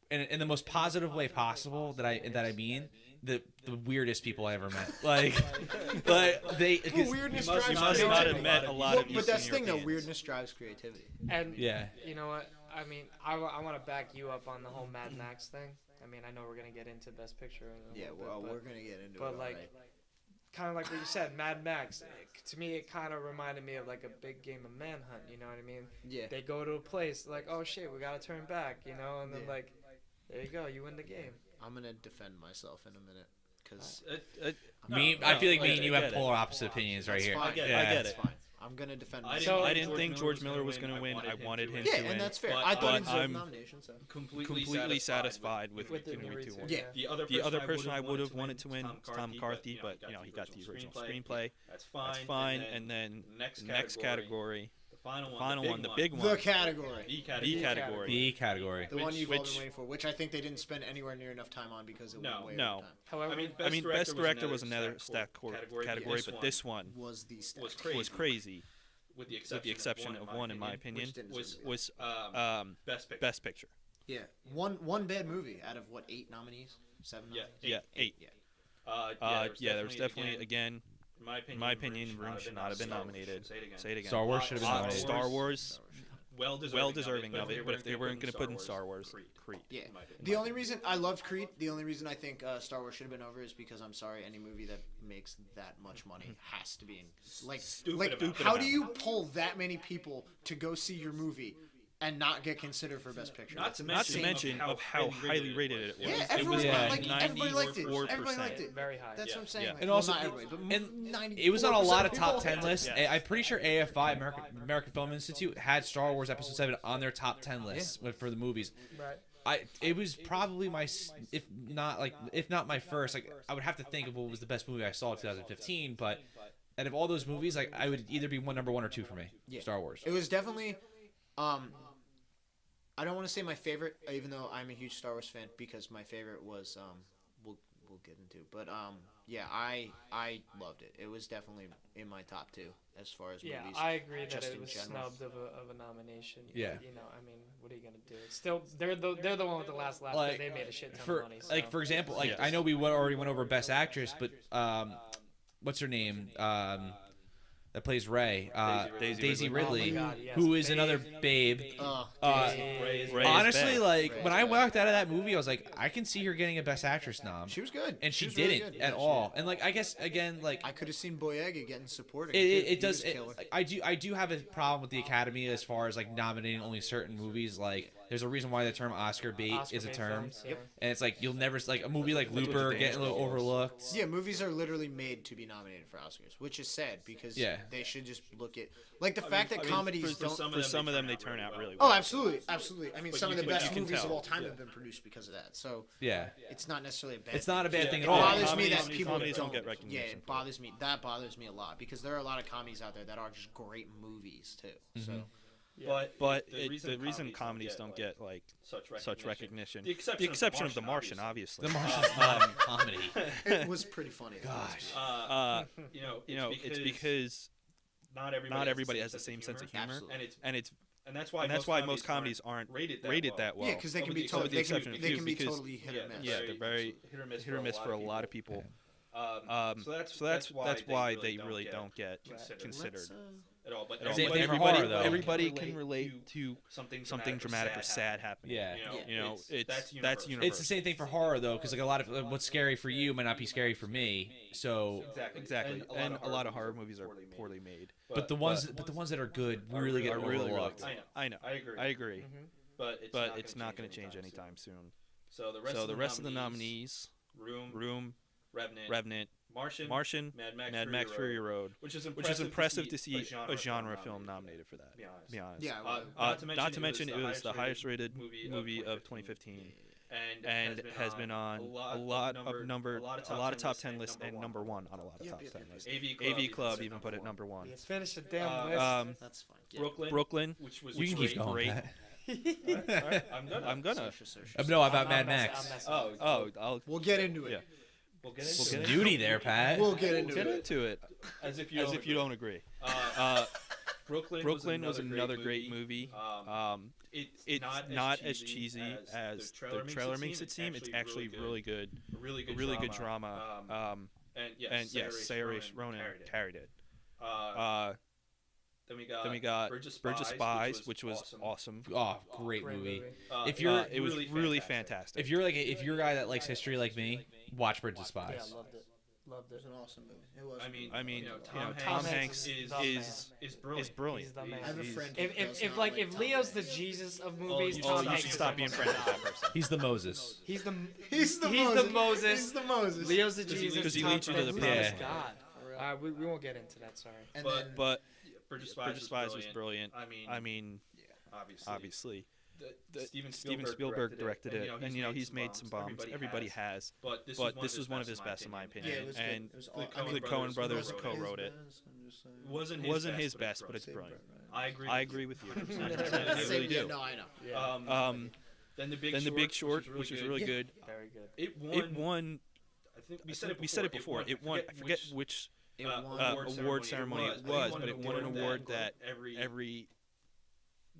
and in the most positive way possible that I mean, the weirdest people I ever met. Like weirdness drives. You must not have met a lot of. But that's the thing, though. Weirdness drives creativity. And you know what? I mean, I want to back you up on the whole Mad Max thing. I mean, I know we're gonna get into Best Picture. We're gonna get into it. But like, kind of like what you said, Mad Max. To me, it kind of reminded me of like a big game of Manhunt. You know what I mean? Yeah. They go to a place like, oh shit, we gotta turn back. You know, and then like, there you go, you win the game. I'm gonna defend myself in a minute because I feel like me and you have polar opposite opinions right here. I get it. Fine. I'm gonna defend myself. I didn't think George Miller was going to win. I wanted him to win. Yeah, and that's fair. I thought he deserved the nomination. So completely satisfied with the 2 wins. Yeah. The other person I would have wanted to win was Tom McCarthy, but he got the original screenplay. That's fine. And then next category. The final one, the big one. The category. The category. The one you've all been waiting for, which I think they didn't spend anywhere near enough time on because it went way over time. However, I mean, Best Director was another stacked category, but this one was crazy. With the exception of one, in my opinion, was Best Picture. Yeah, one bad movie out of what 8 nominees, 7 nominees? Yeah, 8. There was definitely again. In my opinion, Room should not have been nominated. Say it again. Star Wars should have been nominated. Star Wars. well deserving of it. But if they weren't going to put in Star Wars, Creed. Yeah. The only reason I loved Creed, the only reason I think Star Wars should have been over is because I'm sorry, any movie that makes that much money has to be in stupid. How do you pull that many people to go see your movie and not get considered for Best Picture? Not to mention how highly rated it was. Yeah, everybody liked it. 94%. Everybody liked it. Very high. That's what I'm saying. Yeah. Like, And also, not everybody, but it was on a lot of 94% top people 10 liked it. lists. Yes. I'm pretty sure AFI, American Film Institute, had Star Wars Episode 7 on their top 10 lists for the movies. Right. It was probably if not my first. Like, I would have to think of what was the best movie I saw in 2015. But out of all those movies, like, I would either be number one or two for me. Yeah. Star Wars. It was definitely, I don't want to say my favorite, even though I'm a huge Star Wars fan, because my favorite was we'll get into, but yeah, I loved it. It was definitely in my top two as far as Yeah, movies. I agree that just it in was general. snubbed of a nomination. Yeah. But, I mean, what are you gonna do? It's still, they're the one with the last laugh. Like, They made a shit ton for of money. So. for example, Yes. I know we already went over Best Actress, but what's her name? That plays Rey, Daisy Ridley, Oh my God, yes, who is Babe. another Babe. Ray is Honestly, back. like, when I walked out of that movie, I was like, I can see her getting a Best Actress nom, She was good, and she was really didn't good. at all. And like, I guess again, like, I could have seen Boyega getting supporting. it does. I do have a problem with the Academy as far as like nominating only certain movies. Like, there's a reason why the term Oscar bait is a term, and it's like you'll never like a movie like That's what Looper the getting a little danger is. overlooked. Yeah, movies are literally made to be nominated for Oscars, which is sad because Yeah. they should just look at like the fact that comedies don't. For some of them, they turn out really well. Oh, absolutely. I mean, some of the best you can movies of tell. all time have been produced because of that. So Yeah, it's not necessarily a bad. it's not a bad thing It at all. bothers me that Comedies- people comedies don't don't get recognition Yeah, it bothers me. That bothers me a lot because there are a lot of comedies out there that are just great movies too. So But the reason comedies don't get like such recognition, the exception of The Martian, obviously. The Martian's not a comedy. it was pretty funny. Gosh. It's because not everybody has the same sense of humor, Absolutely. and that's why most comedies aren't rated that well. Yeah, because they can be With totally the exception of they few, can be because- totally hit or miss. Yeah, they're very hit or miss for a lot of people. So that's why they really don't get considered at all. But at all. Same But thing for everybody, horror, though. everybody can relate to something dramatic or sad happening. Yeah. That's universal. It's the same thing for horror though, because like a lot of what's scary for you might not be scary for me. So, Exactly, and a lot of horror movies are poorly made. but the ones that are good really get overlooked. I know. I agree. But it's not going to change anytime soon. So the rest of the nominees: Room, Revenant, Martian, Mad Max Fury Road, which is impressive to see a genre film nominated for that. To be honest. Yeah. Not to mention it was the highest rated movie of 2015. And has been on a lot of top 10 lists and number one on a lot of top 10 lists. AV Club even put it number one. Let's finish the damn list. That's fine. Yeah. Brooklyn, which was You can keep going. great. Pat. I'm gonna. No, about I'm Mad messing- Max. I'm messing. I'll We'll get into it. Yeah. We'll get We'll into get it. Duty there, Pat. We'll get into get it. into it As if you don't agree. Brooklyn was another great movie. It's not as cheesy as the trailer makes it seem. It's actually really good. A really Good drama. And And yes, Saoirse Ronan carried it. Then Then we got Bridge of Spies, which was awesome. Oh, great Great movie. movie. If you're It was really fantastic. if you're a guy that likes history like me, watch Bridge of Yeah, Spies. loved it. Loved It it. was an awesome movie. It was. I mean, Tom Tom Hanks Hanks is brilliant. brilliant. He's the man. I have a He's- friend. If Leo's the Jesus of movies, you Tom should Hanks should is stop the being most friends with that phenomenal. person. He's the Moses. He's the He's the Moses. He's the Moses. Leo's the Because he Jesus. leads you Tom to the Hanks is promised the God. We won't get into that. Sorry. And But- then But Bridge of Bridge of Spies was brilliant. brilliant. I mean, obviously, Steven Steven Spielberg directed it, and he's made some bombs. Everybody has, But this was one of his best, in my yeah, opinion. it was And good. It was the Coen brothers co-wrote it. Wasn't his best, but it's brilliant. I agree with you. I really do. No, I know. Then the Big Short, which was really good. Very good. It won. I think We said it before. It won. I forget which It won. award ceremony it was, but it won an award that every.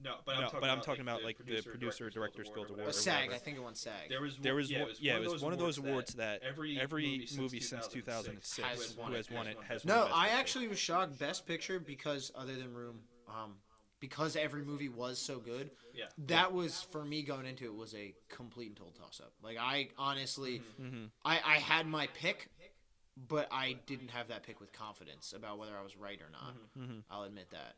No, But I'm talking about like the producer director's guild award. A or SAG. whatever. I think it won SAG. There was it was one of those awards that every movie since 2006 has who has won it has No, won Best I Picture. actually was shocked. Best Picture because other than Room, because every movie was so good. Yeah. That was, for me going into it, was a complete and total toss up. Like, I honestly, I had my pick, but I didn't have that pick with confidence about whether I was right or not. I'll admit that.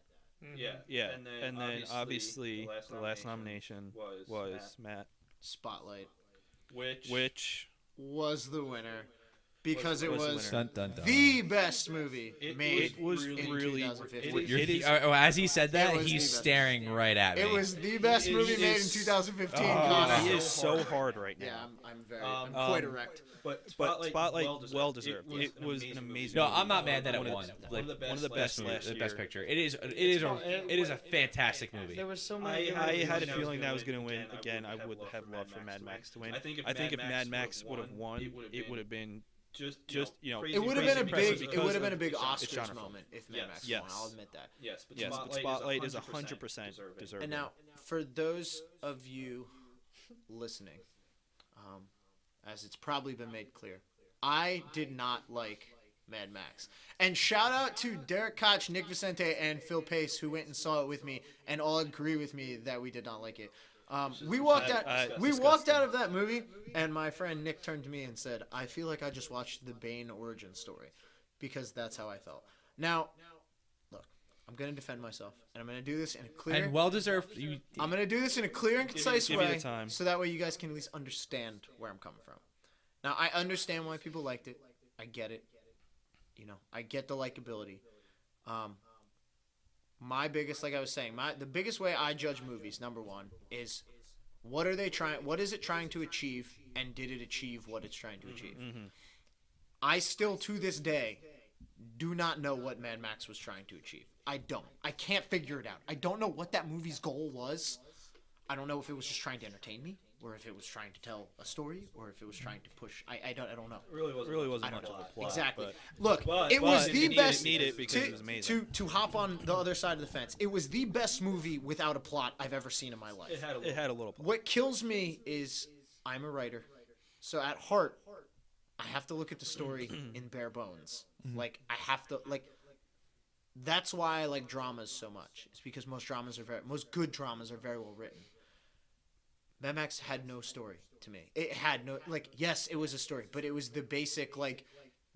Yeah. And then obviously the last nomination was Matt. Spotlight Which was the winner because it was Dun, dun, dun. the best movie made it was in really 2015. As he said that, It was the he's best staring right at me. It was the best movie made in 2015. He is so hard right now. Yeah, I'm quite erect. But Spotlight, well deserved. It was an amazing. No, movie. I'm not mad that it won. One Like, of the best last year. Best picture. It is a fantastic movie. There was so many. I had a feeling that was going to win. Again, I would have loved for Mad Max to win. I think if Mad Max would have won, it would have been just it would have been a big Oscars moment if Mad Max won. I'll admit that. Yes, but Spotlight is 100% deserving. And now, for those of you listening, as it's probably been made clear, I did not like Mad Max. And shout out to Derek Koch, Nick Vicente, and Phil Pace, who went and saw it with me and all agree with me that we did not like it. We walked out of that movie, and my friend Nick turned to me and said, "I feel like I just watched the Bane origin story," because that's how I felt. Now, look, I'm gonna defend myself, and I'm gonna do this in a clear And well deserved. I'm gonna do this in a clear and concise give me way, the time. so that way you guys can at least understand where I'm coming from. Now, I understand why people liked it. I get it. I get the likability. My biggest, like I was saying, the biggest way I judge movies, number one, is what is it trying to achieve, and did it achieve what it's trying to achieve? I still, to this day, do not know what Mad Max was trying to achieve. I don't. I can't figure it out. I don't know what that movie's goal was. I don't know if it was just trying to entertain me, or if it was trying to tell a story, or if it was trying to push. I don't know. Really wasn't I don't much know. of a plot. Exactly. But, Look, it was the best. Need it because it was amazing. To hop on the other side of the fence, it was the best movie without a plot I've ever seen in my life. It had a little plot. What kills me is I'm a writer, so at heart, I have to look at the story in bare bones. Like I have to like. That's why I like dramas so much. It's because most good dramas are very well written. Mad Max had no story to me. It had no, yes, it was a story, but it was the basic,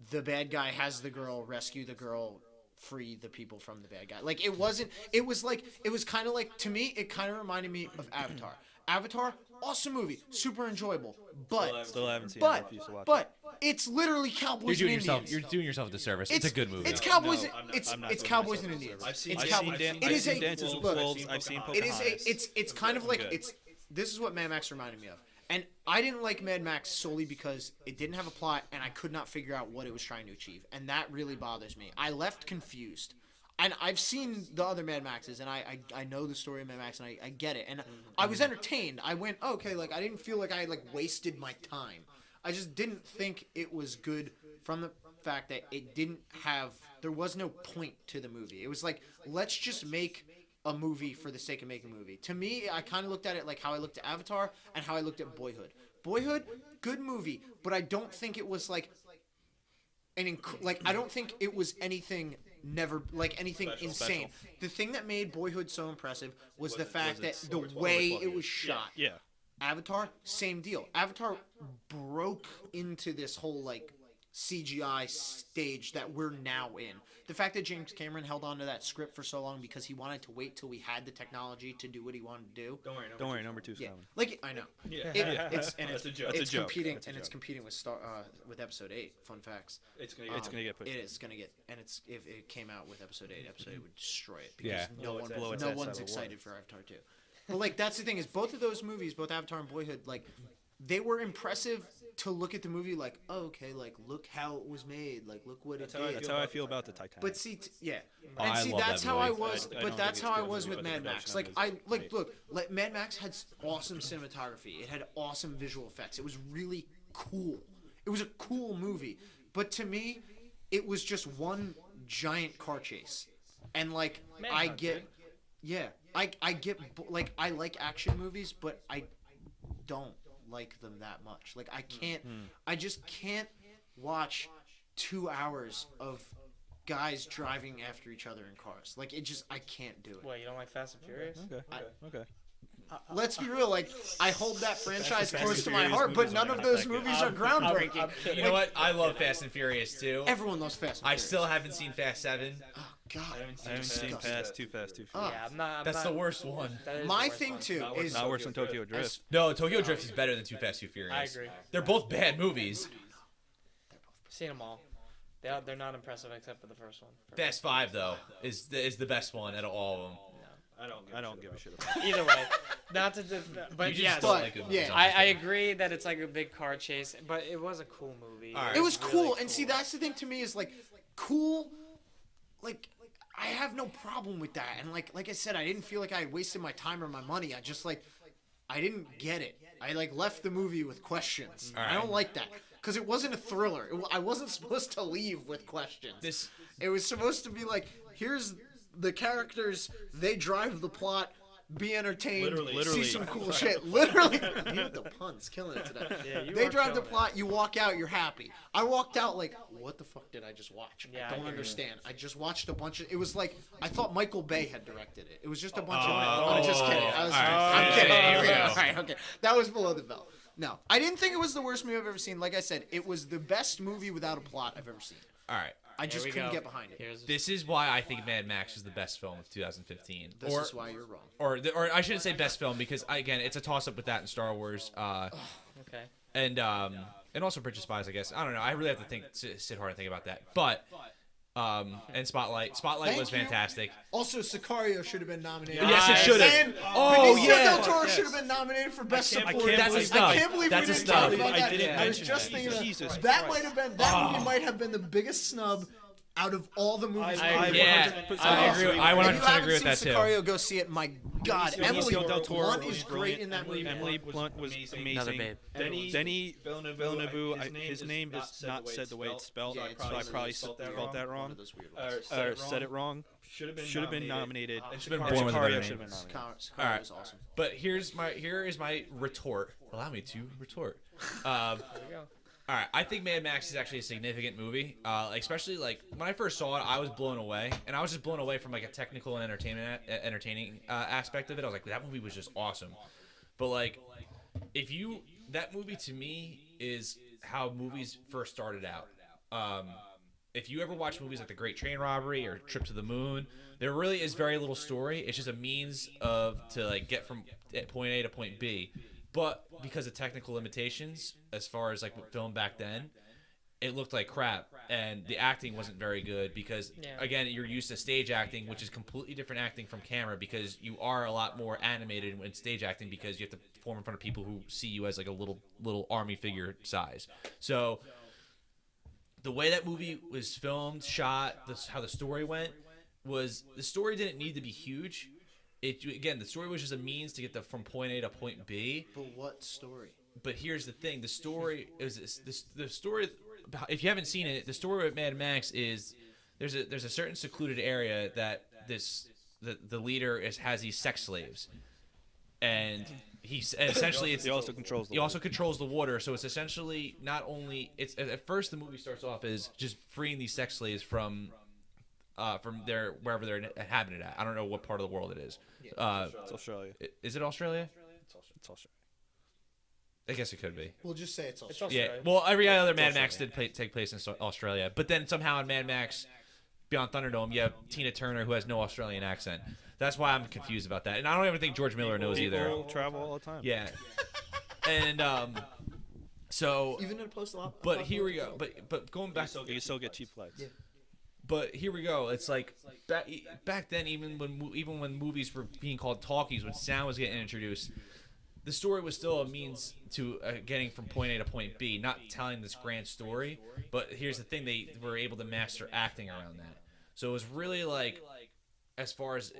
the bad guy has the girl, rescue the girl, free the people from the bad guy. It was kind of like, to me, it kind of reminded me of Avatar. Avatar, awesome movie, super enjoyable, but Still haven't seen it. I refuse to watch but it's literally Cowboys and Indians. You're doing yourself a disservice. It's a good movie. It's Cowboys. No, I'm not it's doing Cowboys and myself a Indians. disservice. It's I've Cowboys. seen It is a Dances with look. Wolves. I've seen It is Pocahontas. it's kind of like Good. this is what Mad Max reminded me of. And I didn't like Mad Max solely because it didn't have a plot and I could not figure out what it was trying to achieve. And that really bothers me. I left confused. And I've seen the other Mad Maxes, and I know the story of Mad Max, and I get it. And I was entertained. I went, okay, I didn't feel like I wasted my time. I just didn't think it was good from the fact that there was no point to the movie. It was let's just make a movie for the sake of making a movie. To me, I kind of looked at it like how I looked at Avatar and how I looked at Boyhood. Boyhood, good movie, but I don't think it was I don't think it was anything anything insane. The thing that made Boyhood so impressive was the fact that the way it was shot. Yeah. Avatar, same deal. Avatar broke into this whole CGI stage that we're now in. The fact that James Cameron held on to that script for so long because he wanted to wait till we had the technology to do what he wanted to do. Don't worry, number 2's Yeah, coming. I know. Yeah. It's a joke. It's That's a competing joke. and it's competing with Episode 8. Fun facts. It's gonna get pushed. It is gonna get, and if it came out with Episode 8, Episode 8 would destroy it because Yeah. no one's excited for Avatar 2. But that's the thing is both of those movies, both Avatar and Boyhood, they were impressive to look at the movie look how it was made, look what it did. That's how I feel about the Titanic. But see, I and see love that's that how I movie. was. I But don't that's think how it's I good, was with but Mad the Max. production is Mad Max had awesome cinematography. It had awesome visual effects. It was really cool. It was a cool movie. But to me, it was just one giant car chase. And I get I like action movies, but I don't like them that much. I just can't watch 2 hours of guys driving after each other in cars. Like, it just, I can't do it. What, you don't like Fast and Furious? Okay. Let's be real. Like, I hold that franchise Fast close and to my Furious heart, but movies none are of not those that good. movies are groundbreaking. You know what? I love Fast and Furious too. Everyone loves Fast and I Furious. still haven't seen Fast 7. Oh, God. I I haven't seen past Too Fast, Too Furious. Yeah, I'm not. That's the worst one. That is My the worst thing, one. too, is... Not worse than Tokyo Drift. No, Tokyo Drift is better than Too Fast, Too Furious. I agree. They're both bad movies. Seen them all. They're not impressive except for the first one. Fast 5 though is the best one out of all of them. I don't give a shit about it. Either way, not to, but You just yes, don't like good movies, yeah. I agree that it's like a big car chase, but it was a cool movie. All right. It was really cool, and see, that's the thing to me is like cool. Like I have no problem with that, and like I said, I didn't feel like I had wasted my time or my money. I just I didn't get it. I left the movie with questions. All I right. don't like that because it wasn't a thriller. I wasn't supposed to leave with questions. It was supposed to be like, here's the characters. They drive the plot. Be entertained. Literally. See some cool shit. Literally. You with the puns, killing it today. Yeah, you They are drive the killing it. plot. You walk out. You're happy. I walked out like, what the fuck did I just watch? Yeah, I I don't hear you. understand. I just watched a bunch of. It was like I thought Michael Bay had directed it. It was just a bunch of. Oh, I'm just kidding. all right. I'm kidding. Here we go. All right, okay. That was below the belt. No, I didn't think it was the worst movie I've ever seen. Like I said, it was the best movie without a plot I've ever seen. All right. I just we couldn't go. get behind it. Here's This is why I think Mad Max was the best film of 2015. This is why you're wrong. Or I shouldn't say best film because again it's a toss up with that and Star Wars. okay. And also Bridge of Spies, I guess. I don't know. I really have to sit hard and think about that. But and Spotlight Thank was you. fantastic. Also, Sicario should have been nominated. Yes, it should have. And Oh, Benicio yeah. del Toro should have been nominated for best I supporting. can't That's a believe- snub. I can't believe That's we a didn't snub. talk about I that. didn't I was mention just that. thinking Jesus that Christ. might have been that movie might have been the biggest snub out of all the movies. I we've agree. ever Yeah, done. I agree. I If 100% you agree haven't with that seen too. Sicario, go see it. My God, Emily Benicio del Toro Blunt was is great brilliant. in that movie. Emily Blunt was amazing. Another babe. Denny Villeneuve, his name is not said the way it's spelled, Yeah, so I probably spelled that One wrong. of those weird ones. Or said it wrong. Should Should have been nominated. should have Or been born with a better Sicario name. should have been nominated. Sicario All right. was awesome. But here is my retort. Allow me to retort. There we go. All right, I think Mad Max is actually a significant movie. Especially like when I first saw it, I was blown away, and I was just blown away from like a technical and entertaining aspect of it. I was like, that movie was just awesome. But like, that movie to me is how movies first started out. If you ever watch movies like The Great Train Robbery or Trip to the Moon, there really is very little story. It's just a means to like get from point A to point B. But because of technical limitations, as far as like film back then, it looked like crap, and the acting wasn't very good because again, you're used to stage acting, which is completely different acting from camera because you are a lot more animated in stage acting because you have to perform in front of people who see you as like a little army figure size. So the way that movie was filmed, shot, how the story went was the story didn't need to be huge. The story was just a means to get from point A to point B. But what story? But here's the thing: the story is the story. If you haven't seen it, the story of Mad Max is there's a certain secluded area that the leader has these sex slaves, and he also controls the water. So it's essentially not only at first the movie starts off as just freeing these sex slaves from their wherever they're inhabited at. I don't know what part of the world it is. It's Australia. Is it Australia? It's Australia. I guess it could be. We'll just say it's all. It's Yeah. Australia. Well, every other Mad Max did take place in Australia, but then somehow in Mad Max Beyond Thunderdome, you have Tina Turner who has no Australian accent. That's why I'm confused about that, and I don't even think George Miller knows either. People travel all the time. Yeah. And so. Even in a post-op. But here we go. But going back. You can still get cheap flights. Yeah. But here we go. It's like back then, even when movies were being called talkies, when sound was getting introduced, the story was still a means to getting from point A to point B, not telling this grand story. But here's the thing: they were able to master acting around that. So it was really like, as far as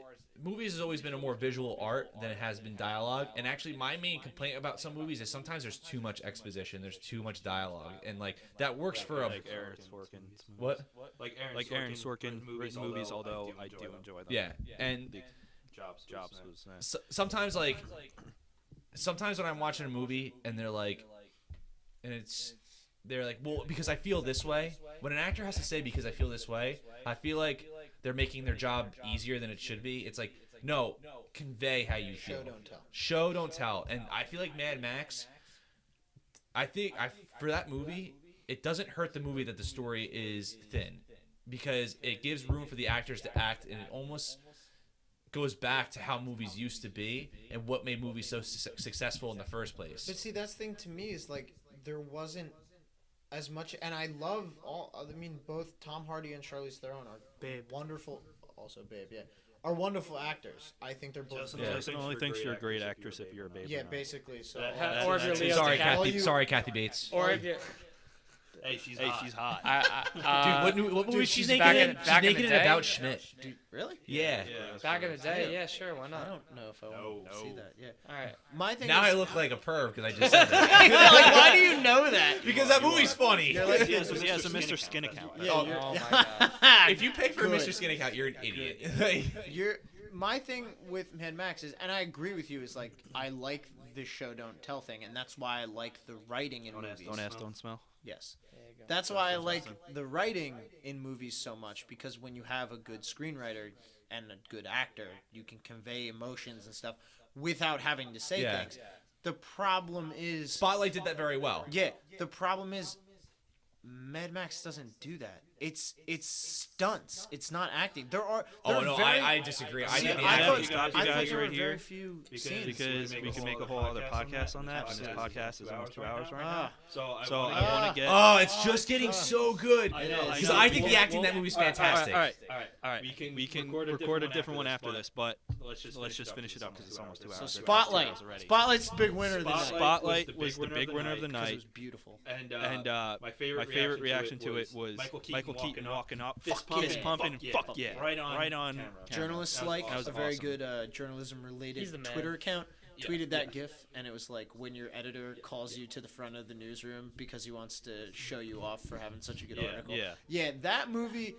movies has always been a more visual art than it has been dialogue. And actually, my main complaint about some movies is sometimes there's too much exposition, there's too much dialogue, and like that works for like Aaron Sorkin's movies. What? Like Aaron Sorkin written movies, although I do enjoy them. Yeah, and Jobs was nice. sometimes when I'm watching a movie and they're like, and it's they're like, well, because I feel this way. When an actor has to say because I feel this way, I feel like they're making their job easier than it should be. It's like, no, convey how you feel. Show, don't tell. Show, don't tell. And I feel like Mad Max, for that movie, it doesn't hurt the movie that the story is thin, because it gives room for the actors to act, and it almost goes back to how movies used to be and what made movies so successful in the first place. But see, that's the thing to me is like there wasn't as much, and I love both Tom Hardy and Charlize Theron are wonderful. Also, Babe, yeah, are wonderful actors. I think they're both. Justin only thinks you're a great actress if you're a Babe. Yeah, basically. So, or if you're Leo Sorry, Kathy Bates. Or if you're Hey, she's hot. Dude, what movie she's naked back in? in- She's back in naked the in day? About Schmidt. Dude, really? Yeah. back in the day, yeah, sure, why I not? don't know if I want to see that. Yeah. All right. My thing. Now is, I look like a perv because I just said that. like, why do you know that? Because that movie's funny. He has a Mr. Skin account. Yeah, Oh, you're- Oh my god. If you pay for a Good. Mr. Skin account, you're an idiot. My thing with Mad Max is, and I agree with you, is like I like the show don't tell thing, and that's why I like the writing in movies. Don't ask, don't smell. Yes. That's why I like the writing in movies so much, because when you have a good screenwriter and a good actor, you can convey emotions and stuff without having to say Yeah. things. The problem is Spotlight did that very well. Yeah, the problem is Mad Max doesn't do that. It's stunts. It's not acting. There are I disagree. See, think the I acting- thought, stop you I thought guys there were right here, very few scenes. Because we can make a whole other podcast on that. And this podcast is almost 2 hours right now. Ah, So I So wanna I get- want to get. Oh, it's just getting so good. I know. Because I think the acting in that movie is fantastic. All right. All right. We can record a different one after this, but let's just finish it up because it's almost 2 hours. so It's Spotlight. 2 hours already. Spotlight's the big winner of the night. Spotlight was the big winner of the Because it night. was beautiful. And My favorite reaction to it was Michael Keaton walking up, fist pumping, fuck yeah, right on camera. Journalists like That was a very awesome. good journalism-related He's the man. Twitter account tweeted that GIF, and it was like when your editor calls you to the front of the newsroom because he wants to show you off for having such a good article. Yeah. That movie,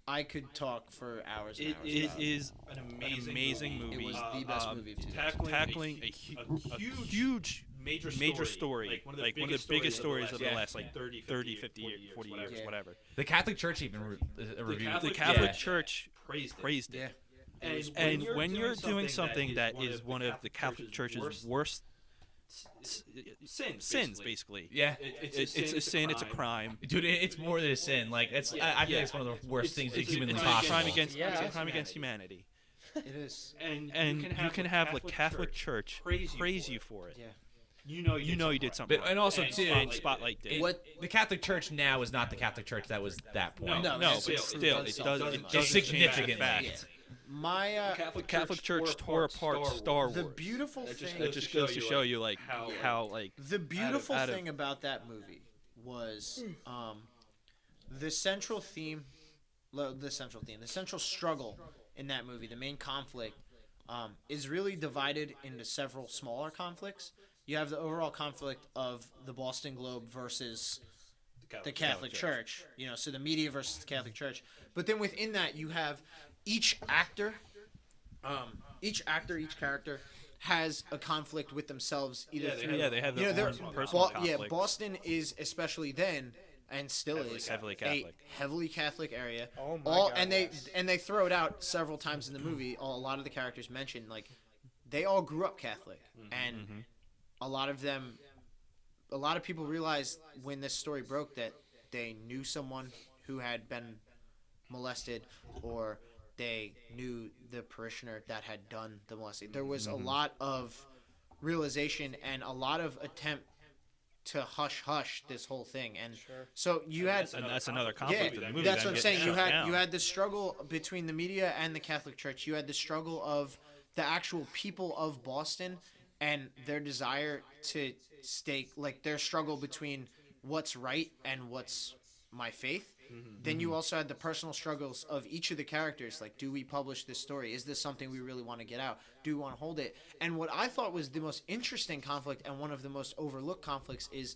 I could talk for hours and hours It about. is an an amazing movie. It was the best movie of 2000. tackling a huge major story, like one of the biggest stories of the last like 30, 50 years, 40 years, Yeah. whatever. The Catholic Church even reviewed The Catholic Catholic Church praised it. Yeah. And when you're doing something that is one of the Catholic Church's worst sins, basically. Yeah. It's a sin. It's a crime. Dude, it's more than a sin. Like, I think it's one of the worst things that humanly It's possible. a crime against Yeah. it's a crime against humanity. It is. And you can have the Catholic Church praise you for it. Yeah. You know You did something. But, and also, too, And Spotlight did. the Catholic Church now is not the Catholic Church that was that point. No, No, it's but still, it doesn't change significant. the fact. Yeah. My The Catholic Church tore apart Star Wars. the beautiful thing. That just goes to show you like how like The beautiful out of- thing about that movie was the central struggle in that movie, the main conflict, is really divided into several smaller conflicts. You have the overall conflict of the Boston Globe versus the Catholic Church. So the media versus the Catholic Church. But then within that, you have each actor, each character has a conflict with themselves. Either through they have their their own personal Yeah, conflicts. Boston is especially then and still is heavily a Catholic. heavily Catholic area. Oh my God, and yes. they throw it out several times in the movie. A lot of the characters mentioned like they all grew up Catholic, and a lot of people realized when this story broke that they knew someone who had been molested, or they knew the parishioner that had done the molesting. There was a lot of realization and a lot of attempt to hush this whole thing, and so you had and that's another conflict in the movie. that's then what I'm getting saying. You shut had down. you had the struggle between the media and the Catholic Church. You had the struggle of the actual people of Boston and their desire to stay, like their struggle between what's right and what's my faith. Then you also had the personal struggles of each of the characters. Like, do we publish this story? Is this something we really want to get out? Do we want to hold it? And what I thought was the most interesting conflict and one of the most overlooked conflicts is,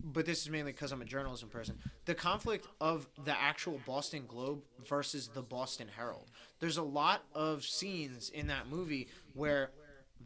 but this is mainly because I'm a journalism person, the conflict of the actual Boston Globe versus the Boston Herald. There's a lot of scenes in that movie where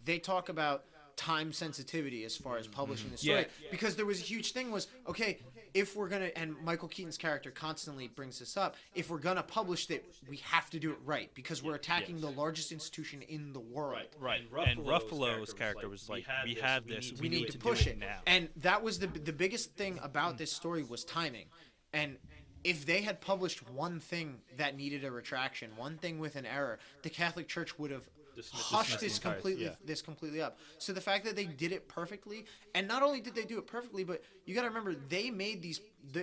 they talk about time sensitivity as far as publishing the story, because there was a huge thing was, okay, if we're gonna, and Michael Keaton's character constantly brings this up, if we're gonna publish it, we have to do it right, because we're attacking the largest institution in the world. Right. And Ruffalo's character was like, we have this, we need to push it now. And that was the biggest thing about this story was timing. And if they had published one thing that needed a retraction, one thing with an error, the Catholic Church would have hushed this completely up. So the fact that they did it perfectly, and not only did they do it perfectly, but you got to remember they made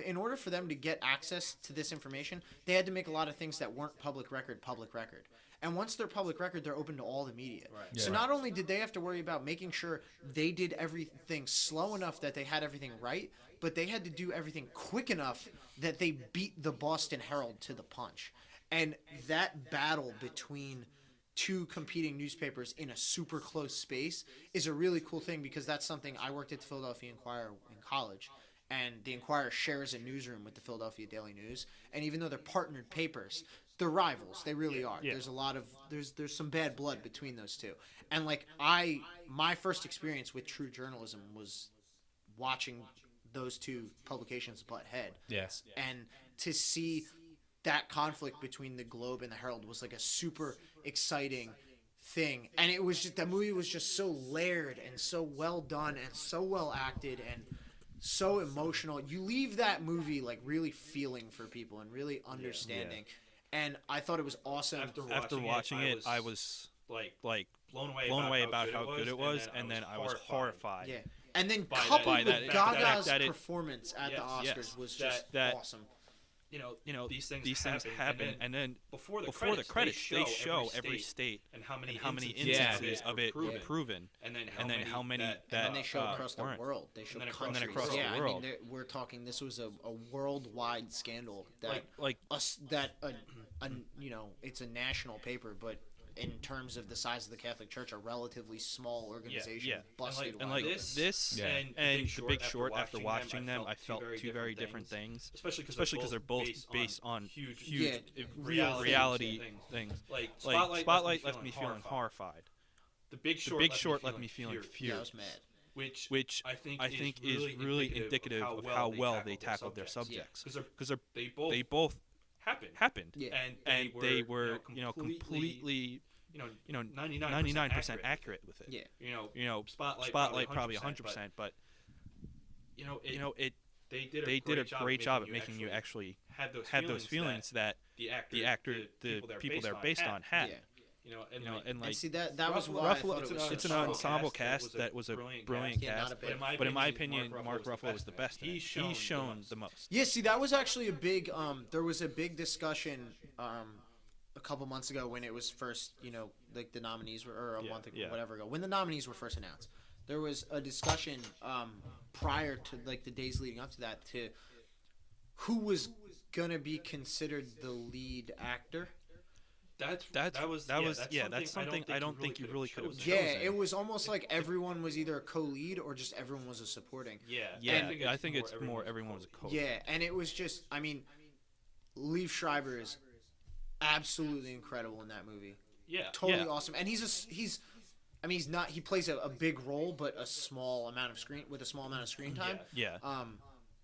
in order for them to get access to this information, they had to make a lot of things that weren't public record. And once they're public record, they're open to all the media. Right. Yeah. So not only did they have to worry about making sure they did everything slow enough that they had everything right, but they had to do everything quick enough that they beat the Boston Herald to the punch. And that battle between two competing newspapers in a super close space is a really cool thing, because that's something I worked at the Philadelphia Inquirer in college, and the Inquirer shares a newsroom with the Philadelphia Daily News, and even though they're partnered papers, they're rivals. They really are. There's a lot of there's some bad blood between those two. And like my first experience with true journalism was watching those two publications butt head. Yes. And to see that conflict between the Globe and the Herald was like a super exciting thing. And it was just, that movie was just so layered and so well done and so well acted and so emotional. You leave that movie like really feeling for people and really understanding. Yeah. And I thought it was awesome. After watching it, I was like blown away about how good it was, and then I was horrified. Yeah. And then coupled with Gaga's performance at the Oscars was just awesome. You know, these things happen, and then before the credits, they show every state and how many instances of it proven, and then how many that and then they show across the world. They show countries. Across the world. I mean, we're talking. This was a worldwide scandal that it's a national paper, but in terms of the size of the Catholic Church, a relatively small organization busted. And this and The Big Short, after watching them, I felt two very different things. Especially because they're both based on huge reality things. Like Spotlight left me feeling horrified. The Big Short left me feeling furious. Yeah, I was mad. Which I think is really indicative of how well they tackled their subjects. Because they both happened. Yeah. And they were completely 99% accurate with it. Yeah. Spotlight probably 100%, but they did a great job at making you actually have those feelings that the people they're based on had. Yeah. And see that was why I thought it was it's an ensemble cast that was a brilliant cast, but in my opinion, Mark Ruffalo was the best. He's shown the most. Yeah, see, that was actually a big. There was a big discussion a couple months ago when it was first, like the nominees were, or a month ago, whatever ago, when the nominees were first announced. There was a discussion prior to like the days leading up to that to who was gonna be considered the lead actor. That's something I don't think you really could have chosen. Yeah, it was almost like everyone was either a co-lead or just everyone was a supporting. Yeah. I think it's more everyone was a co-lead. Yeah, and it was just, I mean, Liev Schreiber is absolutely incredible in that movie. Yeah, totally awesome. And he plays a big role, but a small amount of screen time. Yeah.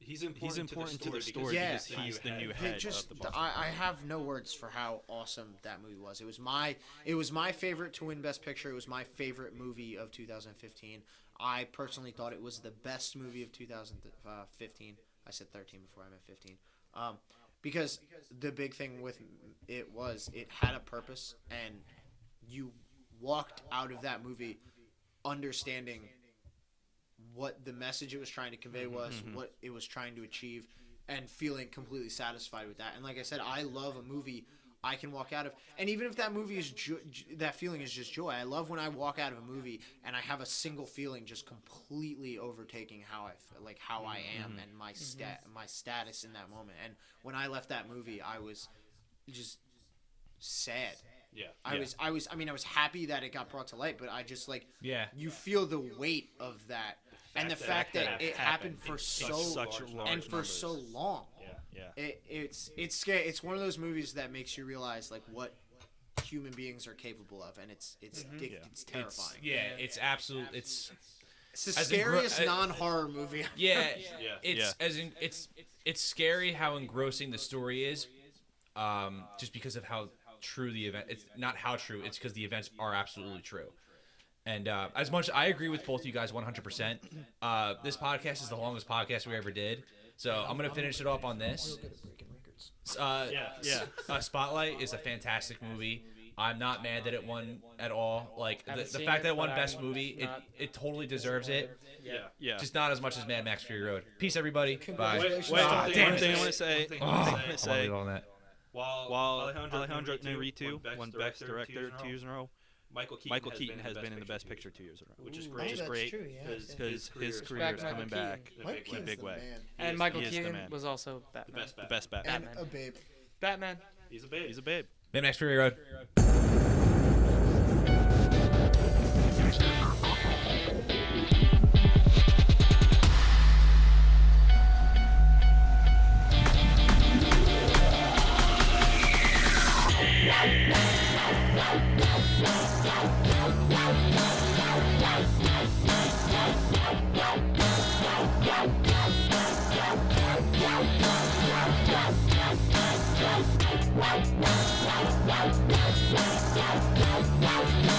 He's important to the story because he's the new head of the Boston. I have no words for how awesome that movie was. It was my favorite to win Best Picture. It was my favorite movie of 2015. I personally thought it was the best movie of 2015. I said 13 before I meant 15. Because the big thing with it was it had a purpose, and you walked out of that movie understanding what the message it was trying to convey was, what it was trying to achieve, and feeling completely satisfied with that. And like I said, I love a movie I can walk out of, and even if that movie is that feeling is just joy. I love when I walk out of a movie and I have a single feeling just completely overtaking how I am and my status in that moment. And when I left that movie, I was just sad. Yeah. I was happy that it got brought to light, but I just you feel the weight of that. And the fact that it happened for so long. Yeah. It's scary. It's one of those movies that makes you realize like what human beings are capable of, and it's terrifying. It's absolute. It's the scariest non-horror movie. It's scary how engrossing the story is, just because of how true the event. It's not how true. It's because the events are absolutely true. And as much I agree with both you guys 100%. This podcast is the longest podcast we ever did, so I'm gonna finish it off on this. Spotlight is a fantastic movie. I'm not mad that it won at all. Like the fact that it won Best Movie, it totally deserves it. Yeah. Just not as much as Mad Max Fury Road. Peace, everybody. Bye. Wait, damn one thing I want to say. On that. While Alejandro Inarritu won Best Director 2 years in a row, Michael Keaton has been in the Best Picture 2 years in a row, which is great because his career is coming back in a big way. And Michael Keaton was also Batman. The best Batman. And a babe. Batman. He's a babe. He's a babe. Mad Max Fury Road. Wow.